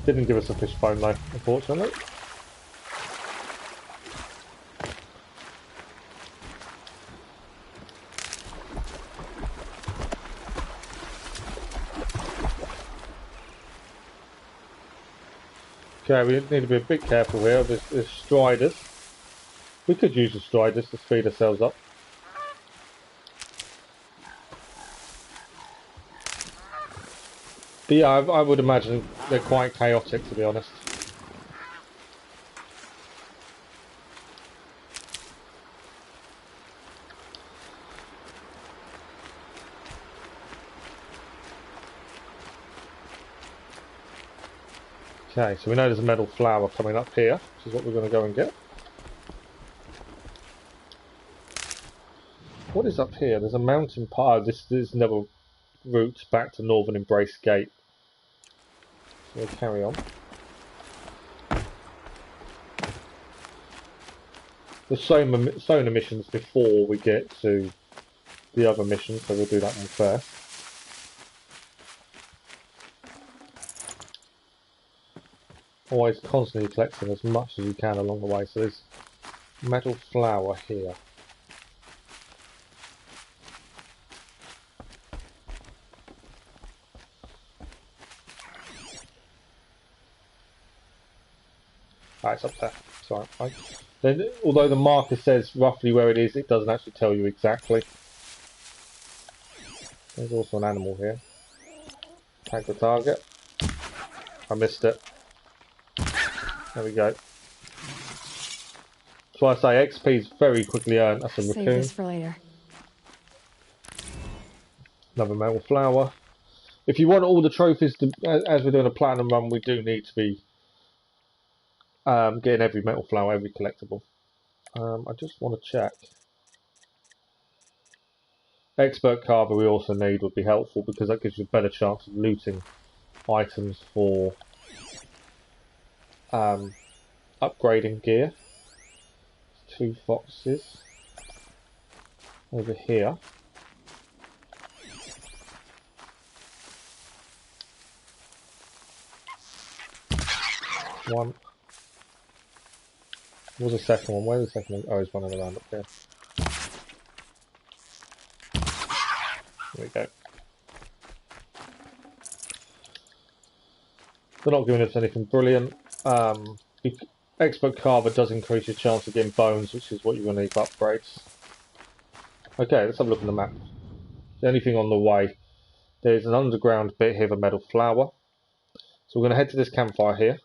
Didn't give us a fish bone though, unfortunately. Okay, we need to be a bit careful here. There's striders. We could use the striders to speed ourselves up. But yeah, I would imagine they're quite chaotic, to be honest. Okay, so we know there's a metal flower coming up here, which is what we're going to go and get. What is up here? There's a mountain part. This is another route back to Northern Embrace Gate. So we'll carry on. There's sonar missions before we get to the other missions, so we'll do that one first. Always constantly collecting as much as you can along the way. So there's metal flower here. Ah, it's up there. Sorry. Then, although the marker says roughly where it is, it doesn't actually tell you exactly. There's also an animal here. Tag the target. I missed it. There we go. So I say XP is very quickly earned. That's a raccoon. Save this for later. Another metal flower. If you want all the trophies, as we're doing a platinum run, we do need to be getting every metal flower, every collectible. I just want to check. Expert carver we also need would be helpful because that gives you a better chance of looting items for upgrading gear. 2 foxes over here. One. Where's the second one? Where's the second one? Oh, he's running around up there. There we go. They're not giving us anything brilliant. Expert carver does increase your chance of getting bones, which is what you're going to need for upgrades. Okay, let's have a look at the map. The only thing on the way, there's an underground bit here of a metal flower. So we're going to head to this campfire here.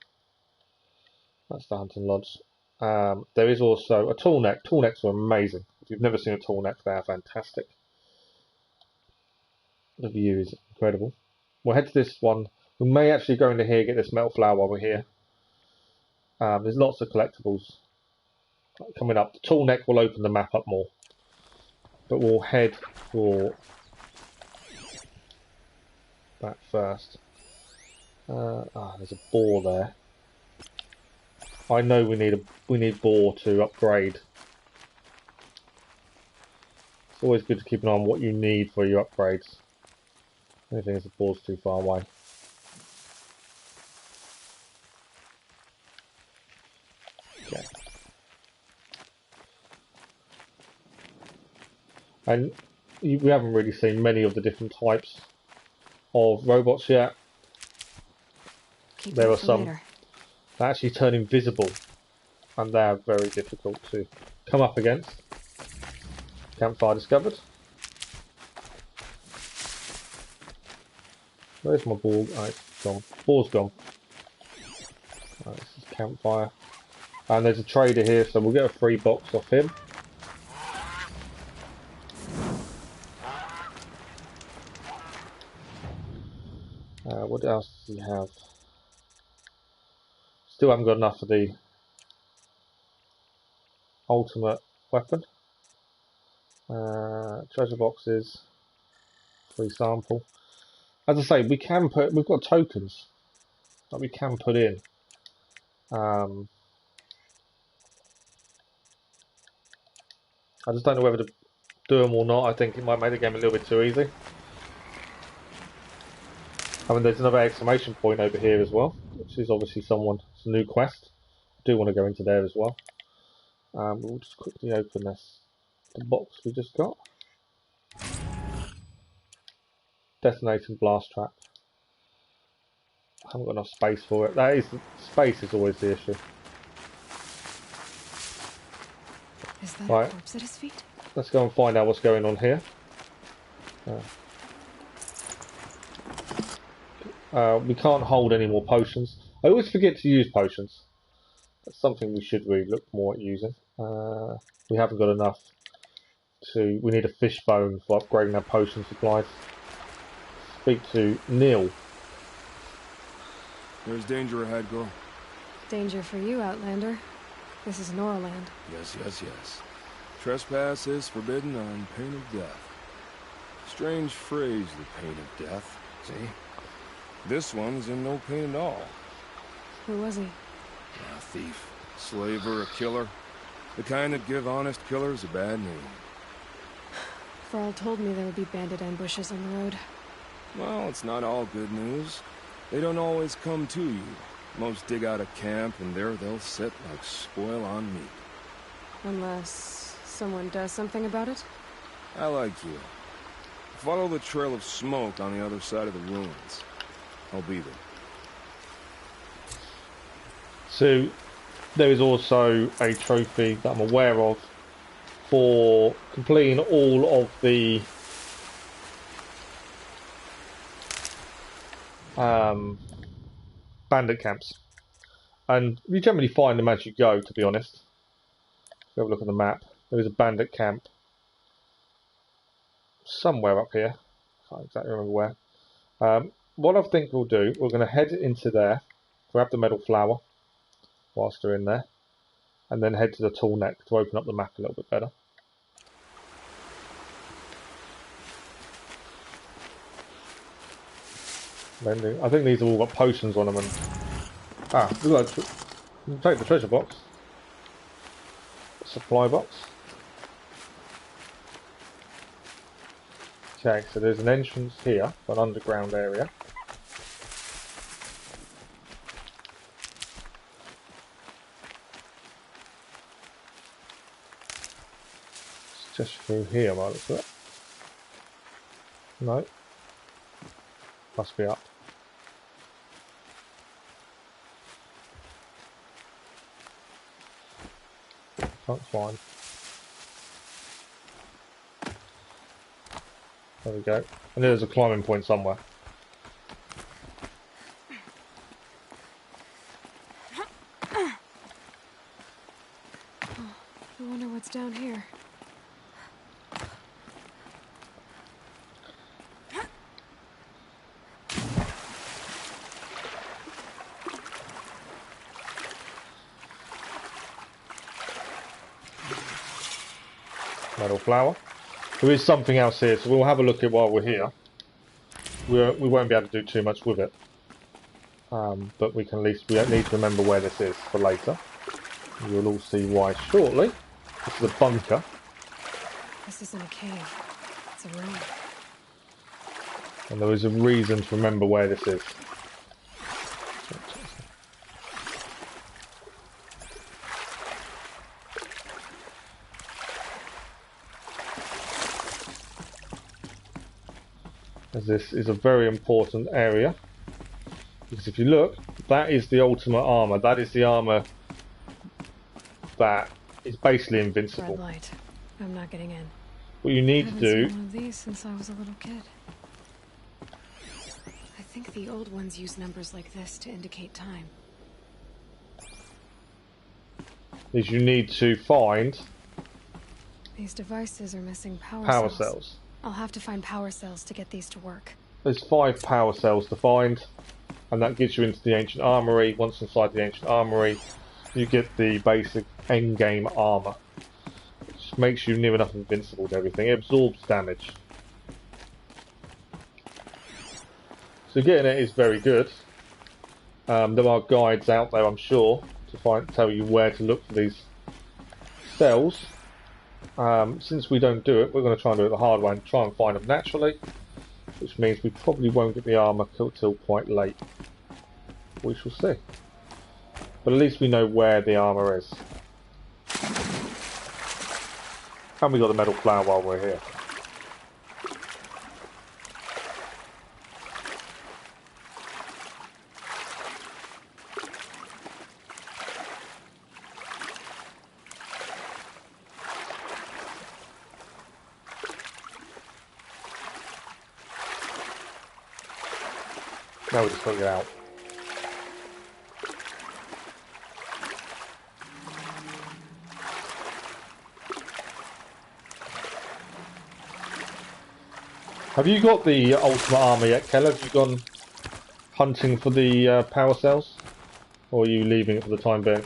That's the hunting lodge. There is also a Tallneck. Tallnecks are amazing. If you've never seen a Tallneck, they are fantastic. The view is incredible. We'll head to this one. We may actually go into here, get this metal flower while we're here. There's lots of collectibles coming up. The Tallneck will open the map up more. But we'll head for that first. There's a boar there. I know we need boar to upgrade. It's always good to keep an eye on what you need for your upgrades. The only thing is the boar's too far away. Okay. And we haven't really seen many of the different types of robots yet. There are some that actually turn invisible, and they are very difficult to come up against. Campfire discovered. Where's my ball? Oh, it's gone. Ball's gone. Right, this is campfire. And there's a trader here, so we'll get a free box off him. What else does he have? Still haven't got enough for the ultimate weapon. Treasure boxes, free sample. As I say, we've got tokens that we can put in. I just don't know whether to do them or not. I think it might make the game a little bit too easy. I mean, there's another exclamation point over here as well, which is obviously it's a new quest. I do want to go into there as well. We'll just quickly open the box we just got. Detonating blast trap. I haven't got enough space for it. Space is always the issue. Is that Right. a corpse at his feet? Let's go and find out what's going on here. We can't hold any more potions. I always forget to use potions. That's something we should really look more at using. We haven't got enough to... We need a fishbone for upgrading our potion supplies. Speak to Neil. There's danger ahead, girl. Danger for you, Outlander. This is Noraland. Yes, yes, yes. Trespass is forbidden on pain of death. Strange phrase, the pain of death. See? This one's in no pain at all. Who was he? A thief, slaver, a killer. The kind that give honest killers a bad name. Thrall told me there would be bandit ambushes on the road. Well, it's not all good news. They don't always come to you. Most dig out a camp, and there they'll sit like spoil on meat. Unless someone does something about it? I like you. Follow the trail of smoke on the other side of the ruins. I'll be there. So, there is also a trophy that I'm aware of for completing all of the bandit camps. And you generally find them as you go, to be honest. If you have a look at the map, there is a bandit camp somewhere up here. I can't exactly remember where. What I think we'll do, we're going to head into there, grab the metal flower whilst we're in there, and then head to the Tallneck to open up the map a little bit better. I think these have all got potions on them. And we'll take the treasure box, supply box. Okay, so there's an entrance here, an underground area. It's just through here, by the looks of it. No. Must be up. Can't find. There we go. And there's a climbing point somewhere. Oh, I wonder what's down here. Metal flower. There is something else here, so we'll have a look at it while we're here. We won't be able to do too much with it, but we can at least need to remember where this is for later. You'll all see why shortly. This is a bunker. This isn't a cave; it's a room. And there is a reason to remember where this is. As this is a very important area, because if you look, that is the ultimate armor. That is the armor that is basically invincible. Red light. I'm not getting in. What you need I to haven't do... seen one of these since I was a little kid. I think the old ones use numbers like this to indicate time. is you need to find... These devices are missing power cells. Power cells. I'll have to find power cells to get these to work. There's 5 power cells to find, and that gets you into the Ancient Armory. Once inside the Ancient Armory, you get the basic endgame armor, which makes you near enough invincible to everything. It absorbs damage. So getting it is very good. There are guides out there, I'm sure, to tell you where to look for these cells. Since we don't do it, we're going to try and do it the hard way and try and find them naturally, which means we probably won't get the armour till quite late. We shall see. But at least we know where the armour is. And we got the metal flower while we're here. Now we just got to get out. Have you got the ultimate armor yet, Keller? Have you gone hunting for the power cells? Or are you leaving it for the time being?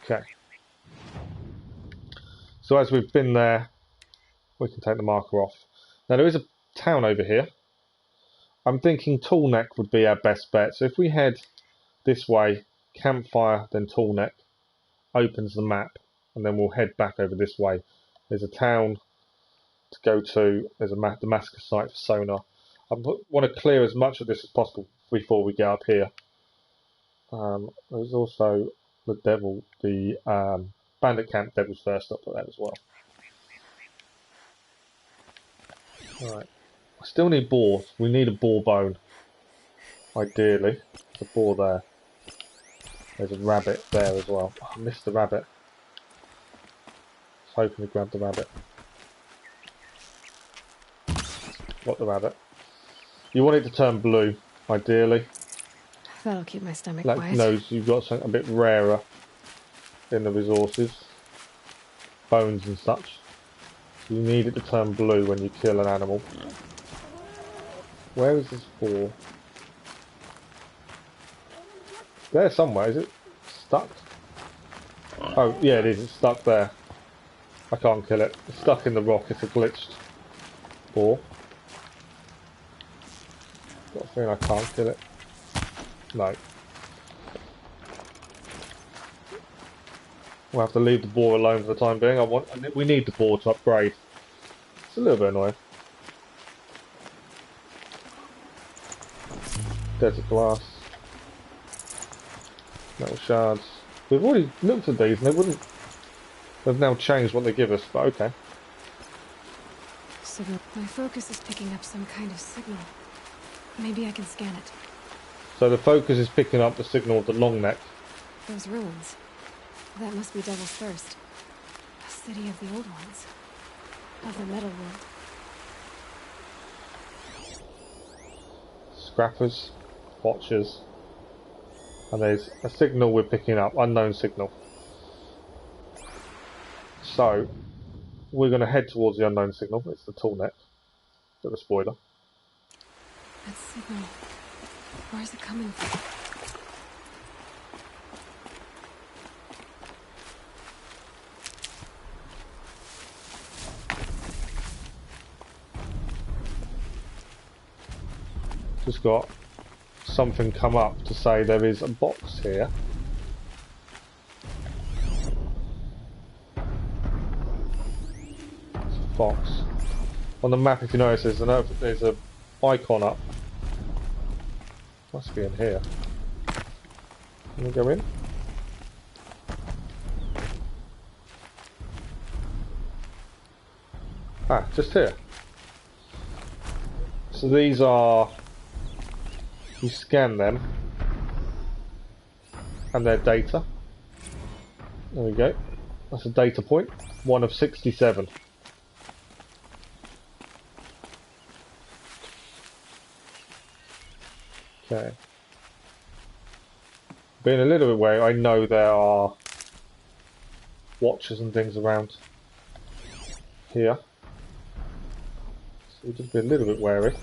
Okay. So as we've been there, we can take the marker off. Now there is a town over here. I'm thinking Tallneck would be our best bet. So if we head this way, campfire, then Tallneck, opens the map, and then we'll head back over this way. There's a town to go to. There's a Damascus site for sonar. I want to clear as much of this as possible before we get up here. There's also the Bandit Camp Devil's First up there as well. Alright. I still need boars. We need a boar bone. Ideally. There's a boar there. There's a rabbit there as well. Oh, I missed the rabbit. I was hoping to grab the rabbit. Got the rabbit. You want it to turn blue, ideally. That'll keep my stomach That quiet. knows you've got something a bit rarer in the resources. Bones and such. So you need it to turn blue when you kill an animal. Where is this boar? There somewhere, is it stuck? Oh, yeah it is, it's stuck there. I can't kill it. It's stuck in the rock, it's a glitched boar. Got a feeling I can't kill it. No. We'll have to leave the boar alone for the time being. We need the boar to upgrade. It's a little bit annoying. Desert glass. Metal shards. We've already looked at these and they wouldn't... They've now changed what they give us, but okay. Signal. My focus is picking up some kind of signal. Maybe I can scan it. So the focus is picking up the signal of the long neck. Those ruins. That must be Devil's Thirst. A city of the old ones. Of the metal world. Scrappers, watchers, and there's a signal we're picking up, unknown signal. So we're going to head towards the unknown signal. It's the Tallneck, bit of a spoiler. That signal. Where's it coming from? Just got something come up to say there is a box here. It's a box. On the map, if you notice, there's a icon up. Must be in here. Can we go in? Ah, just here. So these are... You scan them, and their data. There we go. That's a data point. 1 of 67. Okay. Being a little bit wary, I know there are watchers and things around here. So we'll just be a little bit wary.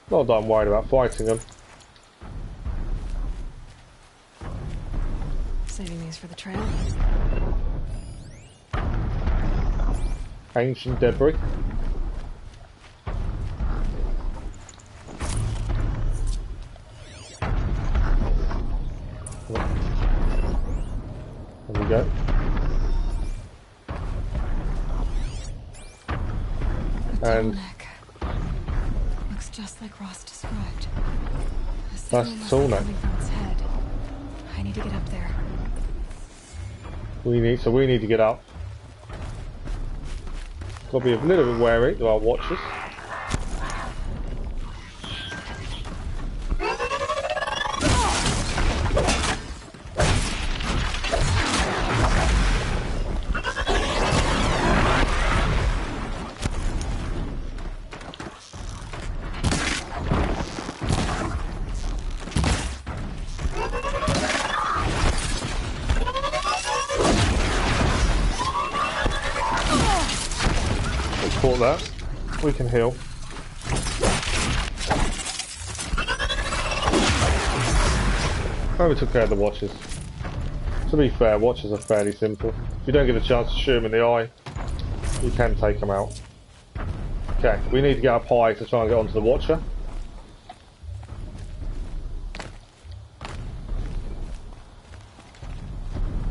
Not that I'm worried about fighting them. Saving these for the trail. Ancient debris. There we go. And looks just like Ross described. That's Tallneck. I need to get up there. We need to get up. Got to be a little bit wary of our watchers. transport that. We can heal. Oh, we took care of the watches. To be fair, watches are fairly simple. If you don't get a chance to shoot them in the eye, you can take them out. Okay, we need to get up high to try and get onto the watcher.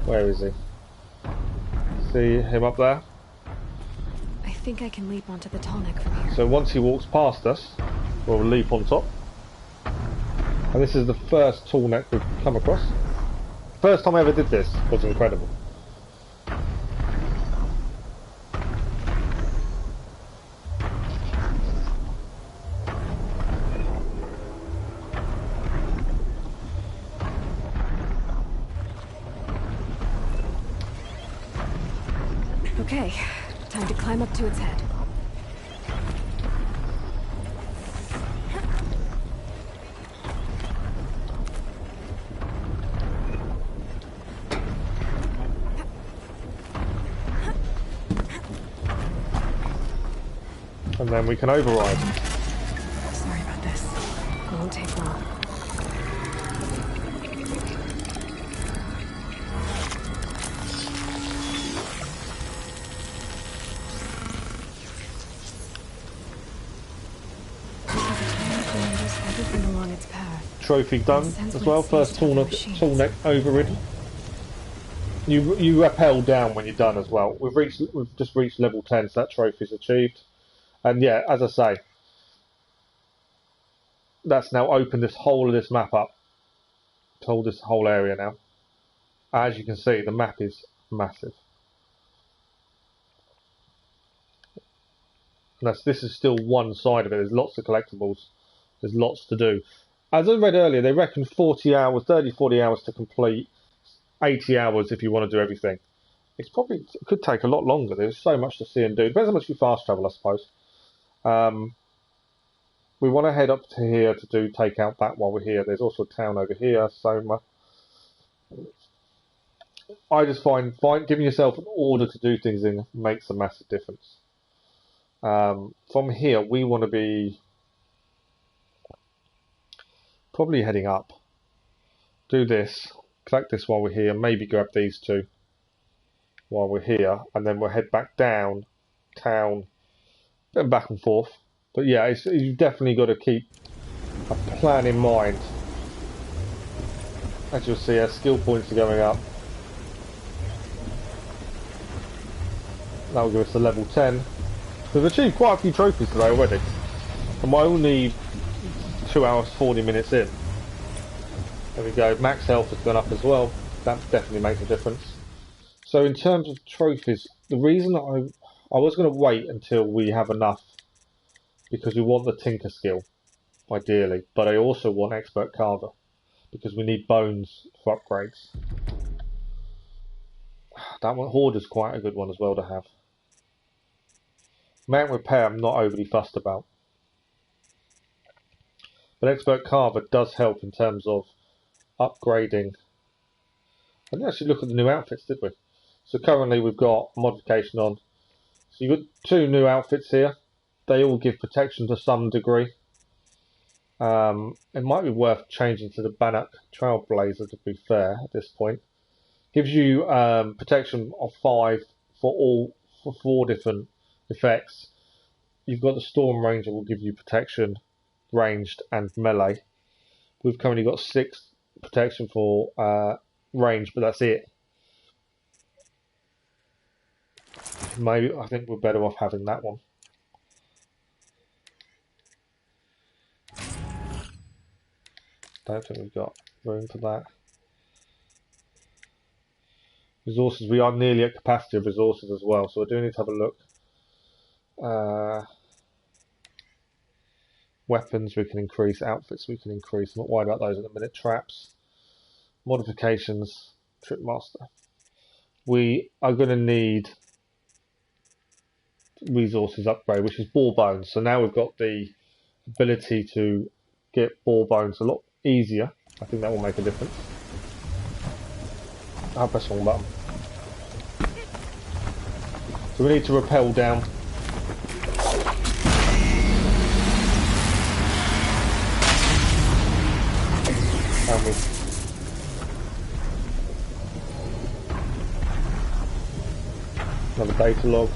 Where is he? See him up there? I think I can leap onto the Tallneck from here. So once he walks past us, we'll leap on top. And this is the first Tallneck we've come across. First time I ever did this was incredible. Okay, time to climb up to its head. And then we can override. Sorry about this. It won't take long. Everything along its path. Trophy done as well. First Tallneck overridden. You rappel down when you're done as well. We've just reached level 10, so that trophy's achieved. And yeah, as I say, that's now opened this whole of this map up. Told this whole area now. As you can see, the map is massive. And this is still one side of it. There's lots of collectibles. There's lots to do. As I read earlier, they reckon 40 hours, 30, 40 hours to complete. 80 hours if you want to do everything. It could take a lot longer. There's so much to see and do. Depends how much you fast travel, I suppose. We want to head up to here to take out that while we're here. There's also a town over here, Soma. I just find giving yourself an order to do things in makes a massive difference. From here, we want to be probably heading up. Do this, collect this while we're here, maybe grab these two while we're here, and then we'll head back down town, then back and forth. But yeah, you've definitely got to keep a plan in mind. As you'll see, our skill points are going up. That will give us a level 10. We've achieved quite a few trophies today already. And we're only 2 hours 40 minutes in. There we go, max health has gone up as well. That definitely makes a difference. So in terms of trophies, the reason that I was going to wait until we have enough, because we want the Tinker skill, ideally, but I also want Expert Carver, because we need bones for upgrades. That one, Hoarder's quite a good one as well to have. Mount Repair I'm not overly fussed about. But Expert Carver does help in terms of upgrading. I didn't actually look at the new outfits, did we? So currently we've got a modification on. So you've got 2 new outfits here. They all give protection to some degree. It might be worth changing to the Bannock Trailblazer to be fair at this point. Gives you protection of 5 for 4 different effects. You've got the Storm Ranger will give you protection, ranged and melee. We've currently got 6 protection for range, but that's it. Maybe I think we're better off having that one. Don't think we've got room for that. Resources, we are nearly at capacity of resources as well, so I do need to have a look. Weapons we can increase, outfits we can increase. I'm not worried about those at the minute. Traps, modifications, Trip Master. We are going to need resources upgrade, which is Ball Bones. So now we've got the ability to get Ball Bones a lot easier. I think that will make a difference. I'll press the wrong button. So we need to rappel down. Can we? Another data log.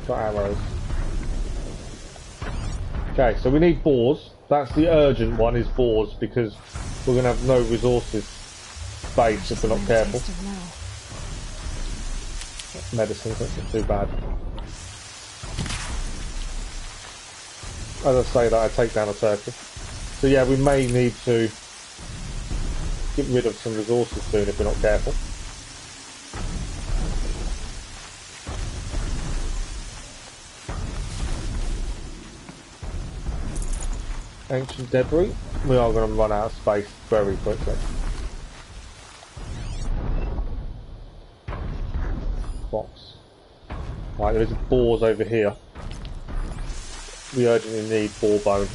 Got arrows. Okay, so we need boars. That's the urgent one, is boars, because we're going to have no resources space if we're not careful. Medicine, that's not too bad. As I say that, I take down a turtle. So yeah, we may need to get rid of some resources soon if we're not careful. Ancient debris. We are going to run out of space very quickly. Box. Right, there's boars over here. We urgently need boar bone.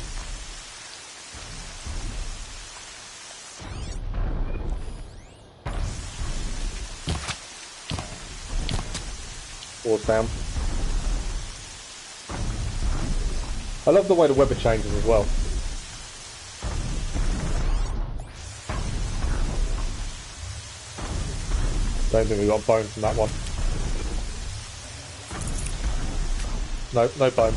Boars down. I love the way the weather changes as well. Don't think we got bone from that one. No, no bone.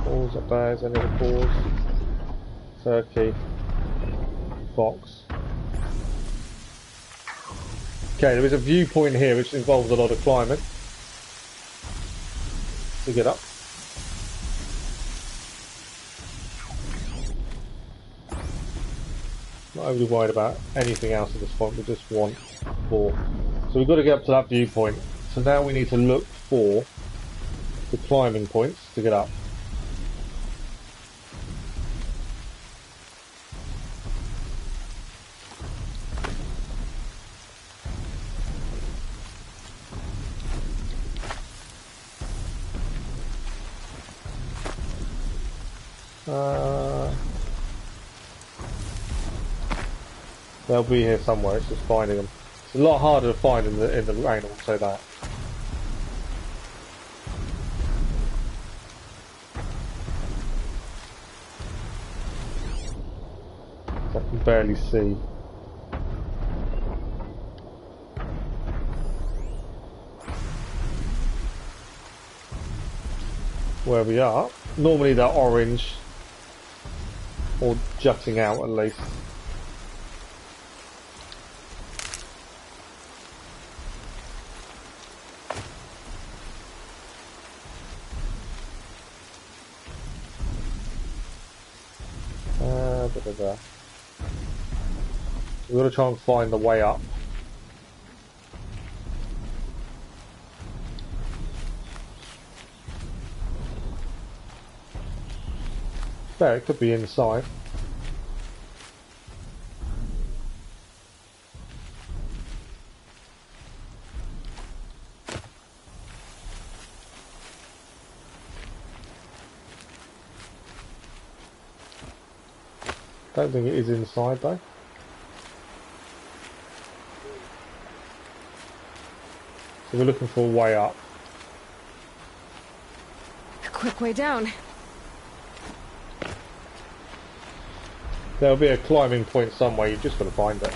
Balls up there, is any of the balls? Turkey. Fox. Okay, there is a viewpoint here which involves a lot of climbing to get up. Not overly worried about anything else at this point, we just want boar. So we've got to get up to that viewpoint. So now we need to look for the climbing points to get up. They'll be here somewhere, it's just finding them. It's a lot harder to find in the rain, I'll say that. I can barely see. Where we are. Normally they're orange, or jutting out at least. We've got to try and find the way up. There, it could be inside. Don't think it is inside though. So we're looking for a way up. A quick way down. There'll be a climbing point somewhere, you've just got to find it.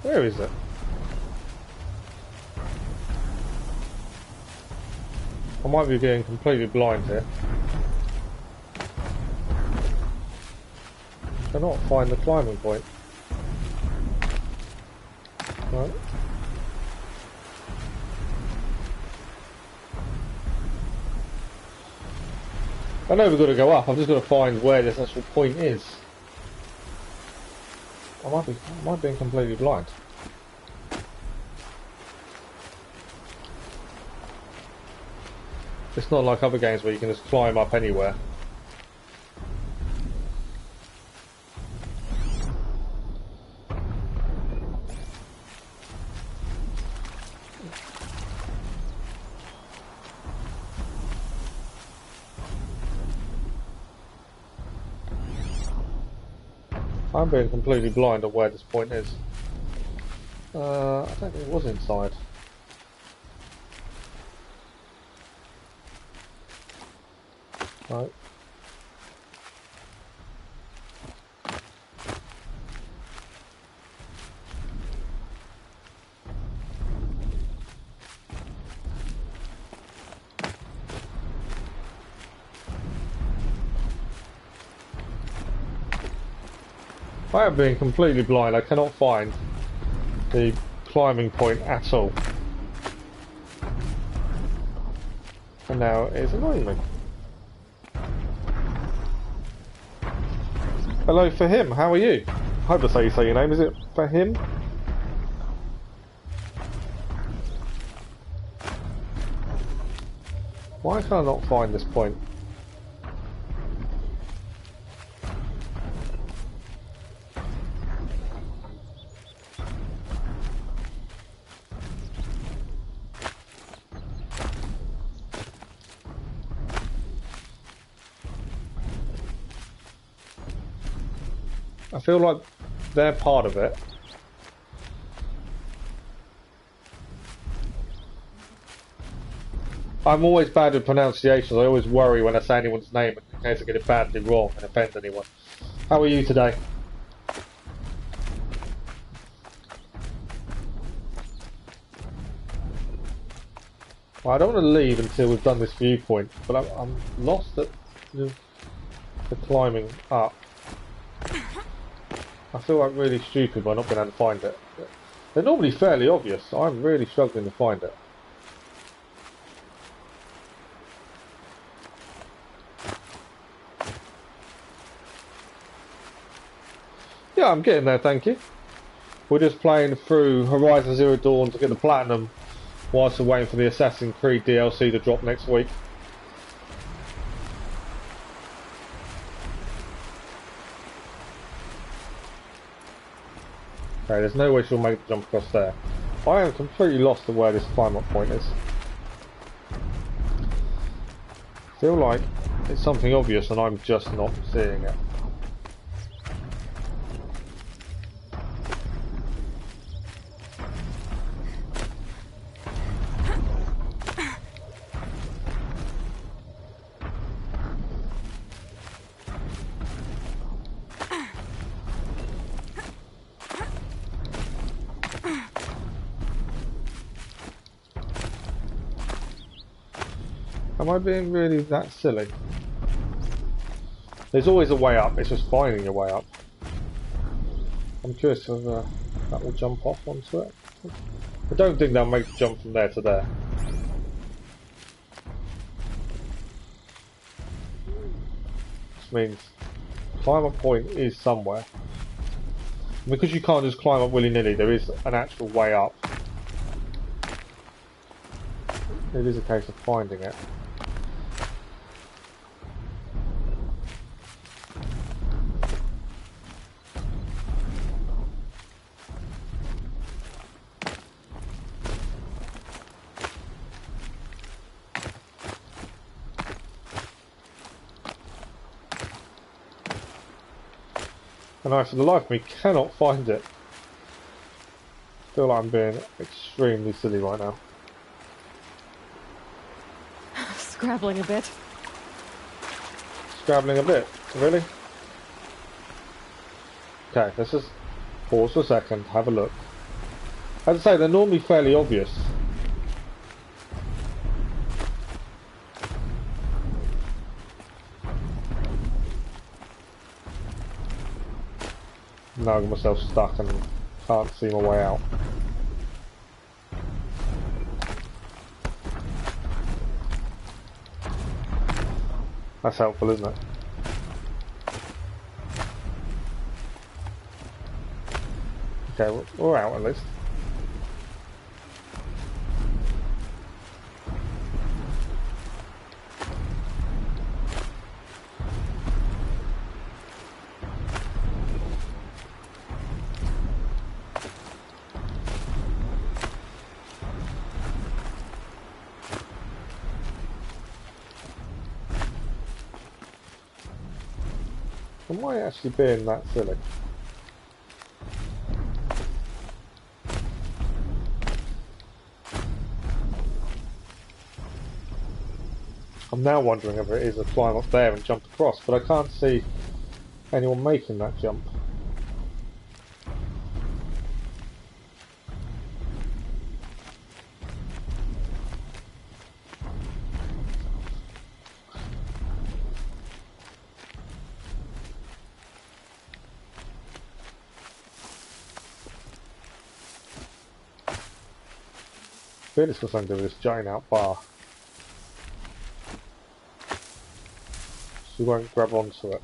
Where is it? I might be getting completely blind here. I cannot find the climbing point. Right. I know we've got to go up, I've just got to find where this actual point is. I might be completely blind. It's not like other games where you can just climb up anywhere. I'm being completely blind on where this point is. I don't think it was inside. Right. I am being completely blind. I cannot find the climbing point at all. And now it's annoying me. Hello, for him. How are you? I hope that's how you say your name. Is it for him? Why can I not find this point? I feel like they're part of it. I'm always bad with pronunciations. I always worry when I say anyone's name in case I get it badly wrong and offend anyone. How are you today? Well, I don't want to leave until we've done this viewpoint, but I'm lost at the climbing up. I feel like really stupid by not being able to find it. They're normally fairly obvious. I'm really struggling to find it. Yeah, I'm getting there, thank you. We're just playing through Horizon Zero Dawn to get the platinum whilst we're waiting for the Assassin's Creed DLC to drop next week. Okay, there's no way she'll make the jump across there. I am completely lost to where this climb up point is. Feel like it's something obvious and I'm just not seeing it. Am I being really that silly? There's always a way up, it's just finding your way up. I'm curious if that will jump off onto it. I don't think they'll make the jump from there to there. Which means climb up point is somewhere. Because you can't just climb up willy-nilly, there is an actual way up. It is a case of finding it. And I, for the life of me, cannot find it. I feel like I'm being extremely silly right now. Scrabbling a bit. Scrabbling a bit? Really? Okay, let's just pause for a second, have a look. As I say, they're normally fairly obvious. Now I got myself stuck and can't see my way out. That's helpful, isn't it? Okay, we're out at least. Am I actually being that silly? I'm now wondering if it is a climb up there and jump across, but I can't see anyone making that jump. I think it's got something to do with this giant out bar. She won't grab onto it.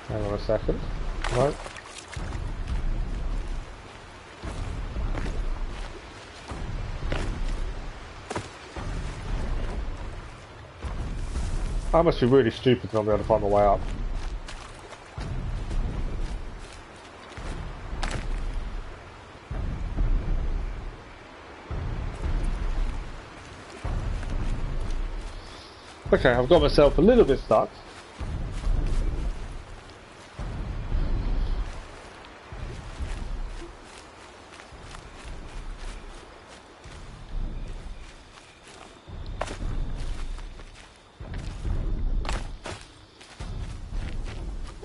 Hang on a second. No. I must be really stupid to not be able to find my way up. Okay, I've got myself a little bit stuck.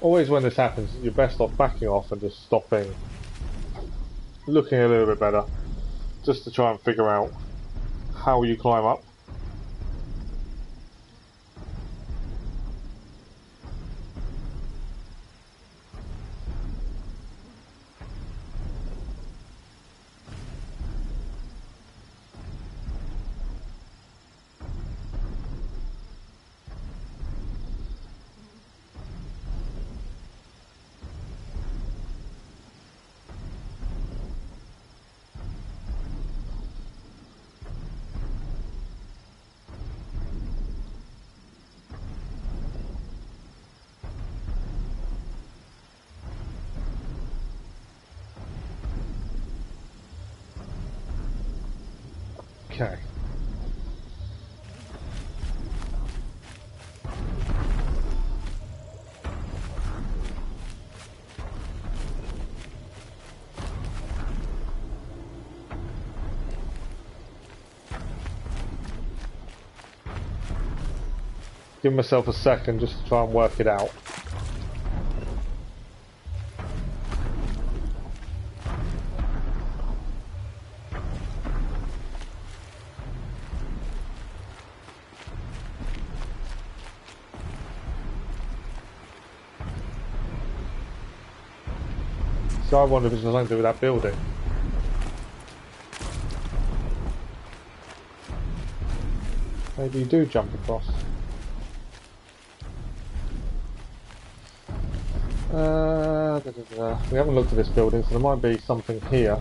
Always when this happens, you're best off backing off and just stopping, looking a little bit better, just to try and figure out how you climb up. Okay. Give myself a second just to try and work it out. So I wonder if it's something to do with that building. Maybe you do jump across. We haven't looked at this building, so there might be something here.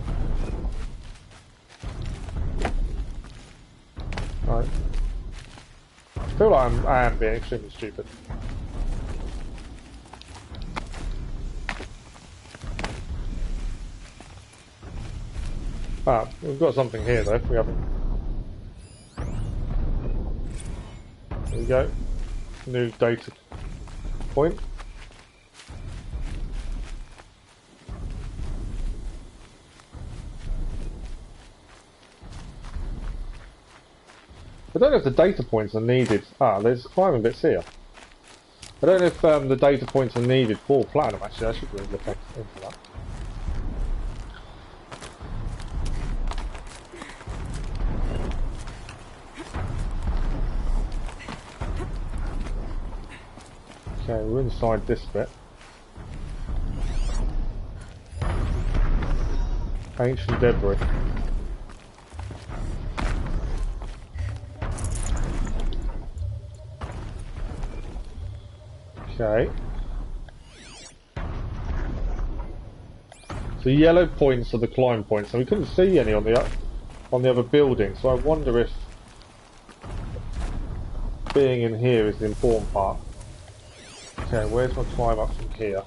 Right. I feel like I am being extremely stupid. Ah, we've got something here though, we haven't. There we go. New data point. I don't know if the data points are needed. Ah, there's climbing bits here. I don't know if the data points are needed for platinum actually. I should really look into that. Okay, we're inside this bit. Ancient debris. Okay. So yellow points are the climb points, and we couldn't see any on the other building. So I wonder if being in here is the important part. Okay, where's my climb up from here?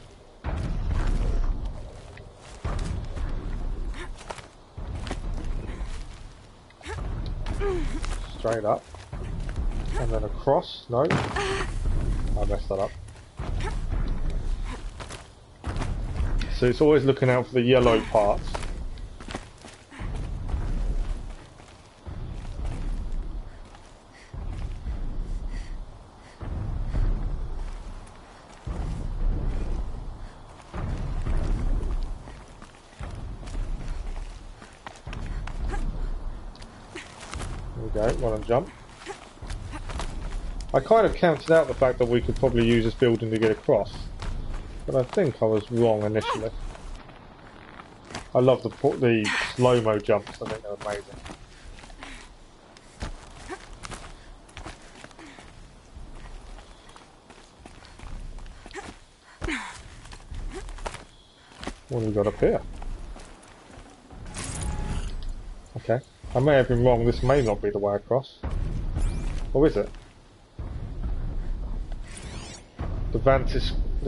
Straight up. And then across. No. I messed that up. So it's always looking out for the yellow parts. There we go, one on jump. I kind of counted out the fact that we could probably use this building to get across. But I think I was wrong initially. I love the slow-mo jumps, I think they're amazing. What have we got up here? Okay, I may have been wrong, this may not be the way across. Or is it? The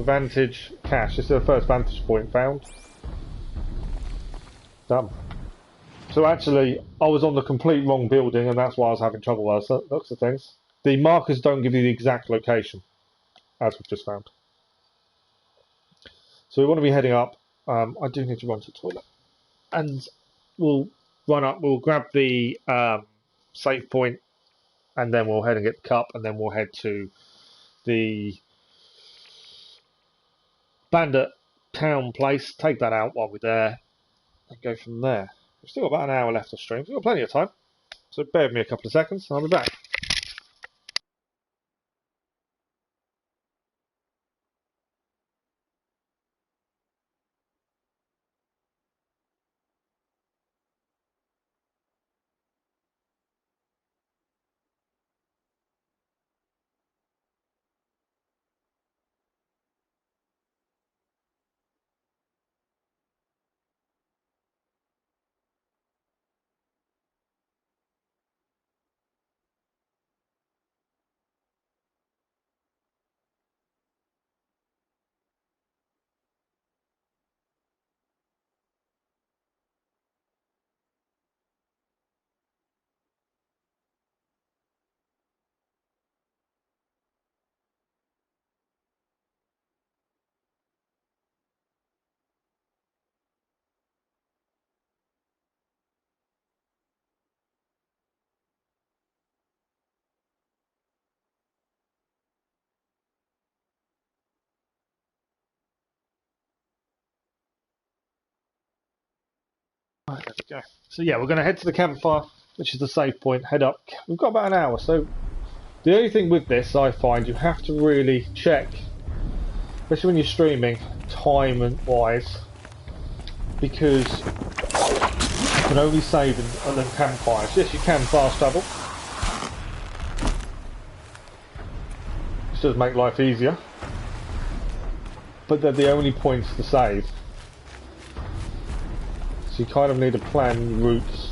Vantage cache, this is the first vantage point found. Done. So actually, I was on the complete wrong building and that's why I was having trouble with looks at things. The markers don't give you the exact location, as we've just found. So we want to be heading up. I do need to run to the toilet. And we'll run up, we'll grab the save point, and then we'll head and get the cup, and then we'll head to the Bandit town place, take that out while we're there, and go from there. We've still got about an hour left of stream, so we've got plenty of time. So bear with me a couple of seconds, and I'll be back. Right, there we go. So yeah, we're going to head to the campfire, which is the save point, head up. We've got about an hour, so the only thing with this, I find, you have to really check, especially when you're streaming, time and wise, because you can only save in the campfires. Yes, you can fast travel. This does make life easier, but they're the only points to save. So you kind of need to plan routes.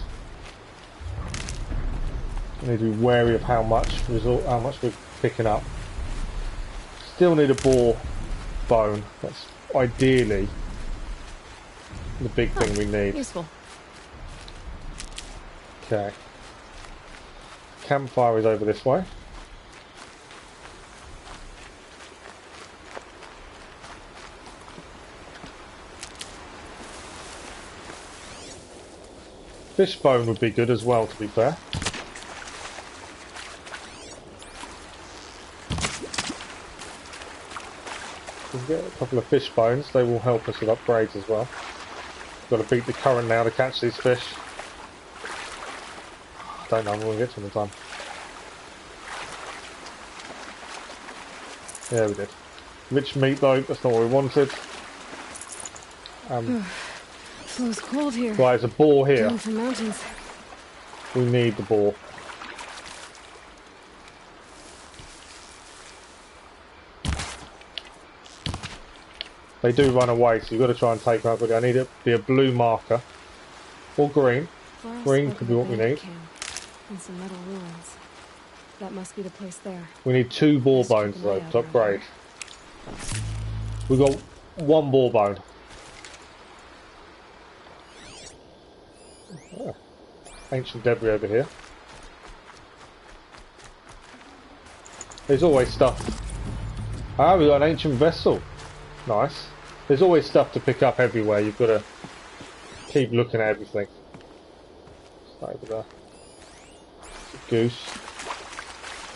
You need to be wary of how much we're picking up. Still need a boar bone. That's ideally the big thing we need. Useful. Okay. Campfire is over this way. Fishbone would be good as well, to be fair. We can get a couple of fish bones, they will help us with upgrades as well. Got to beat the current now to catch these fish. Don't know when we'll get to them in time. Yeah, we did. Rich meat though, that's not what we wanted. So it's cold here. Right, there's a boar here. Down some mountains. We need the boar. They do run away, so you've got to try and take them out quickly. I need it to be a blue marker. Or green. Green could be what we need. And some metal ruins. That must be the place there. We need 2 boar bones though to upgrade. We've got 1 boar bone. Oh. Ancient debris over here. There's always stuff. Ah, we got an ancient vessel. Nice. There's always stuff to pick up everywhere. You've got to keep looking at everything. Over there. Goose.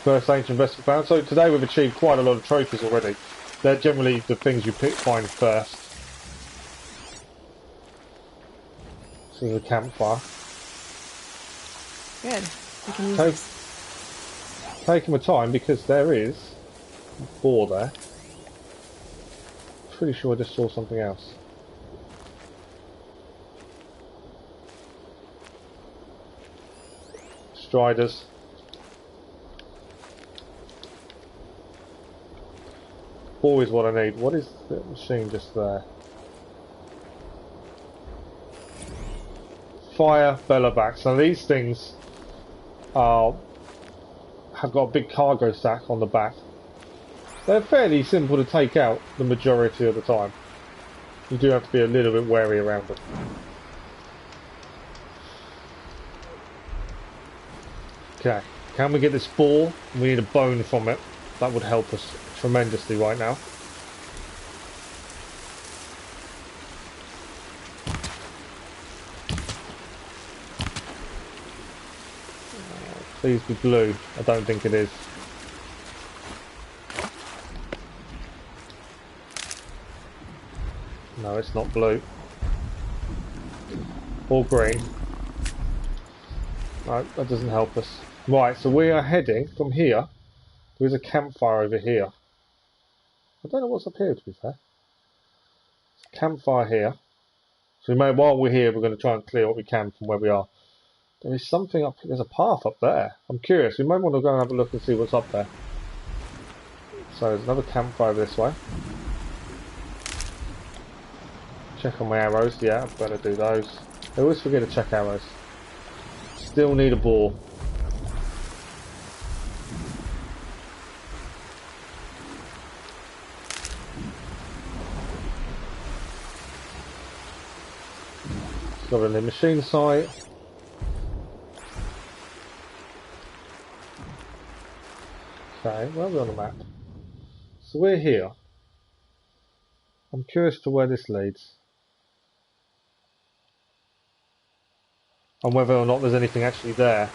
First ancient vessel found. So today we've achieved quite a lot of trophies already. They're generally the things you find first. This is a campfire. Good. We can use this. Taking my time because there is a boar there. Pretty sure I just saw something else. Striders. Always what I need. What is the machine just there? Fire bellowbacks. Now these things have got a big cargo sack on the back. They're fairly simple to take out the majority of the time. You do have to be a little bit wary around them. Okay, can we get this ball? We need a bone from it. That would help us tremendously right now. Please be blue. I don't think it is. No, it's not blue. Or green. No, that doesn't help us. Right, so we are heading from here. There is a campfire over here. I don't know what's up here, to be fair. There's a campfire here. So we may, while we're here, we're going to try and clear what we can from where we are. There is something up here. There's a path up there. I'm curious. We might want to go and have a look and see what's up there. So there's another campfire this way. Check on my arrows. Yeah, I'm going to do those. I always forget to check arrows. Still need a boar. Discovered a machine site. Okay, where are we on the map? So we're here. I'm curious to where this leads. And whether or not there's anything actually there.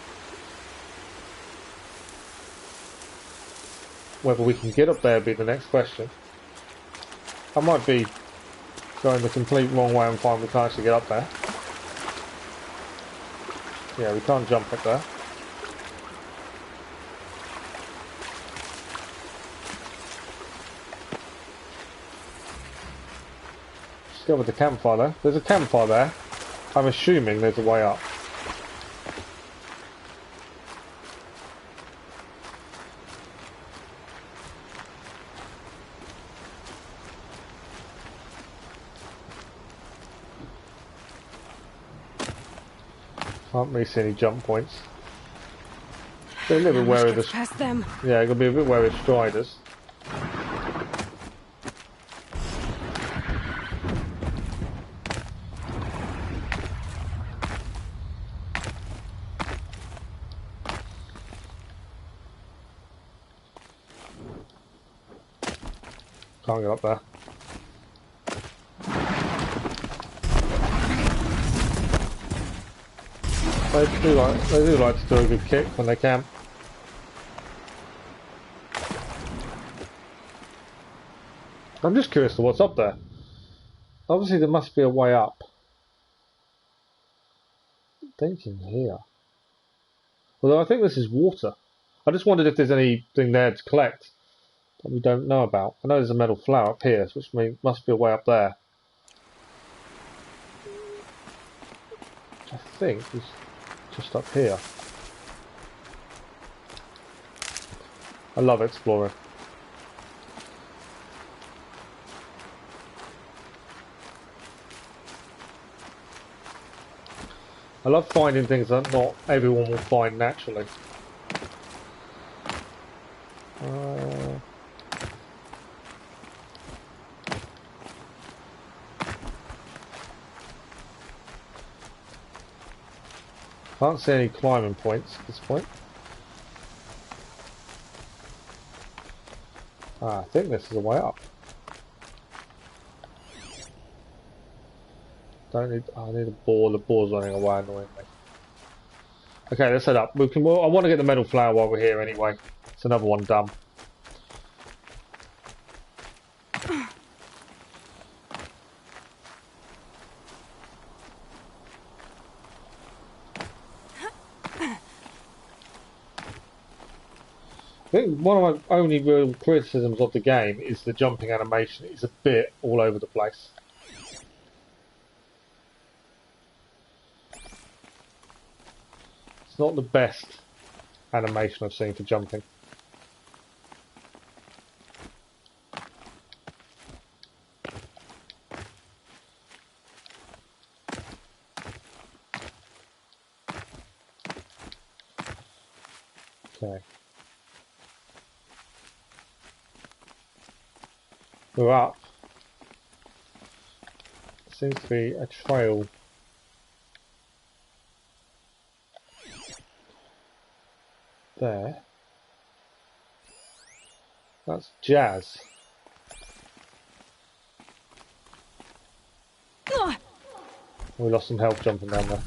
Whether we can get up there be the next question. I might be going the complete wrong way and find we can't actually get up there. Yeah, we can't jump up there. Discovered the campfire there. There's a campfire there. I'm assuming there's a way up. Can't really see any jump points. Be a little bit wary of the. Past them. Yeah, gonna be a bit wary of striders. Can't get up there. They do like to do a good kick when they can. I'm just curious to what's up there. Obviously there must be a way up. I'm thinking here. Although I think this is water. I just wondered if there's anything there to collect that we don't know about. I know there's a metal flower up here, which means must be a way up there. Which I think is just up here. I love exploring. I love finding things that not everyone will find naturally. Can't see any climbing points at this point. Ah, I think this is the way up. Don't need. I need a ball. The ball's running away annoyingly. Okay, let's head up. We can. Well, I want to get the metal flower while we're here anyway. It's another one done. I think one of my only real criticisms of the game is the jumping animation. It's a bit all over the place. It's not the best animation I've seen for jumping. Okay. We're up. Seems to be a trail. There. That's Jazz. We lost some health jumping down there.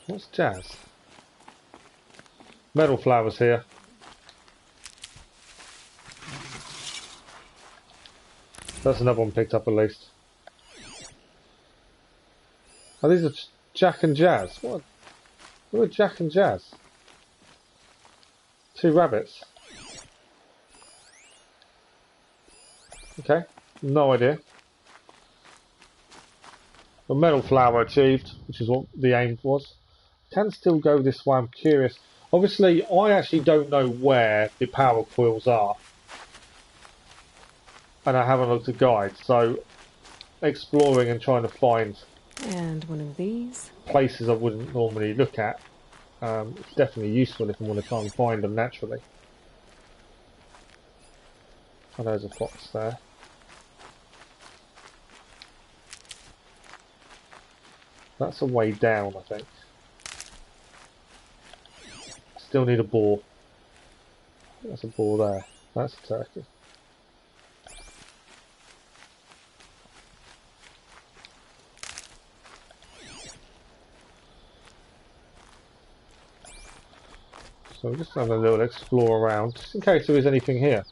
What's Jazz? Metal flowers here. That's another one picked up at least. Oh, these are Jack and Jazz. What? Who are Jack and Jazz? Two rabbits. Okay, no idea. A metal flower achieved, which is what the aim was. Can still go this way, I'm curious. Obviously, I actually don't know where the power coils are. And I haven't looked at guides, so exploring and trying to find And one of these. Places I wouldn't normally look at. It's definitely useful if I want to try and find them naturally. Oh, there's a fox there. That's a way down, I think. Still need a boar. That's a boar there. That's a turkey. So we're just having a little explore around, just in case there is anything here.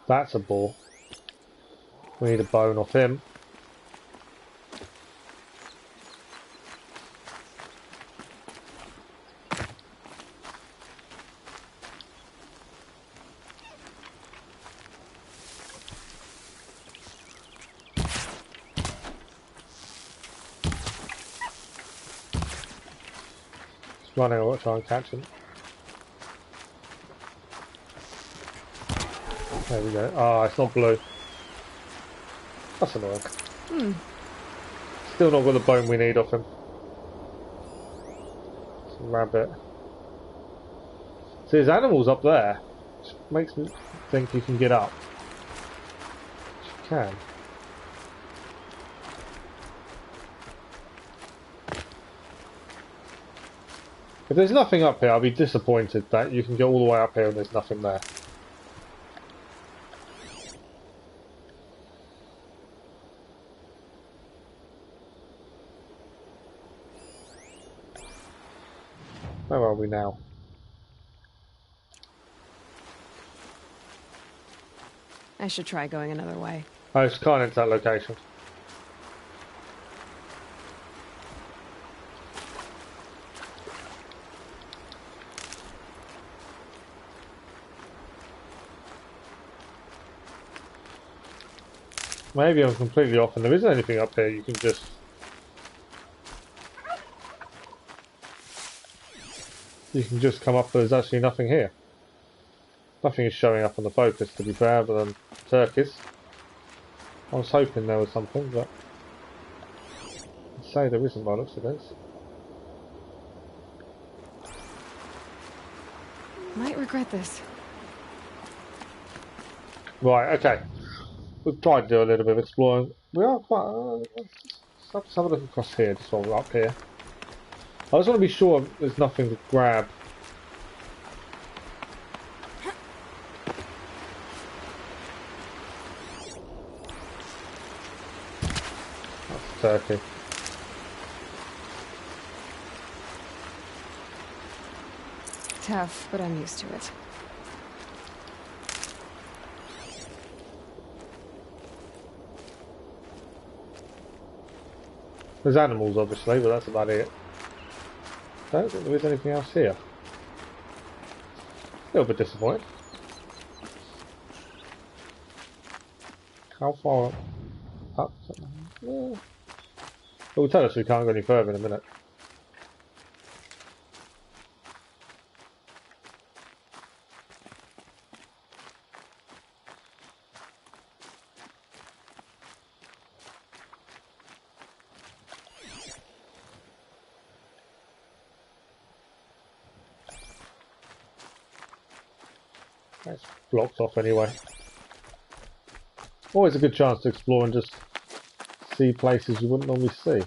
That's a boar. We need a bone off him. Just running, I want to try and catch him. There we go. Ah, it's not blue. That's annoying. Still not got the bone we need off him. It's a rabbit. See, there's animals up there, which makes me think you can get up. Which you can. If there's nothing up here, I'll be disappointed that you can get all the way up here and there's nothing there. Where are we now? I should try going another way. Oh, it's kind of that location. Maybe I'm completely off and there isn't anything up here. You can just... You can just come up, but there's actually nothing here. Nothing is showing up on the focus, to be fair, other than turkeys. I was hoping there was something, but I'd say there isn't by the looks of this. Might regret this. Right, okay. We've tried to do a little bit of exploring. We are quite... let's have a look across here, just while we're up here. I just want to be sure there's nothing to grab. That's a turkey. Tough, but I'm used to it. There's animals, obviously, but that's about it. I don't think there is anything else here. A little bit disappointed. How far up? Yeah. It will tell us we can't go any further in a minute. It's blocked off anyway. Always a good chance to explore and just see places you wouldn't normally see.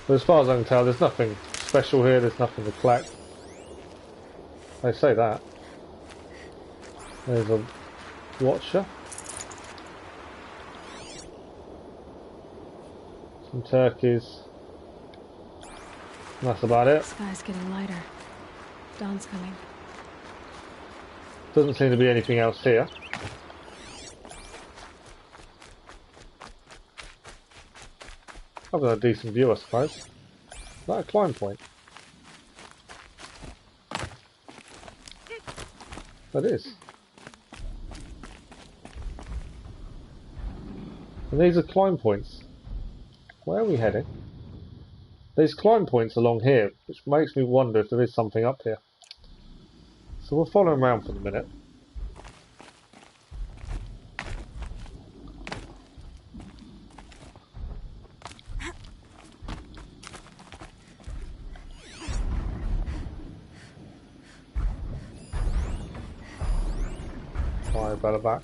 But as far as I can tell, there's nothing special here, there's nothing to collect. They say that. There's a watcher. Some turkeys. And that's about it. The sky's getting lighter. Dawn's coming. Doesn't seem to be anything else here. I've got a decent view, I suppose. Is that a climb point? That is. And these are climb points. Where are we heading? There's climb points along here, which makes me wonder if there is something up here. So we'll follow around for the minute. Fire better back.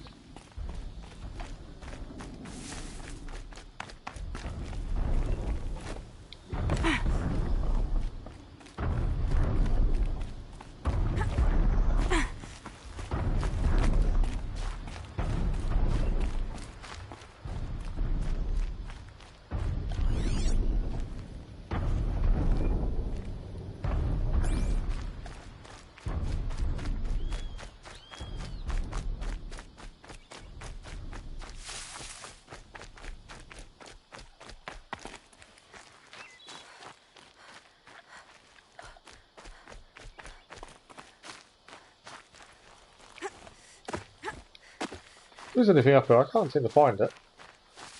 If there's anything up here, I can't seem to find it.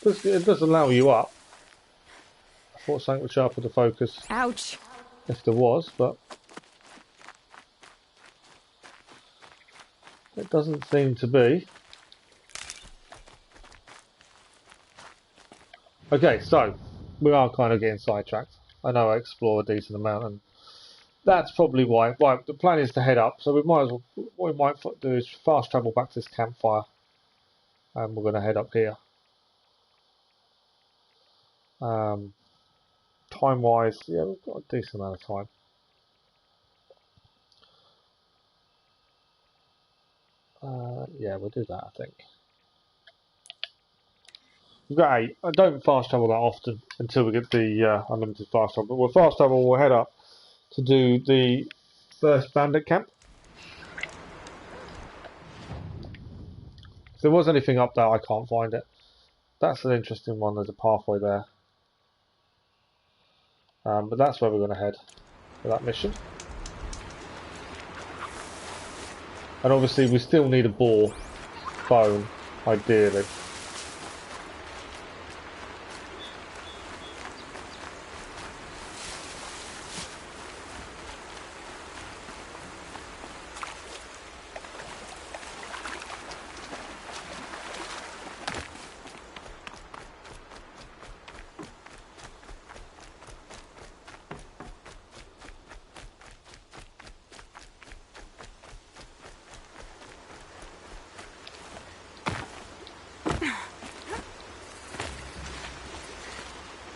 It does allow you up. I thought something would show up with the focus. Ouch! If there was, but it doesn't seem to be. Okay, so we are kind of getting sidetracked. I know I explored a decent amount, and that's probably why. Right, the plan is to head up, so we might as well. What we might do is fast travel back to this campfire. And we're going to head up here. Time-wise, yeah, we've got a decent amount of time. Yeah, we'll do that, I think. We've got 8. I don't fast travel that often until we get the unlimited fast travel. But we'll fast travel, we'll head up to do the first bandit camp. If there was anything up there, I can't find it. That's an interesting one. There's a pathway there. But that's where we're going to head for that mission. And obviously we still need a boar bone ideally.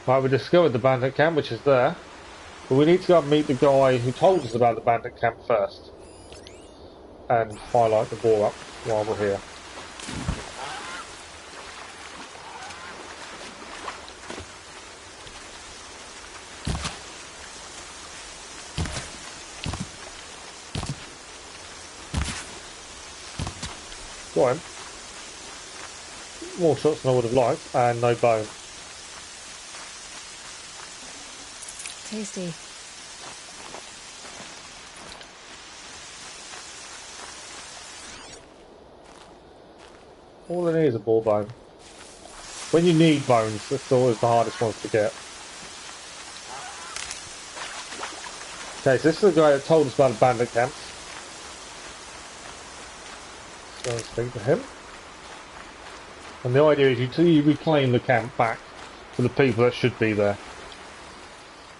Right, we discovered the bandit camp, which is there. But we need to go and meet the guy who told us about the bandit camp first. And highlight the ball up while we're here. Got him. More shots than I would have liked, and no bone. Tasty. All I need is a ball bone. When you need bones, that's always the hardest ones to get. Okay, so this is the guy that told us about the bandit camps. So let's speak to him. And the idea is you reclaim the camp back for the people that should be there.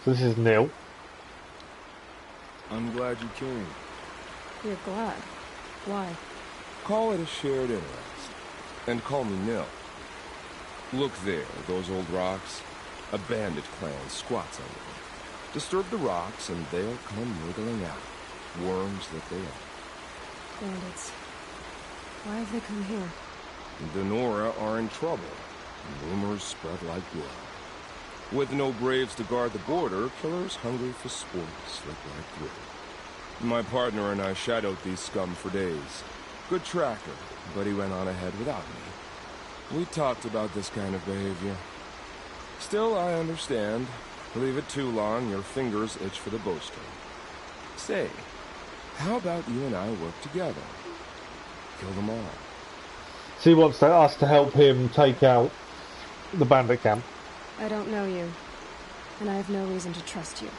So this is Neil. I'm glad you came. You're glad. Why? Call it a shared interest. And call me Nil. Look there, those old rocks. A bandit clan squats under them. Disturb the rocks and they'll come wriggling out. Worms that they are. Bandits. Why have they come here? The Nora are in trouble. Rumors spread like blood. With no braves to guard the border, killers hungry for sport slip right through. My partner and I shadowed these scum for days. Good tracker, but he went on ahead without me. We talked about this kind of behavior. Still, I understand. Leave it too long, your fingers itch for the bowstring. Say, how about you and I work together? Kill them all. So he wants us to help him take out the bandit camp. I don't know you, and I have no reason to trust you.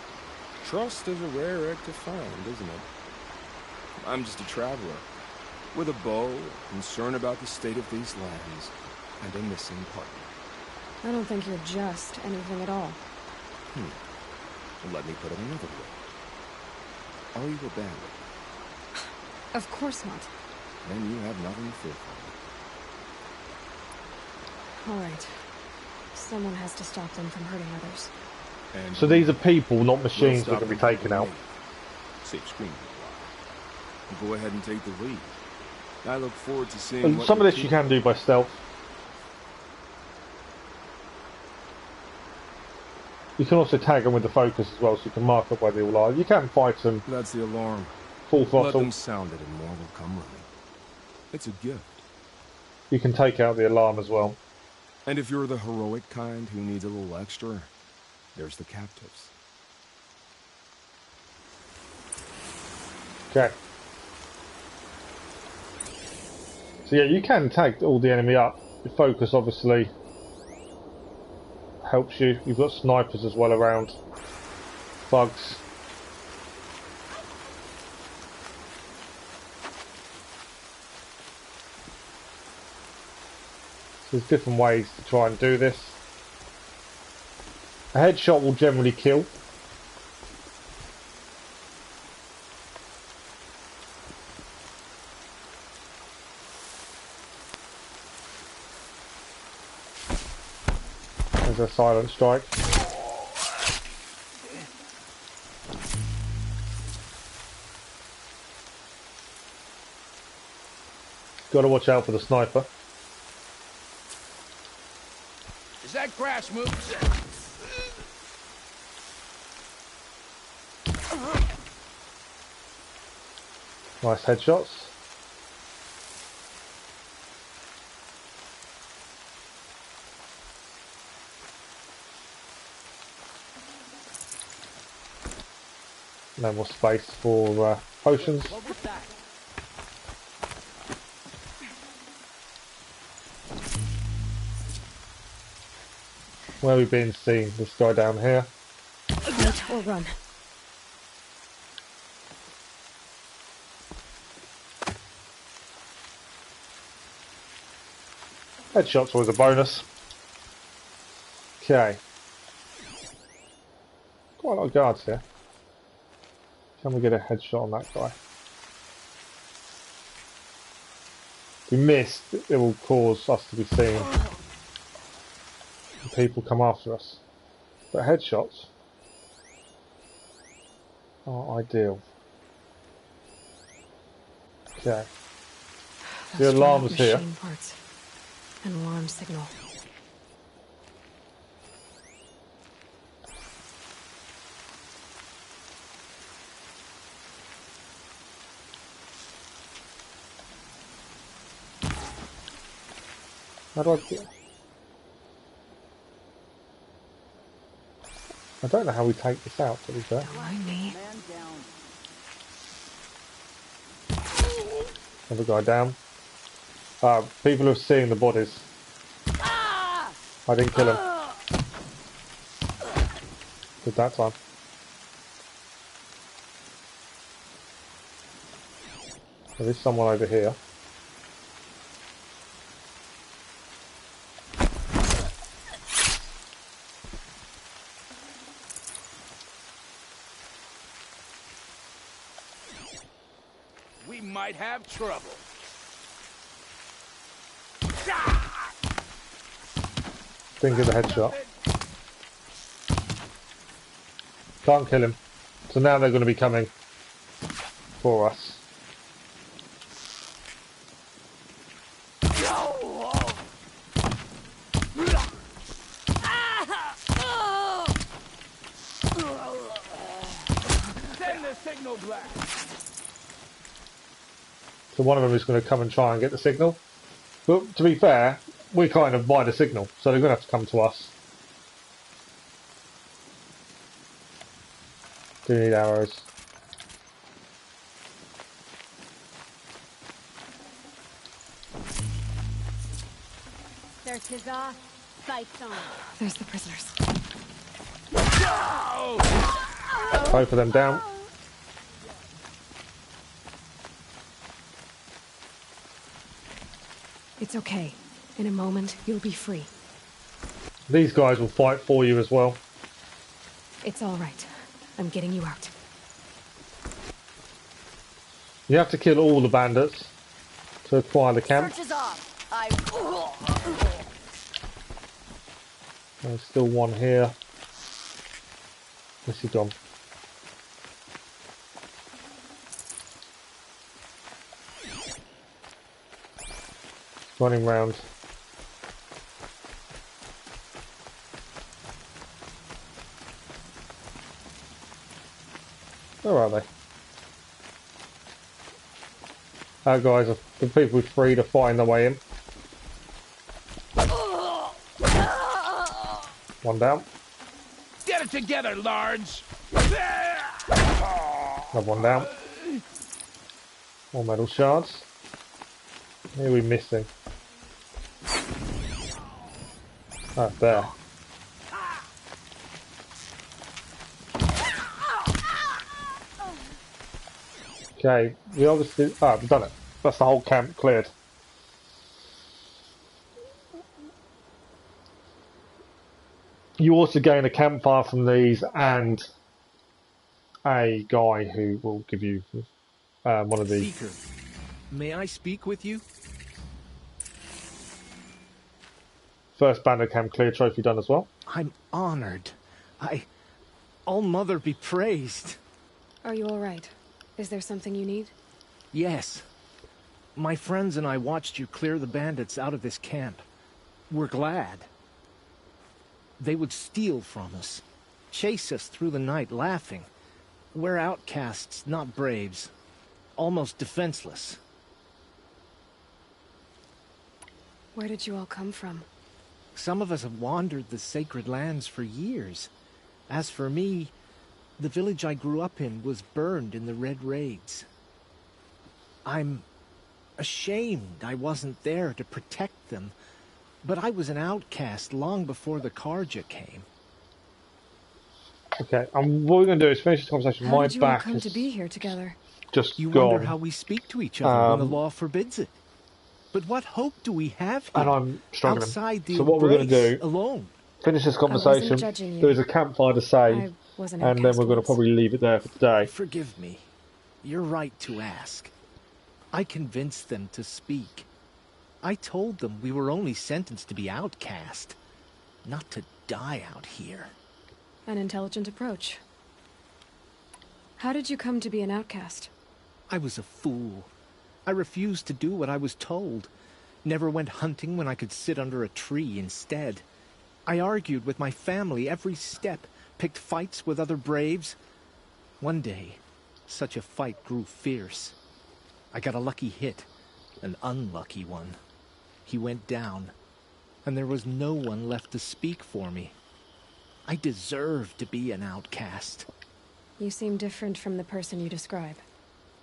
Trust is a rare egg to find, isn't it? I'm just a traveler, with a bow, concern about the state of these lands, and a missing partner. I don't think you're just anything at all. Let me put it another way. Are you a bandit? Of course not. Then you have nothing to fear from. All right. Someone has to stop them from hurting others. And so these are people, not machines, that can be taken out. Safe screen. Go ahead and take the lead. I look forward to seeing Some of this you can do by stealth. You can also tag them with the focus as well, so you can mark up where they all are. You can fight them. That's the alarm. Full throttle. Let them sound it and more will come running. It's a gift. You can take out the alarm as well. And if you're the heroic kind who needs a little extra, there's the captives. Okay. So yeah, you can tag all the enemy up. Your focus obviously helps you. You've got snipers as well around. Thugs. So there's different ways to try and do this. A headshot will generally kill. There's a silent strike. Got to watch out for the sniper. As that grass moves. Nice headshots. No more space for potions. Where are we being seen? This guy down here. Fight or run. Headshots was a bonus. Okay. Quite a lot of guards here. Can we get a headshot on that guy? If we missed, it will cause us to be seen. And people come after us. But headshots are ideal. Okay. The alarm is here. Machine parts. An alarm signal. How do I get... I don't know how we take this out, to be fair. Don't mind me. Another guy down. People are seeing the bodies. I didn't kill him. Did that time. There is someone over here. We might have trouble. Didn't get the headshot. Can't kill him. So now they're going to be coming for us. Send the signal blast. So one of them is going to come and try and get the signal. But to be fair, we kind of buy the signal, so they're going to have to come to us. Do need arrows. Search is off. Fights on. There's the prisoners. Both of them down. It's okay. In a moment, you'll be free. These guys will fight for you as well. It's all right. I'm getting you out. You have to kill all the bandits to acquire the camp. Search is off. There's still one here. Where's he gone? Running round. Where are they? Our guys are the people free to find their way in. One down. Get it together, Large. Another one down. More metal shards. Who are we missing? Ah, there. Okay, we obviously... Ah, we've done it. That's the whole camp cleared. You also gain a campfire from these and a guy who will give you one of these. Seeker, may I speak with you? First Bandit Camp Cleared trophy done as well. I'm honored. All Mother be praised. Are you all right? Is there something you need? Yes. My friends and I watched you clear the bandits out of this camp. We're glad. They would steal from us, chase us through the night laughing. We're outcasts, not braves. Almost defenseless. Where did you all come from? Some of us have wandered the sacred lands for years. As for me, the village I grew up in was burned in the Red Raids. I'm ashamed I wasn't there to protect them, But I was an outcast long before the Karja came. Okay, and what we're going to do is finish this conversation. How My did you all back come is to be here together? just You gone. wonder how we speak to each other when the law forbids it. But what hope do we have here? And I'm struggling. Outside the So what we're going to do, alone. finish this I wasn't conversation. judging you. There is a campfire to say, I was an and then outcast we're going to once. probably leave it there for today. Forgive me. You're right to ask. I convinced them to speak. I told them we were only sentenced to be outcast, not to die out here. An intelligent approach. How did you come to be an outcast? I was a fool. I refused to do what I was told. Never went hunting when I could sit under a tree instead. I argued with my family every step, picked fights with other braves. One day, such a fight grew fierce. I got a lucky hit, an unlucky one. He went down, and there was no one left to speak for me. I deserved to be an outcast. You seem different from the person you describe.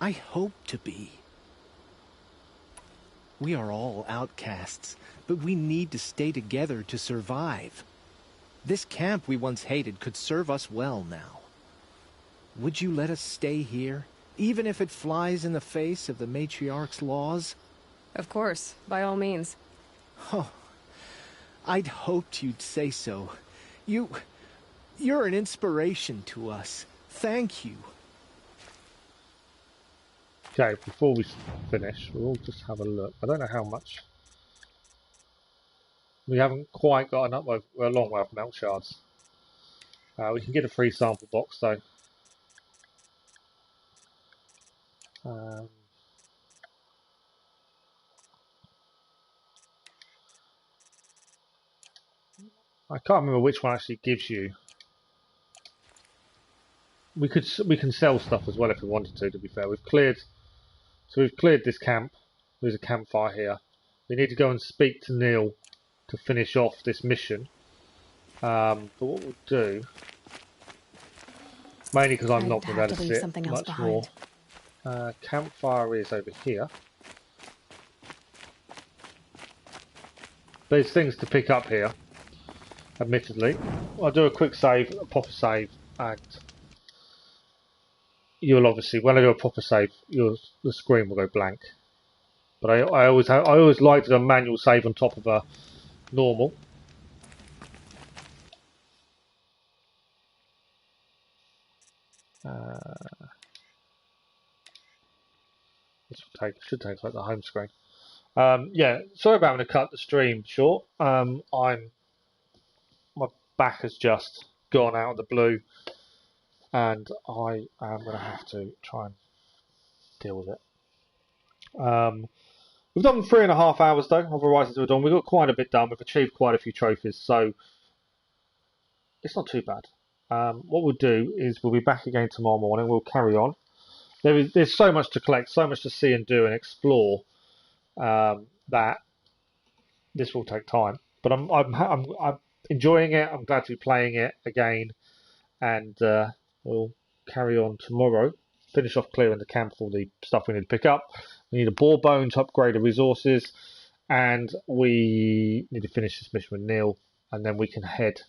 I hope to be. We are all outcasts, but we need to stay together to survive. This camp we once hated could serve us well now. Would you let us stay here, even if it flies in the face of the matriarch's laws? Of course, by all means. Oh, I'd hoped you'd say so. You're an inspiration to us. Thank you. Okay, before we finish, we'll just have a look. I don't know how much. We haven't quite got enough. We're a long way off melt shards. We can get a free sample box though. I can't remember which one actually gives you. We can sell stuff as well if we wanted to. To be fair, we've cleared this camp. There's a campfire here. We need to go and speak to Neil to finish off this mission. But what we'll do, mainly because I'm not going to be able to sit much more. Campfire is over here. There's things to pick up here. Admittedly, I'll do a quick save, a proper save, and you'll obviously, when I do a proper save, the screen will go blank. But I always like to do a manual save on top of a normal. This should take like the home screen. Yeah, sorry about having to cut the stream short. My back has just gone out of the blue, and I am going to have to try and deal with it. We've done 3.5 hours though of Horizon Zero Dawn. We've got quite a bit done. We've achieved quite a few trophies, so it's not too bad. What we'll do is we'll be back again tomorrow morning. We'll carry on. There's so much to collect, so much to see and do and explore that this will take time. But I'm enjoying it. I'm glad to be playing it again, and we'll carry on tomorrow. Finish off clearing the camp for all the stuff we need to pick up. We need a boar bone to upgrade the resources, and we need to finish this mission with Neil, and then we can head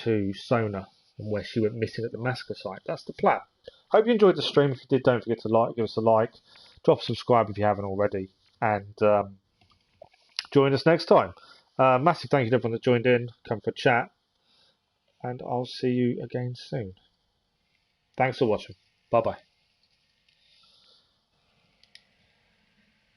to Sona, where she went missing at the massacre site. That's the plan. Hope you enjoyed the stream. If you did, don't forget to give us a like, drop a subscribe if you haven't already, and join us next time. Massive thank you to everyone that joined in, come for a chat, and I'll see you again soon. Thanks for watching. Bye bye.